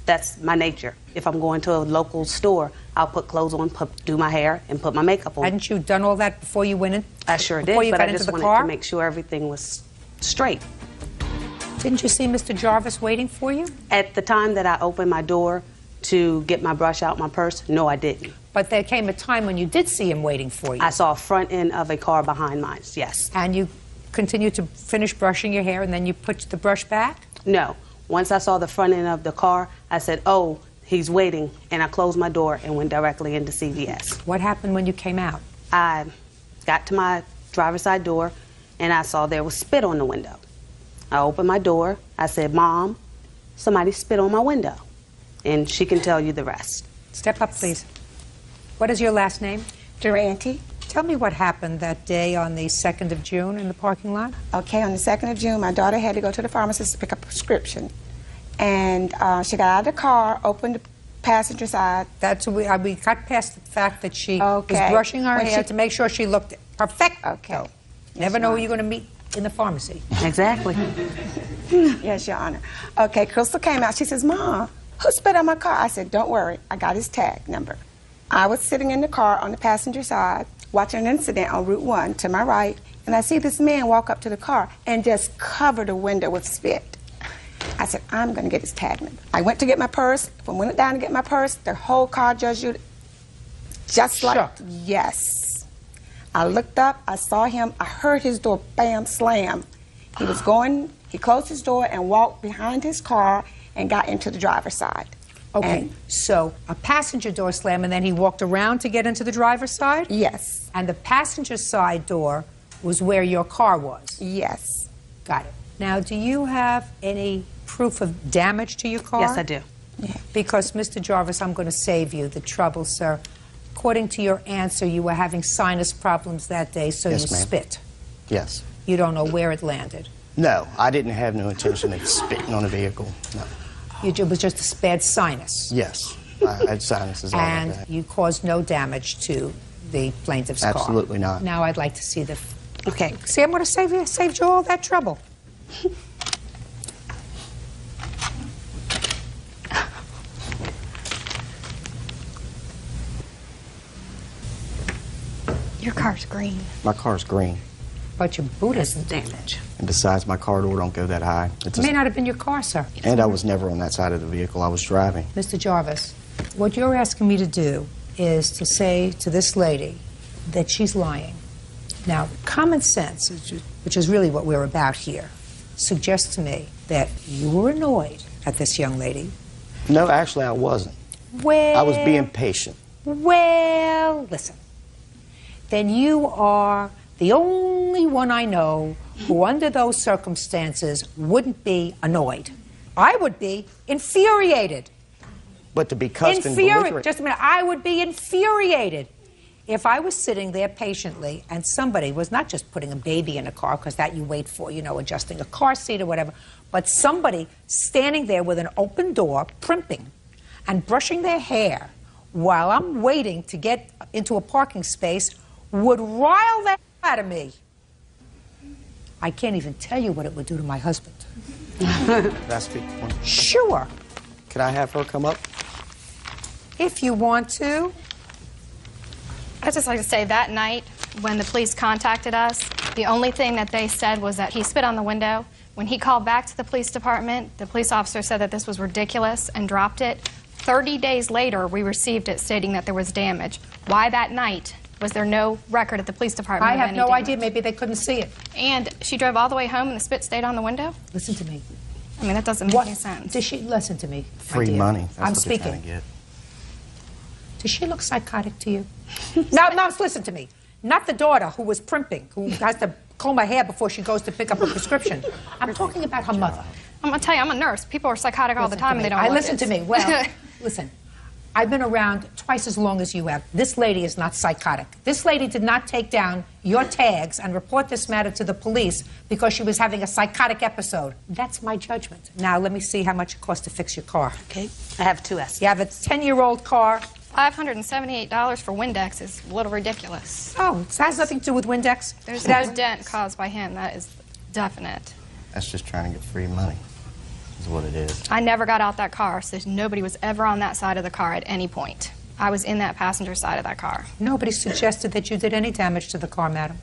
that's my nature. If I'm going to a local store, I'll put clothes on, do my hair, and put my makeup on. Hadn't you done all that before you went in? I sure did, before you but got I into just the wanted car? to make sure everything was straight. Didn't you see Mr. Jarvis waiting for you? At the time that I opened my door to get my brush out my purse, no, I didn't. But there came a time when you did see him waiting for you. I saw a front end of a car behind mine, yes. And you continued to finish brushing your hair and then you put the brush back? No. Once I saw the front end of the car, I said, oh, he's waiting, and I closed my door and went directly into CVS. What happened when you came out? I got to my driver's side door, and I saw there was spit on the window. I opened my door. I said, Mom, somebody spit on my window. And she can tell you the rest. Step up, please. What is your last name? Durante. Tell me what happened that day on the 2nd of June in the parking lot. Okay, on the 2nd of June, my daughter had to go to the pharmacist to pick up a prescription. And she got out of the car, opened the passenger side. That's we got past the fact that she was brushing her hair to make sure she looked perfect. Okay. Never know who you're going to meet in the pharmacy. Exactly. Yes, Your Honor. Okay, Crystal came out. She says, Mom, who spit on my car? I said, don't worry. I got his tag number. I was sitting in the car on the passenger side, watching an incident on Route 1 to my right, and I see this man walk up to the car and just cover the window with spit. I said, I'm going to get his tag number. I went to get my purse. When I went down to get my purse, the whole car, Judge Judy, just like, yes. I looked up, I saw him, I heard his door, bam, slam. He was going, he closed his door and walked behind his car and got into the driver's side. Okay, so a passenger door slam, and then he walked around to get into the driver's side? Yes. And the passenger side door was where your car was? Yes. Got it. Now, do you have any proof of damage to your car? Yes, I do. Yeah. Because, Mr. Jarvis, I'm going to save you the trouble, sir. According to your answer, you were having sinus problems that day, so Yes, you ma'am. spit. Yes. You don't know where it landed. No, I didn't have no intention of spitting on a vehicle. No. It was just a bad sinus. Yes, I had sinuses all And like that. you caused no damage to the plaintiff's car. Absolutely not. Now I'd like to see the... Okay, see, I'm going to save you all that trouble. Your car's green. My car's green. But your boot isn't damaged. And besides, my car door don't go that high. It may not have been your car, sir. And I was never on that side of the vehicle. I was driving. Mr. Jarvis, what you're asking me to do is to say to this lady that she's lying. Now, common sense, which is really what we're about here, suggests to me that you were annoyed at this young lady. No, actually, I wasn't. Well... I was being patient. Well, listen. Then you are the only one I know who, under those circumstances, wouldn't be annoyed. I would be infuriated. But to be cussed and belligerent... Just a minute. I would be infuriated if I was sitting there patiently and somebody was not just putting a baby in a car, because that you wait for, you know, adjusting a car seat or whatever, but somebody standing there with an open door, primping and brushing their hair while I'm waiting to get into a parking space would rile that out of me. I can't even tell you what it would do to my husband. Can I speak? Sure. Can I have her come up? If you want to. I'd just like to say that night when the police contacted us, the only thing that they said was that he spit on the window. When he called back to the police department, the police officer said that this was ridiculous and dropped it. 30 days later, we received it stating that there was damage. Why that night? Was there no record at the police department? I have no idea. Maybe they couldn't see it. And she drove all the way home and the spit stayed on the window? Listen to me. I mean, that doesn't make any sense. Does she listen to me? Free money. That's I'm what they're speaking. trying to get. Does she look psychotic to you? No, listen to me. Not the daughter who was primping, who has to comb her hair before she goes to pick up a prescription. I'm talking about her mother. I'm going to tell you, I'm a nurse. People are psychotic all the time and they don't Listen to me. Well, listen. I've been around twice as long as you have. This lady is not psychotic. This lady did not take down your tags and report this matter to the police because she was having a psychotic episode. That's my judgment. Now, let me see how much it costs to fix your car. Okay. I have two estimates. You have a 10-year-old car. $578 for Windex is a little ridiculous. Oh, it has nothing to do with Windex? There's no dent caused by him. That is definite. That's just trying to get free money, is what it is. I never got out that car, so nobody was ever on that side of the car at any point. I was in that passenger side of that car. Nobody suggested that you did any damage to the car, madam.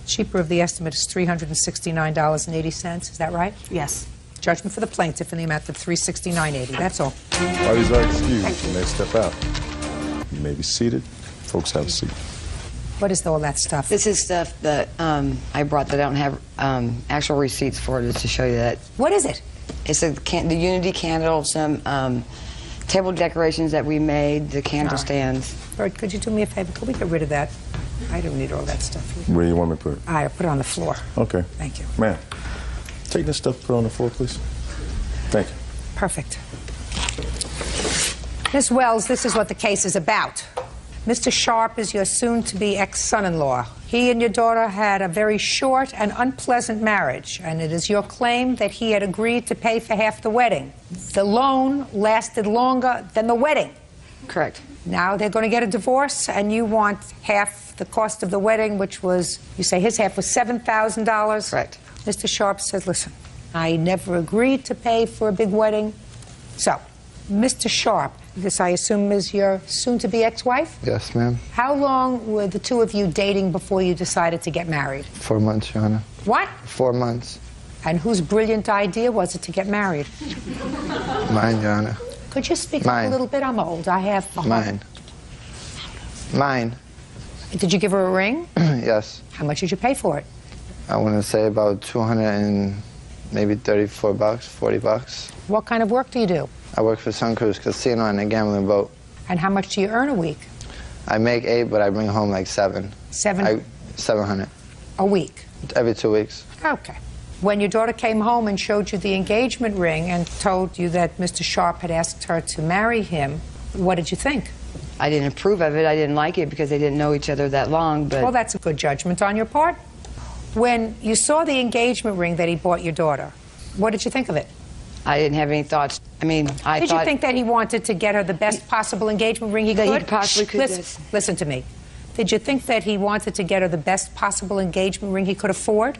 Cheaper of the estimate is $369.80. Is that right? Yes. Judgment for the plaintiff in the amount of $369.80. That's all. Parties are excused. You may step out. You may be seated. Folks, have a seat. What is all that stuff? This is stuff that I brought that I don't have actual receipts for, just to show you that. What is it? It's the Unity candle, some table decorations that we made, the candle stands. Bert, could you do me a favor? Could we get rid of that? I don't need all that stuff here. Where do you want me to put it? I put it on the floor. Okay. Thank you. Ma'am, take this stuff, put it on the floor, please. Thank you. Perfect. Miss Wells, this is what the case is about. Mr. Sharp is your soon-to-be ex-son-in-law. He and your daughter had a very short and unpleasant marriage, and it is your claim that he had agreed to pay for half the wedding. The loan lasted longer than the wedding. Correct. Now they're going to get a divorce, and you want half the cost of the wedding, which was, you say his half was $7,000? Correct. Mr. Sharp said, listen, I never agreed to pay for a big wedding. So, Mr. Sharp, this I assume is your soon-to-be ex-wife? Yes, ma'am. How long were the two of you dating before you decided to get married? 4 months, Your Honor. What? 4 months. And whose brilliant idea was it to get married? Mine, Your Honor. Could you speak up a little bit? I'm old. I have... Mine. Mine. Did you give her a ring? Yes. How much did you pay for it? I want to say about 200 and maybe 34 bucks, 40 bucks. What kind of work do you do? I work for Sun Cruise Casino and a gambling boat. And how much do you earn a week? I make 8, but I bring home like 7. 700. A week? Every 2 weeks. Okay. When your daughter came home and showed you the engagement ring and told you that Mr. Sharp had asked her to marry him, what did you think? I didn't approve of it. I didn't like it because they didn't know each other that long, but... Well, that's a good judgment on your part. When you saw the engagement ring that he bought your daughter, what did you think of it? I didn't have any thoughts. I mean, I Did thought... you think that he wanted to get her the best possible engagement ring he could? That he possibly could, Listen to me. Did you think that he wanted to get her the best possible engagement ring he could afford?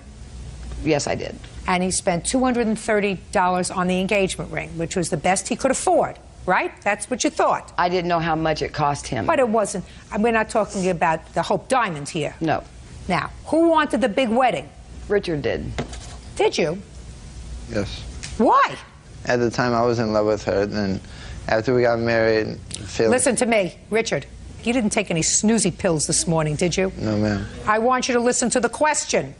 Yes, I did. And he spent $230 on the engagement ring, which was the best he could afford, right? That's what you thought. I didn't know how much it cost him. But it wasn't. We're not talking about the Hope Diamond here. No. Now, who wanted the big wedding? Richard did. Did you? Yes. Why? At the time, I was in love with her. Then, after we got married, Listen to me, Richard. You didn't take any snoozy pills this morning, did you? No, ma'am. I want you to listen to the question.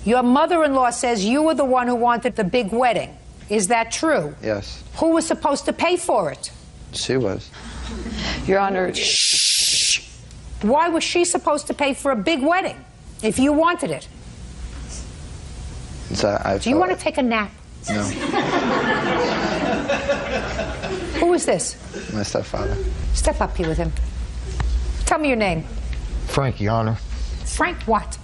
Your mother-in-law says you were the one who wanted the big wedding. Is that true? Yes. Who was supposed to pay for it? She was. Your Honor... Shh. Why was she supposed to pay for a big wedding if you wanted it? Do you want to take a nap? No. Who is this? My stepfather. Step up here with him. Tell me your name. Frank, Your Honor. Frank what?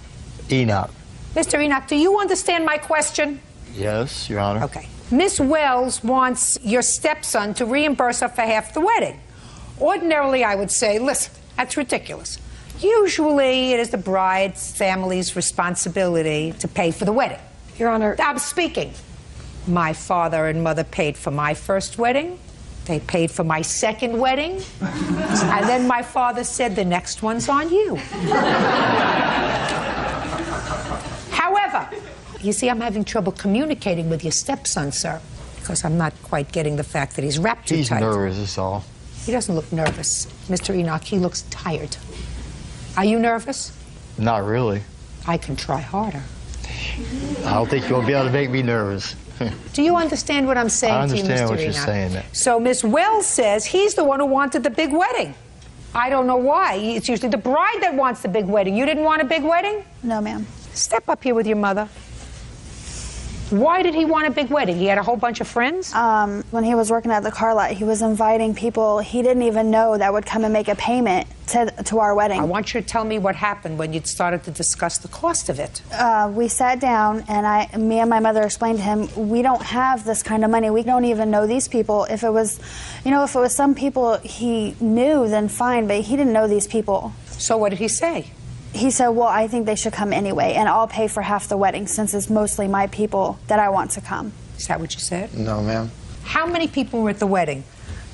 Enoch. Mr. Enoch, do you understand my question? Yes, Your Honor. Okay. Miss Wells wants your stepson to reimburse her for half the wedding. Ordinarily, I would say, listen, that's ridiculous. Usually, it is the bride's family's responsibility to pay for the wedding. Your Honor... I'm speaking. My father and mother paid for my first wedding. They paid for my second wedding. And then my father said, the next one's on you. However, you see, I'm having trouble communicating with your stepson, sir, because I'm not quite getting the fact that he's wrapped too tight. He's nervous, that's all. He doesn't look nervous. Mr. Enoch, he looks tired. Are you nervous? Not really. I can try harder. I don't think you'll be able to make me nervous. Do you understand what I'm saying to you, Mr. Enoch? I understand what you're saying. So Miss Wells says he's the one who wanted the big wedding. I don't know why. It's usually the bride that wants the big wedding. You didn't want a big wedding? No, ma'am. Step up here with your mother. Why did he want a big wedding? He had a whole bunch of friends? When he was working at the car lot, he was inviting people he didn't even know that would come and make a payment to our wedding. I want you to tell me what happened when you started to discuss the cost of it. We sat down, and me and my mother explained to him, we don't have this kind of money. We don't even know these people. If it was, if it was some people he knew, then fine, but he didn't know these people. So what did he say? He said, well, I think they should come anyway, and I'll pay for half the wedding since it's mostly my people that I want to come. Is that what you said? No, ma'am. How many people were at the wedding,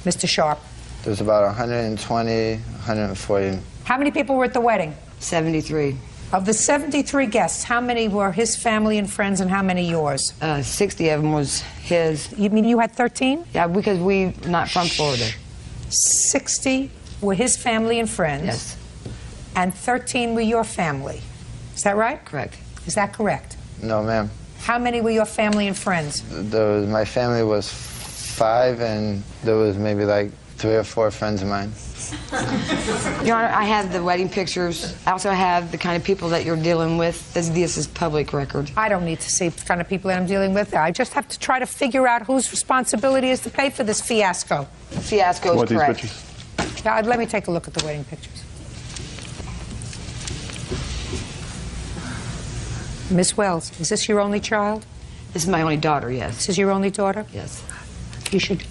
Mr. Sharp? There's about 120, 140. How many people were at the wedding? 73. Of the 73 guests, how many were his family and friends and how many yours? 60 of them was his. You mean you had 13? Yeah, because we not from Florida. 60 were his family and friends? Yes. And 13 were your family. Is that right? Correct. Is that correct? No, ma'am. How many were your family and friends? My family was 5, and there was maybe like 3 or 4 friends of mine. Your Honor, I have the wedding pictures. I also have the kind of people that you're dealing with. This is public record. I don't need to see the kind of people that I'm dealing with. I just have to try to figure out whose responsibility is to pay for this fiasco. Fiasco is correct. These pictures? Now, let me take a look at the wedding pictures. Miss Wells, is this your only child? This is my only daughter, yes. This is your only daughter? Yes. You should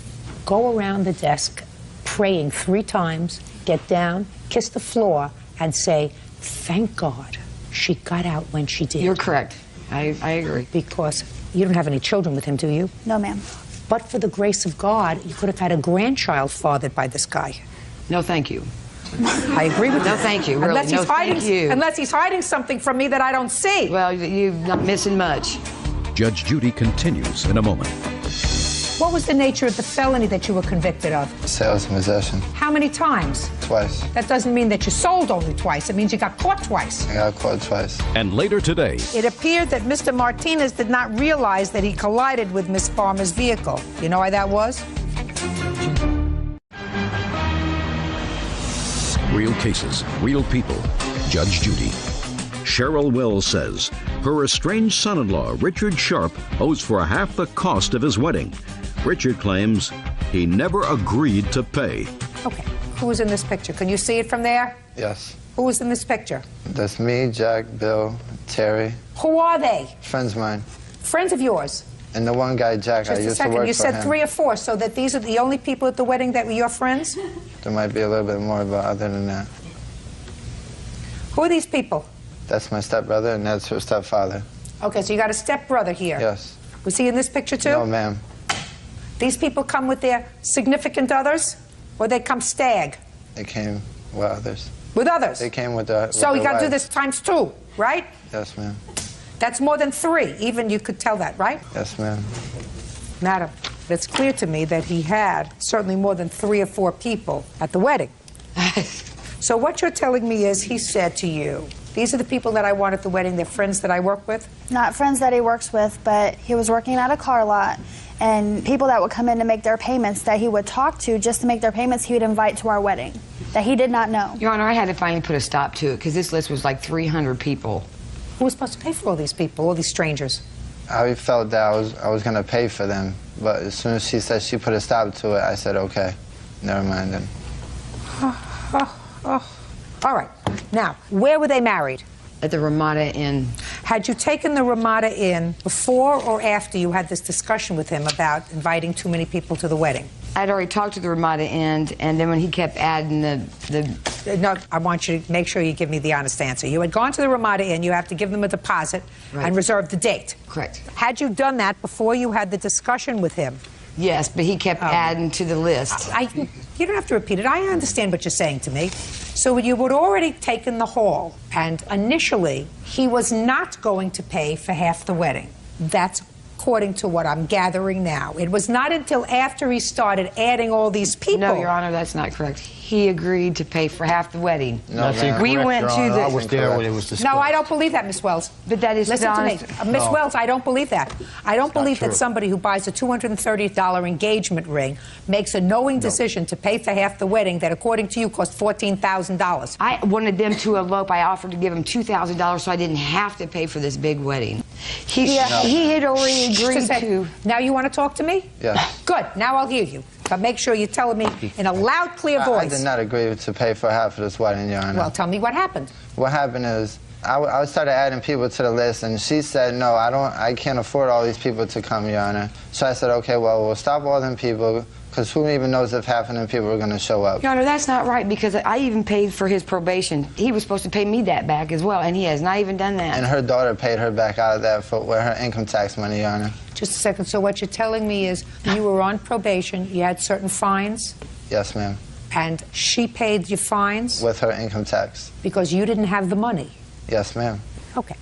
go around the desk praying 3 times, get down, kiss the floor, and say, thank God she got out when she did. You're correct. I agree. Because you don't have any children with him, do you? No, ma'am. But for the grace of God, you could have had a grandchild fathered by this guy. No, thank you. I agree with you. No, thank you. Really, Unless he's hiding something from me that I don't see. Well, you're not missing much. Judge Judy continues in a moment. What was the nature of the felony that you were convicted of? Sales and possession. How many times? Twice. That doesn't mean that you sold only twice. It means you got caught twice. I got caught twice. And later today, It appeared that Mr. Martinez did not realize that he collided with Miss Farmer's vehicle. You know why that was? Real cases, real people. Judge Judy. Cheryl Wells says her estranged son-in-law, Richard Sharp, owes for half the cost of his wedding. Richard claims he never agreed to pay. Okay. Who was in this picture? Can you see it from there? Yes. Who was in this picture? That's me, Jack, Bill, Terry. Who are they? Friends of mine. Friends of yours? And the one guy, Jack, Just I a used second. to work You for said him. 3 or 4, so that these are the only people at the wedding that were your friends? There might be a little bit more, but other than that. Who are these people? That's my stepbrother, and that's her stepfather. Okay, so you got a stepbrother here. Yes. Was he in this picture too? No, ma'am. These people come with their significant others, or they come stag? They came with others. With others? They came with the. So with you their got to do wives. this times 2, right? Yes, ma'am. That's more than 3. Even you could tell that, right? Yes, ma'am. Madam, it's clear to me that he had certainly more than 3 or 4 people at the wedding. So what you're telling me is he said to you, these are the people that I want at the wedding, they're friends that I work with? Not friends that he works with, but he was working at a car lot, and people that would come in to make their payments that he would talk to just to make their payments, he would invite to our wedding that he did not know. Your Honor, I had to finally put a stop to it because this list was like 300 people. Who was supposed to pay for all these people, all these strangers? I felt that I was going to pay for them, but as soon as she said she put a stop to it, I said, okay, never mind then. All right. Now, where were they married? At the Ramada Inn. Had you taken the Ramada Inn before or after you had this discussion with him about inviting too many people to the wedding? I'd already talked to the Ramada Inn, and then when he kept adding No, I want you to make sure you give me the honest answer. You had gone to the Ramada Inn, you have to give them a deposit and reserve the date. Correct. Had you done that before you had the discussion with him? Yes, but he kept adding to the list. You don't have to repeat it. I understand what you're saying to me. So you had already taken the hall, and initially he was not going to pay for half the wedding. That's according to what I'm gathering now. It was not until after he started adding all these people. No, Your Honor, that's not correct. He agreed to pay for half the wedding. No, ma'am. We went to the. I was there when it was discussed. No, I don't believe that, Miss Wells. But that is Listen to me. honest. Miss Wells, I don't believe that. I don't believe true. that somebody who buys a $230 engagement ring makes a knowing decision to pay for half the wedding that, according to you, cost $14,000. I wanted them to elope. I offered to give him $2,000 so I didn't have to pay for this big wedding. He had already agreed to. Now you want to talk to me? Yes. Good. Now I'll hear you. But make sure you're telling me in a loud, clear I voice. did not agree to pay for half of this wedding, Your Honor. Well, tell me what happened. What happened is I started adding people to the list, and she said, no, I can't afford all these people to come, Your Honor. So I said, okay, well, we'll stop all them people, because who even knows if half of them people are going to show up. Your Honor, that's not right because I even paid for his probation. He was supposed to pay me that back as well, and he has not even done that. And her daughter paid her back out of that with her income tax money, Your Honor. Just a second. So what you're telling me is you were on probation, you had certain fines, Yes, ma'am. and she paid your fines With her income tax. because you didn't have the money. Yes, ma'am. Okay.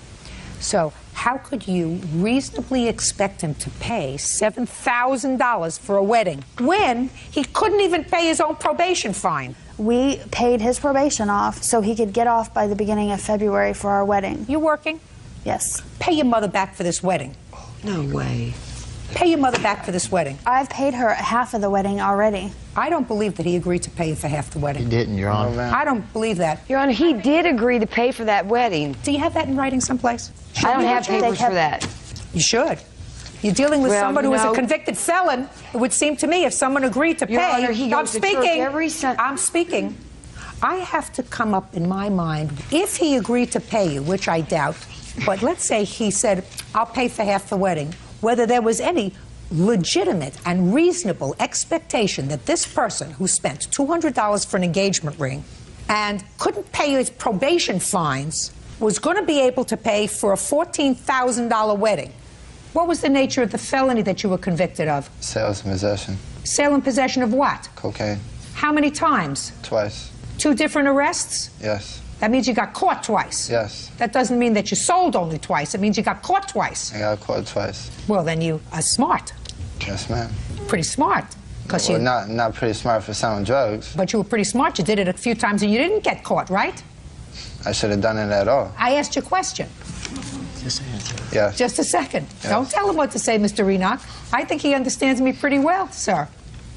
So how could you reasonably expect him to pay $7,000 for a wedding when he couldn't even pay his own probation fine? We paid his probation off so he could get off by the beginning of February for our wedding. You working? Yes. Pay your mother back for this wedding. No way. Pay your mother back for this wedding. I've paid her half of the wedding already. I don't believe that he agreed to pay you for half the wedding. He didn't, Your Honor. I don't believe that. Your Honor, he did agree to pay for that wedding. Do you have that in writing someplace? I don't have papers for that. You should. You're dealing with Well, someone who is a no. convicted felon. It would seem to me if someone agreed to Your pay. Honor, he goes to church every Sunday. I'm speaking. I have to come up in my mind, if he agreed to pay you, which I doubt, but let's say he said, I'll pay for half the wedding, whether there was any legitimate and reasonable expectation that this person who spent $200 for an engagement ring and couldn't pay his probation fines was going to be able to pay for a $14,000 wedding. What was the nature of the felony that you were convicted of? Sales and possession. Sale and possession of what? Cocaine. How many times? Twice. 2 different arrests? Yes. That means you got caught twice. Yes. That doesn't mean that you sold only twice. It means you got caught twice. I got caught twice. Well, then you are smart. Yes, ma'am. Pretty smart. Well, not pretty smart for selling drugs. But you were pretty smart. You did it a few times and you didn't get caught, right? I should have done it at all. I asked you a question. Just answer. Yes. Just a second. Yes. Don't tell him what to say, Mr. Enoch. I think he understands me pretty well, sir.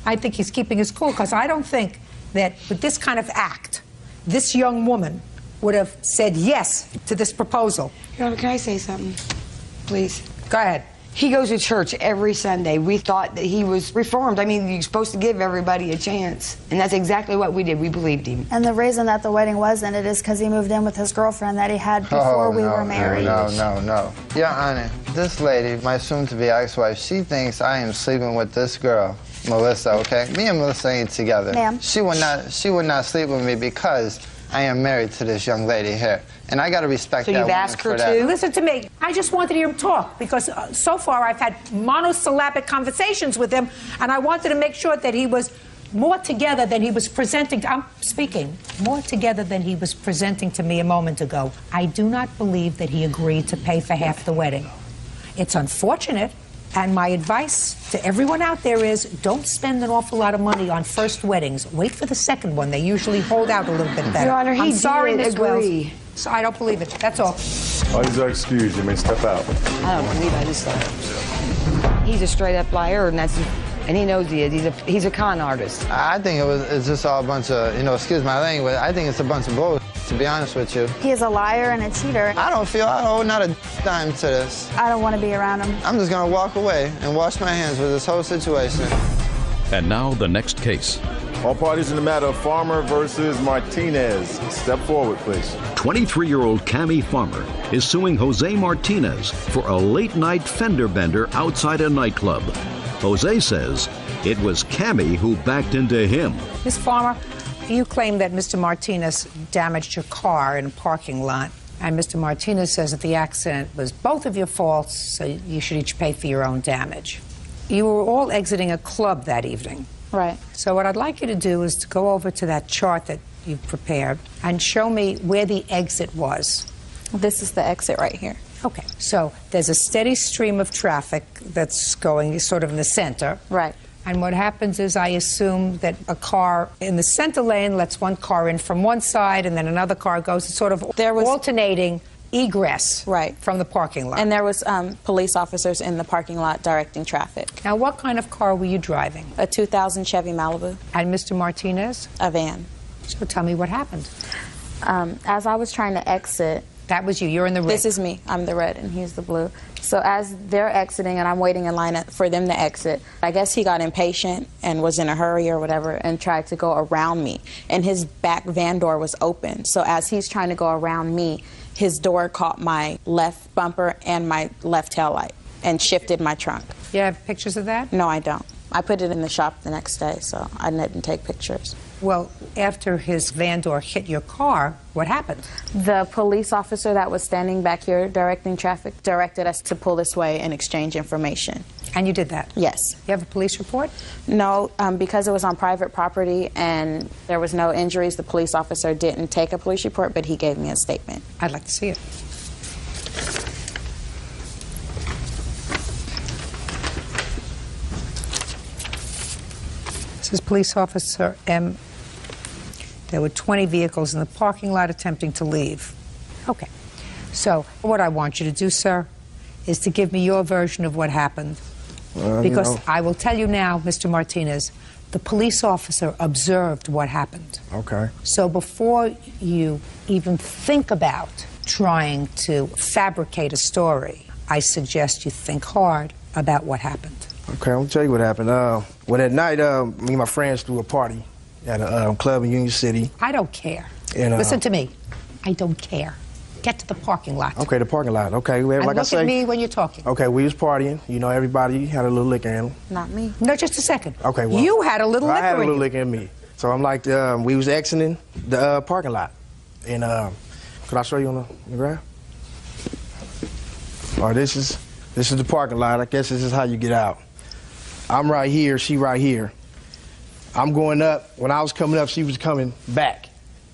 I think he's keeping his cool because I don't think that with this kind of act, this young woman would have said yes to this proposal. Your Honor, can I say something? Please. Go ahead. He goes to church every Sunday. We thought that he was reformed. I mean, you're supposed to give everybody a chance. And that's exactly what we did. We believed him. And the reason that the wedding was ended is because he moved in with his girlfriend that he had before we were married. No. Your Honor, this lady, my soon-to-be ex-wife, she thinks I am sleeping with this girl, Melissa, okay? Me and Melissa ain't together. Ma'am. She would not sleep with me because I am married to this young lady here. And I got to respect that woman for that. Listen to me. I just wanted to hear him talk because so far I've had monosyllabic conversations with him, and I wanted to make sure that he was more together than he was presenting. I'm speaking more together than he was presenting to me a moment ago. I do not believe that he agreed to pay for half the wedding. It's unfortunate. And my advice to everyone out there is don't spend an awful lot of money on first weddings. Wait for the second one. They usually hold out a little bit better. Your Honor, he I'm sorry, did Miss agree. Wells. So I don't believe it. That's all. All these are excused. You may step out. I don't believe I just He's a straight-up liar, and he knows he is. He's a con artist. I think it's just all a bunch of, excuse my language, I think it's a bunch of bull, to be honest with you. He is a liar and a cheater. I don't feel I owe not a dime to this. I don't want to be around him. I'm just going to walk away and wash my hands with this whole situation. And now the next case. All parties in the matter of Farmer versus Martinez. Step forward, please. 23-year-old Cammie Farmer is suing Jose Martinez for a late-night fender bender outside a nightclub. Jose says it was Cammie who backed into him. Miss Farmer, you claim that Mr. Martinez damaged your car in a parking lot. And Mr. Martinez says that the accident was both of your faults, so you should each pay for your own damage. You were all exiting a club that evening. Right. So what I'd like you to do is to go over to that chart that you've prepared and show me where the exit was. This is the exit right here. Okay. So there's a steady stream of traffic that's going sort of in the center. Right. And what happens is I assume that a car in the center lane lets one car in from one side and then another car goes. It's sort of alternating egress from the parking lot. And there was police officers in the parking lot directing traffic. Now, what kind of car were you driving? A 2000 Chevy Malibu. And Mr. Martinez? A van. So tell me what happened. As I was trying to exit... That was you. You're in the red. This is me. I'm the red, and he's the blue. So as they're exiting, and I'm waiting in line for them to exit, I guess he got impatient and was in a hurry or whatever and tried to go around me. And his back van door was open. So as he's trying to go around me, his door caught my left bumper and my left taillight and shifted my trunk. You have pictures of that? No, I don't. I put it in the shop the next day, so I didn't take pictures. Well, after his van door hit your car, what happened? The police officer that was standing back here directing traffic directed us to pull this way and exchange information. And you did that? Yes. You have a police report? No, because it was on private property and there was no injuries, the police officer didn't take a police report, but he gave me a statement. I'd like to see it. This is Police Officer M. There were 20 vehicles in the parking lot attempting to leave. Okay. So what I want you to do, sir, is to give me your version of what happened. Because I will tell you now, Mr. Martinez, the police officer observed what happened. Okay. So before you even think about trying to fabricate a story, I suggest you think hard about what happened. Okay, I'll tell you what happened. Well, that night, me and my friends threw a party at a club in Union City. I don't care. And, listen to me. I don't care. Get to the parking lot. Okay, the parking lot. Okay, And like look I say. at me when you're talking. Okay, we was partying. You know, everybody had a little liquor in them. Not me. No, just a second. Okay, well. You had a little liquor I had a in little you. liquor in me. So I'm like, we was exiting the parking lot. And could I show you on the ground? All right, this is the parking lot. I guess this is how you get out. I'm right here, she right here. I'm going up. When I was coming up, she was coming back.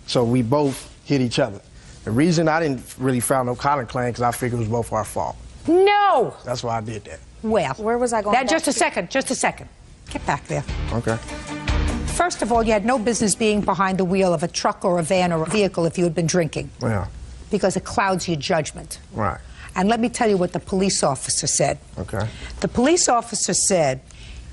So we both hit each other. The reason I didn't really file no Collin claim because I figured it was both our fault. No! That's why I did that. Well, where was I going? Now, just a second. Get back there. Okay. First of all, you had no business being behind the wheel of a truck or a van or a vehicle if you had been drinking. Yeah. Because it clouds your judgment. Right. And let me tell you what the police officer said. Okay. The police officer said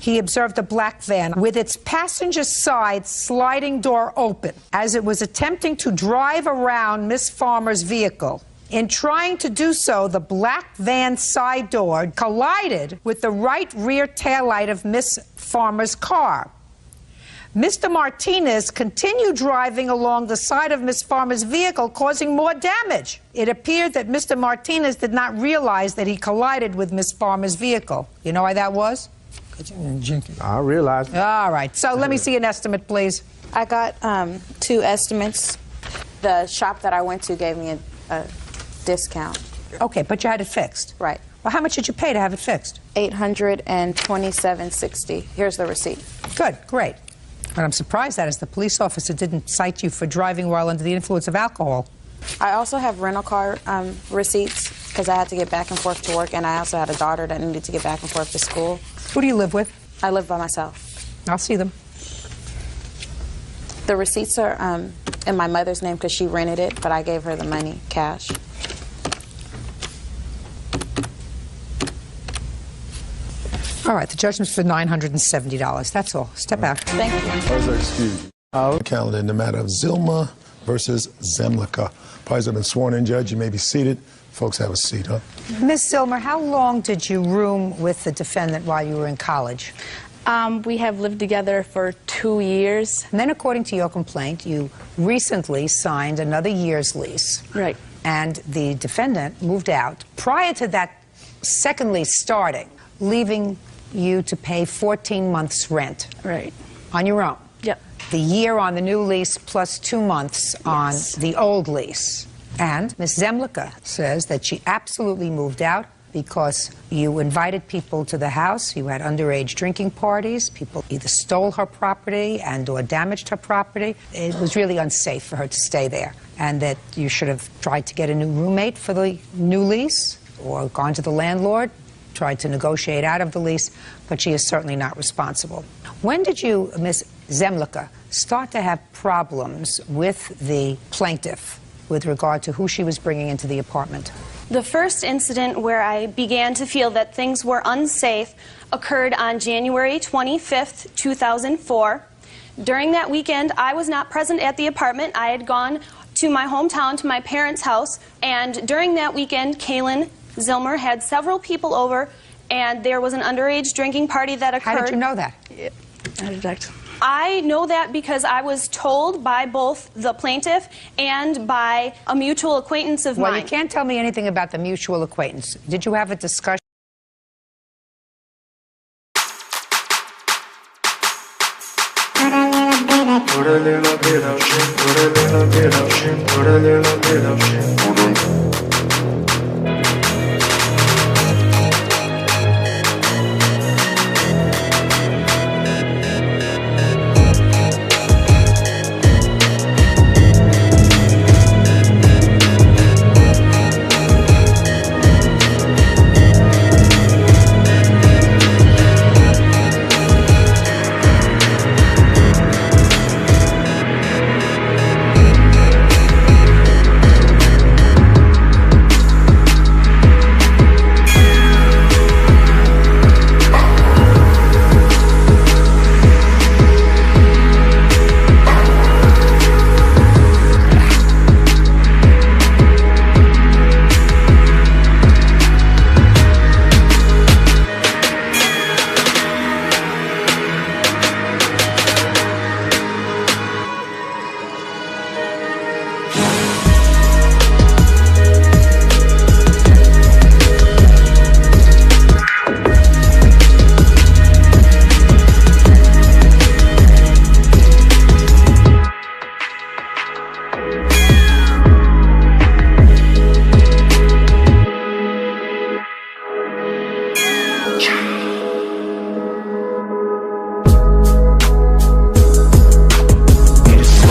he observed a black van with its passenger side sliding door open as it was attempting to drive around Miss Farmer's vehicle. In trying to do so, the black van side door collided with the right rear taillight of Miss Farmer's car. Mr. Martinez continued driving along the side of Miss Farmer's vehicle, causing more damage. It appeared that Mr. Martinez did not realize that he collided with Miss Farmer's vehicle. You know why that was? I realized. All right. So let me see an estimate, please. I got 2 estimates. The shop that I went to gave me a discount. Okay, but you had it fixed. Right. Well, how much did you pay to have it fixed? $827.60. Here's the receipt. Good, great. But I'm surprised that as the police officer didn't cite you for driving while under the influence of alcohol. I also have rental car receipts because I had to get back and forth to work, and I also had a daughter that needed to get back and forth to school. Who do you live with? I live by myself. I'll see them. The receipts are in my mother's name because she rented it, but I gave her the money, cash. All right, the judgment's for $970. That's all. Step out. Thank you. Excuse me. Calendar in the matter of Zilma versus Zemlicka. Parties have been sworn in, Judge. You may be seated. Folks, have a seat, huh? Miss Zilmer, how long did you room with the defendant while you were in college? We have lived together for 2 years. And then, according to your complaint, you recently signed another year's lease. Right. And the defendant moved out prior to that second lease starting, leaving you to pay 14 months' rent. Right. On your own. Yep. The year on the new lease plus 2 months on the old lease. And Ms. Zemlicka says that she absolutely moved out because you invited people to the house, you had underage drinking parties, people either stole her property and or damaged her property. It was really unsafe for her to stay there, and that you should have tried to get a new roommate for the new lease or gone to the landlord, tried to negotiate out of the lease, but she is certainly not responsible. When did you, Ms. Zemlicka, start to have problems with the plaintiff with regard to who she was bringing into the apartment? The first incident where I began to feel that things were unsafe occurred on January 25th, 2004. During that weekend, I was not present at the apartment. I had gone to my hometown, to my parents' house, and during that weekend, Kaylin Zilmer had several people over, and there was an underage drinking party that occurred. How did you know that? I know that because I was told by both the plaintiff and by a mutual acquaintance of mine. Well, you can't tell me anything about the mutual acquaintance. Did you have a discussion? Put a little bit of shit, put a little bit of shit, put a little bit of shit.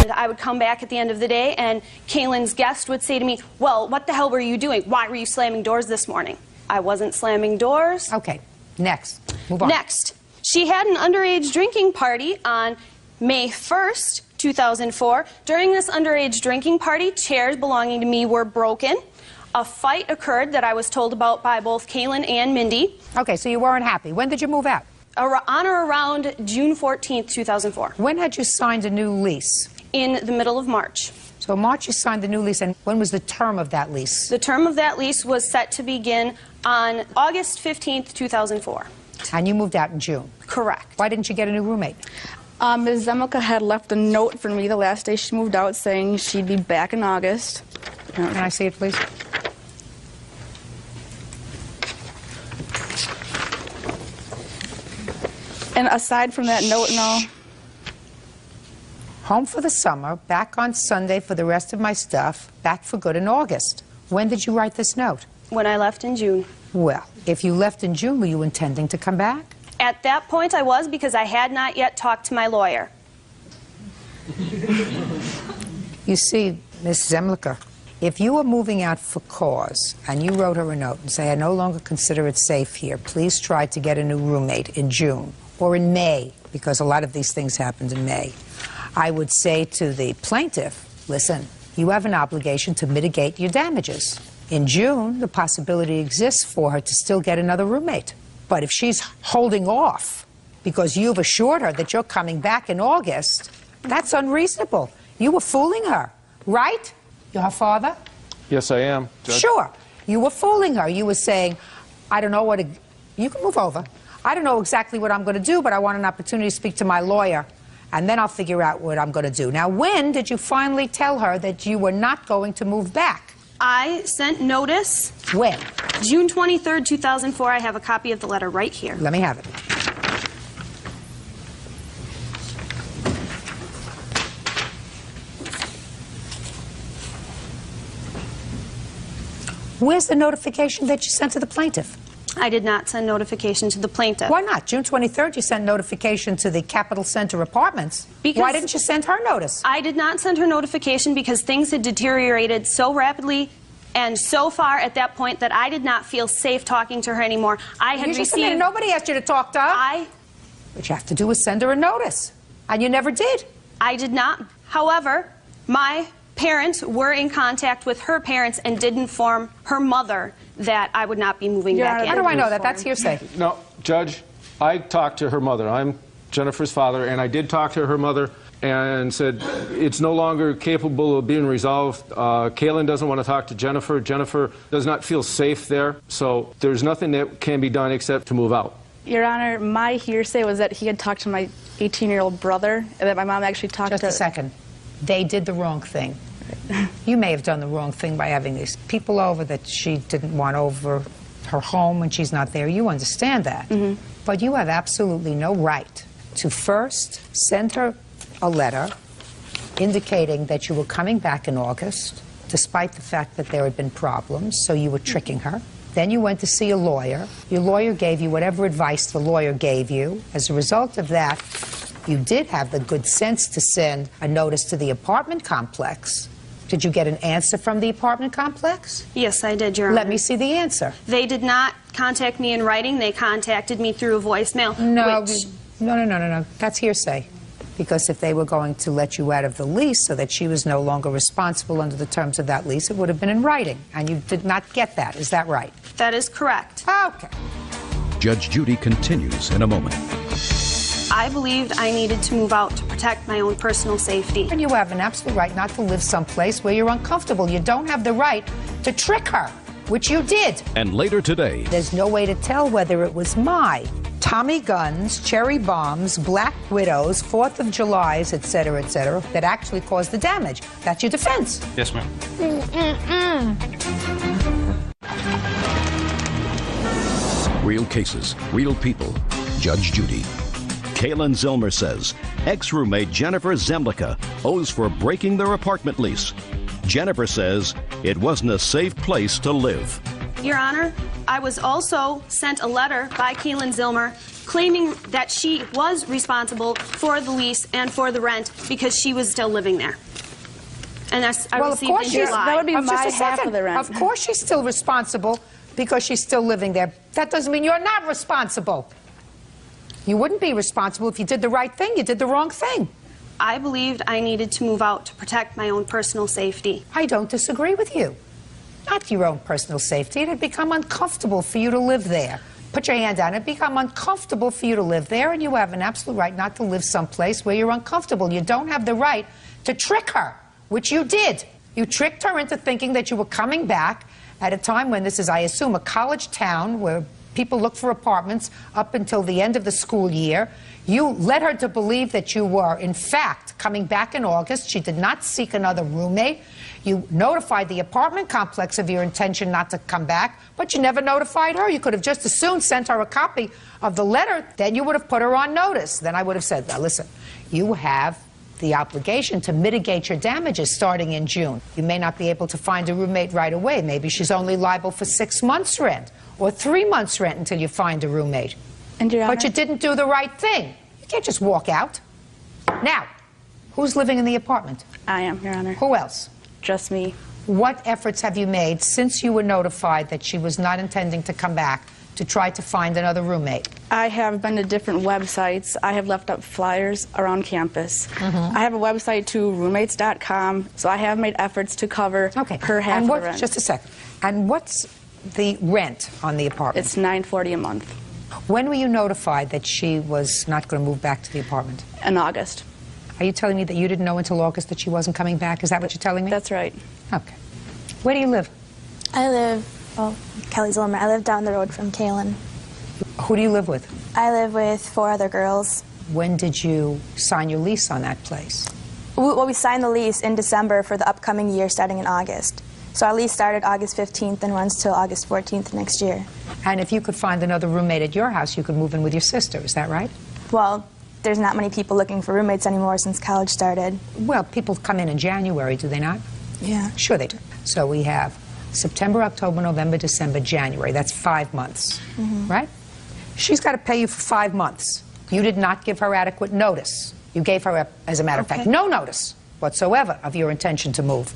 I would come back at the end of the day, and Kaylin's guest would say to me, well, what the hell were you doing? Why were you slamming doors this morning? I wasn't slamming doors. Okay, next. Move on. Next. She had an underage drinking party on May 1st, 2004. During this underage drinking party, chairs belonging to me were broken. A fight occurred that I was told about by both Kaylin and Mindy. Okay, so you weren't happy. When did you move out? On or around June 14th, 2004. When had you signed a new lease? In the middle of March. So in March you signed the new lease, and when was the term of that lease? The term of that lease was set to begin on August 15th, 2004. And you moved out in June? Correct. Why didn't you get a new roommate? Ms. Zemlica had left a note for me the last day she moved out saying she'd be back in August. Can I see it, please? And aside from that note, no. Home for the summer, back on Sunday for the rest of my stuff, back for good in August. When did you write this note? When I left in June. Well, if you left in June, were you intending to come back? At that point, I was, because I had not yet talked to my lawyer. You see, Miss Zemlica, if you were moving out for cause and you wrote her a note and say, I no longer consider it safe here, please try to get a new roommate in June or in May, because a lot of these things happened in May, I would say to the plaintiff, listen, you have an obligation to mitigate your damages. In June, the possibility exists for her to still get another roommate. But if she's holding off because you've assured her that you're coming back in August, that's unreasonable. You were fooling her, right? You're her father? Yes, I am, Judge. Sure. You were fooling her. You were saying, I don't know what to... You can move over. I don't know exactly what I'm going to do, but I want an opportunity to speak to my lawyer, and then I'll figure out what I'm going to do. Now, when did you finally tell her that you were not going to move back? I sent notice. When? June 23rd, 2004. I have a copy of the letter right here. Let me have it. Where's the notification that you sent to the plaintiff? I did not send notification to the plaintiff. Why not? June 23rd, you sent notification to the Capitol Center Apartments. Because why didn't you send her notice? I did not send her notification because things had deteriorated so rapidly and so far at that point that I did not feel safe talking to her anymore. I had Just a received... minute, nobody asked you to talk to her. What you have to do is send her a notice. And you never did. I did not. However, my parents were in contact with her parents and did inform her mother that I would not be moving back in. How do I know that? That's hearsay. No, Judge, I talked to her mother. I'm Jennifer's father, and I did talk to her mother and said it's no longer capable of being resolved. Kaylin doesn't want to talk to Jennifer. Jennifer does not feel safe there. So there's nothing that can be done except to move out. Your Honor, my hearsay was that he had talked to my 18-year-old brother, and that my mom actually talked to... Just a second. They did the wrong thing. You may have done the wrong thing by having these people over that she didn't want over her home when she's not there. You understand that. But you have absolutely no right to first send her a letter indicating that you were coming back in August, despite the fact that there had been problems, so you were tricking her. Then you went to see a lawyer. Your lawyer gave you whatever advice the lawyer gave you. As a result of that, you did have the good sense to send a notice to the apartment complex. Did you get an answer from the apartment complex? Yes, I did, Your Honor. Let me see the answer. They did not contact me in writing. They contacted me through a voicemail. No. That's hearsay. Because if they were going to let you out of the lease so that she was no longer responsible under the terms of that lease, it would have been in writing. And you did not get that. Is that right? That is correct. Okay. Judge Judy continues in a moment. I believed I needed to move out to protect my own personal safety. And you have an absolute right not to live someplace where you're uncomfortable. You don't have the right to trick her, which you did. And later today, there's no way to tell whether it was my Tommy guns, cherry bombs, black widows, 4th of Julys, etc., that actually caused the damage. That's your defense. Yes, ma'am. real cases, real people. Judge Judy. Kaylin Zillmer says ex-roommate Jennifer Zemlica owes for breaking their apartment lease. Jennifer says it wasn't a safe place to live. Your Honor, I was also sent a letter by Kaylin Zillmer claiming that she was responsible for the lease and for the rent because she was still living there. And I received in July. That would be my half of the rent. Of course she's still responsible because she's still living there. That doesn't mean you're not responsible. You wouldn't be responsible if you did the right thing. You did the wrong thing. I believed I needed to move out to protect my own personal safety. I don't disagree with you. Not your own personal safety. It had become uncomfortable for you to live there. Put your hand down. It had become uncomfortable for you to live there, and you have an absolute right not to live someplace where you're uncomfortable. You don't have the right to trick her which you did. You tricked her into thinking that you were coming back at a time when this is, I assume, a college town where people look for apartments up until the end of the school year. You led her to believe that you were, in fact, coming back in August. She did not seek another roommate. You notified the apartment complex of your intention not to come back, but you never notified her. You could have just as soon sent her a copy of the letter. Then you would have put her on notice. Then I would have said, now listen, you have the obligation to mitigate your damages starting in June. You may not be able to find a roommate right away. Maybe she's only liable for 6 months' rent or 3 months' rent until you find a roommate. And Your Honor, but you didn't do the right thing. You can't just walk out. Now, who's living in the apartment? I am, Your Honor. Who else? Just me. What efforts have you made since you were notified that she was not intending to come back to try to find another roommate? I have been to different websites. I have left up flyers around campus. I have a website too, roommates.com, so I have made efforts to cover her half and the what, rent. just a second. And what's the rent on the apartment? It's $9.40 a month. When were you notified that she was not going to move back to the apartment? In August. Are you telling me that you didn't know until August that she wasn't coming back? Is that what you're telling me? That's right. Okay. Where do you live? I live, well, Kelly Zilmer. I live down the road from Kaylin. Who do you live with? I live with 4 other girls. When did you sign your lease on that place? Well, we signed the lease in December for the upcoming year starting in August. So our lease started August 15th and runs till August 14th next year. And if you could find another roommate at your house, you could move in with your sister. Is that right? Well, there's not many people looking for roommates anymore since college started. Well, people come in January, do they not? Yeah. Sure they do. So we have September, October, November, December, January. That's 5 months, right? She's got to pay you for 5 months. You did not give her adequate notice. You gave her, as a matter of fact, no notice whatsoever of your intention to move.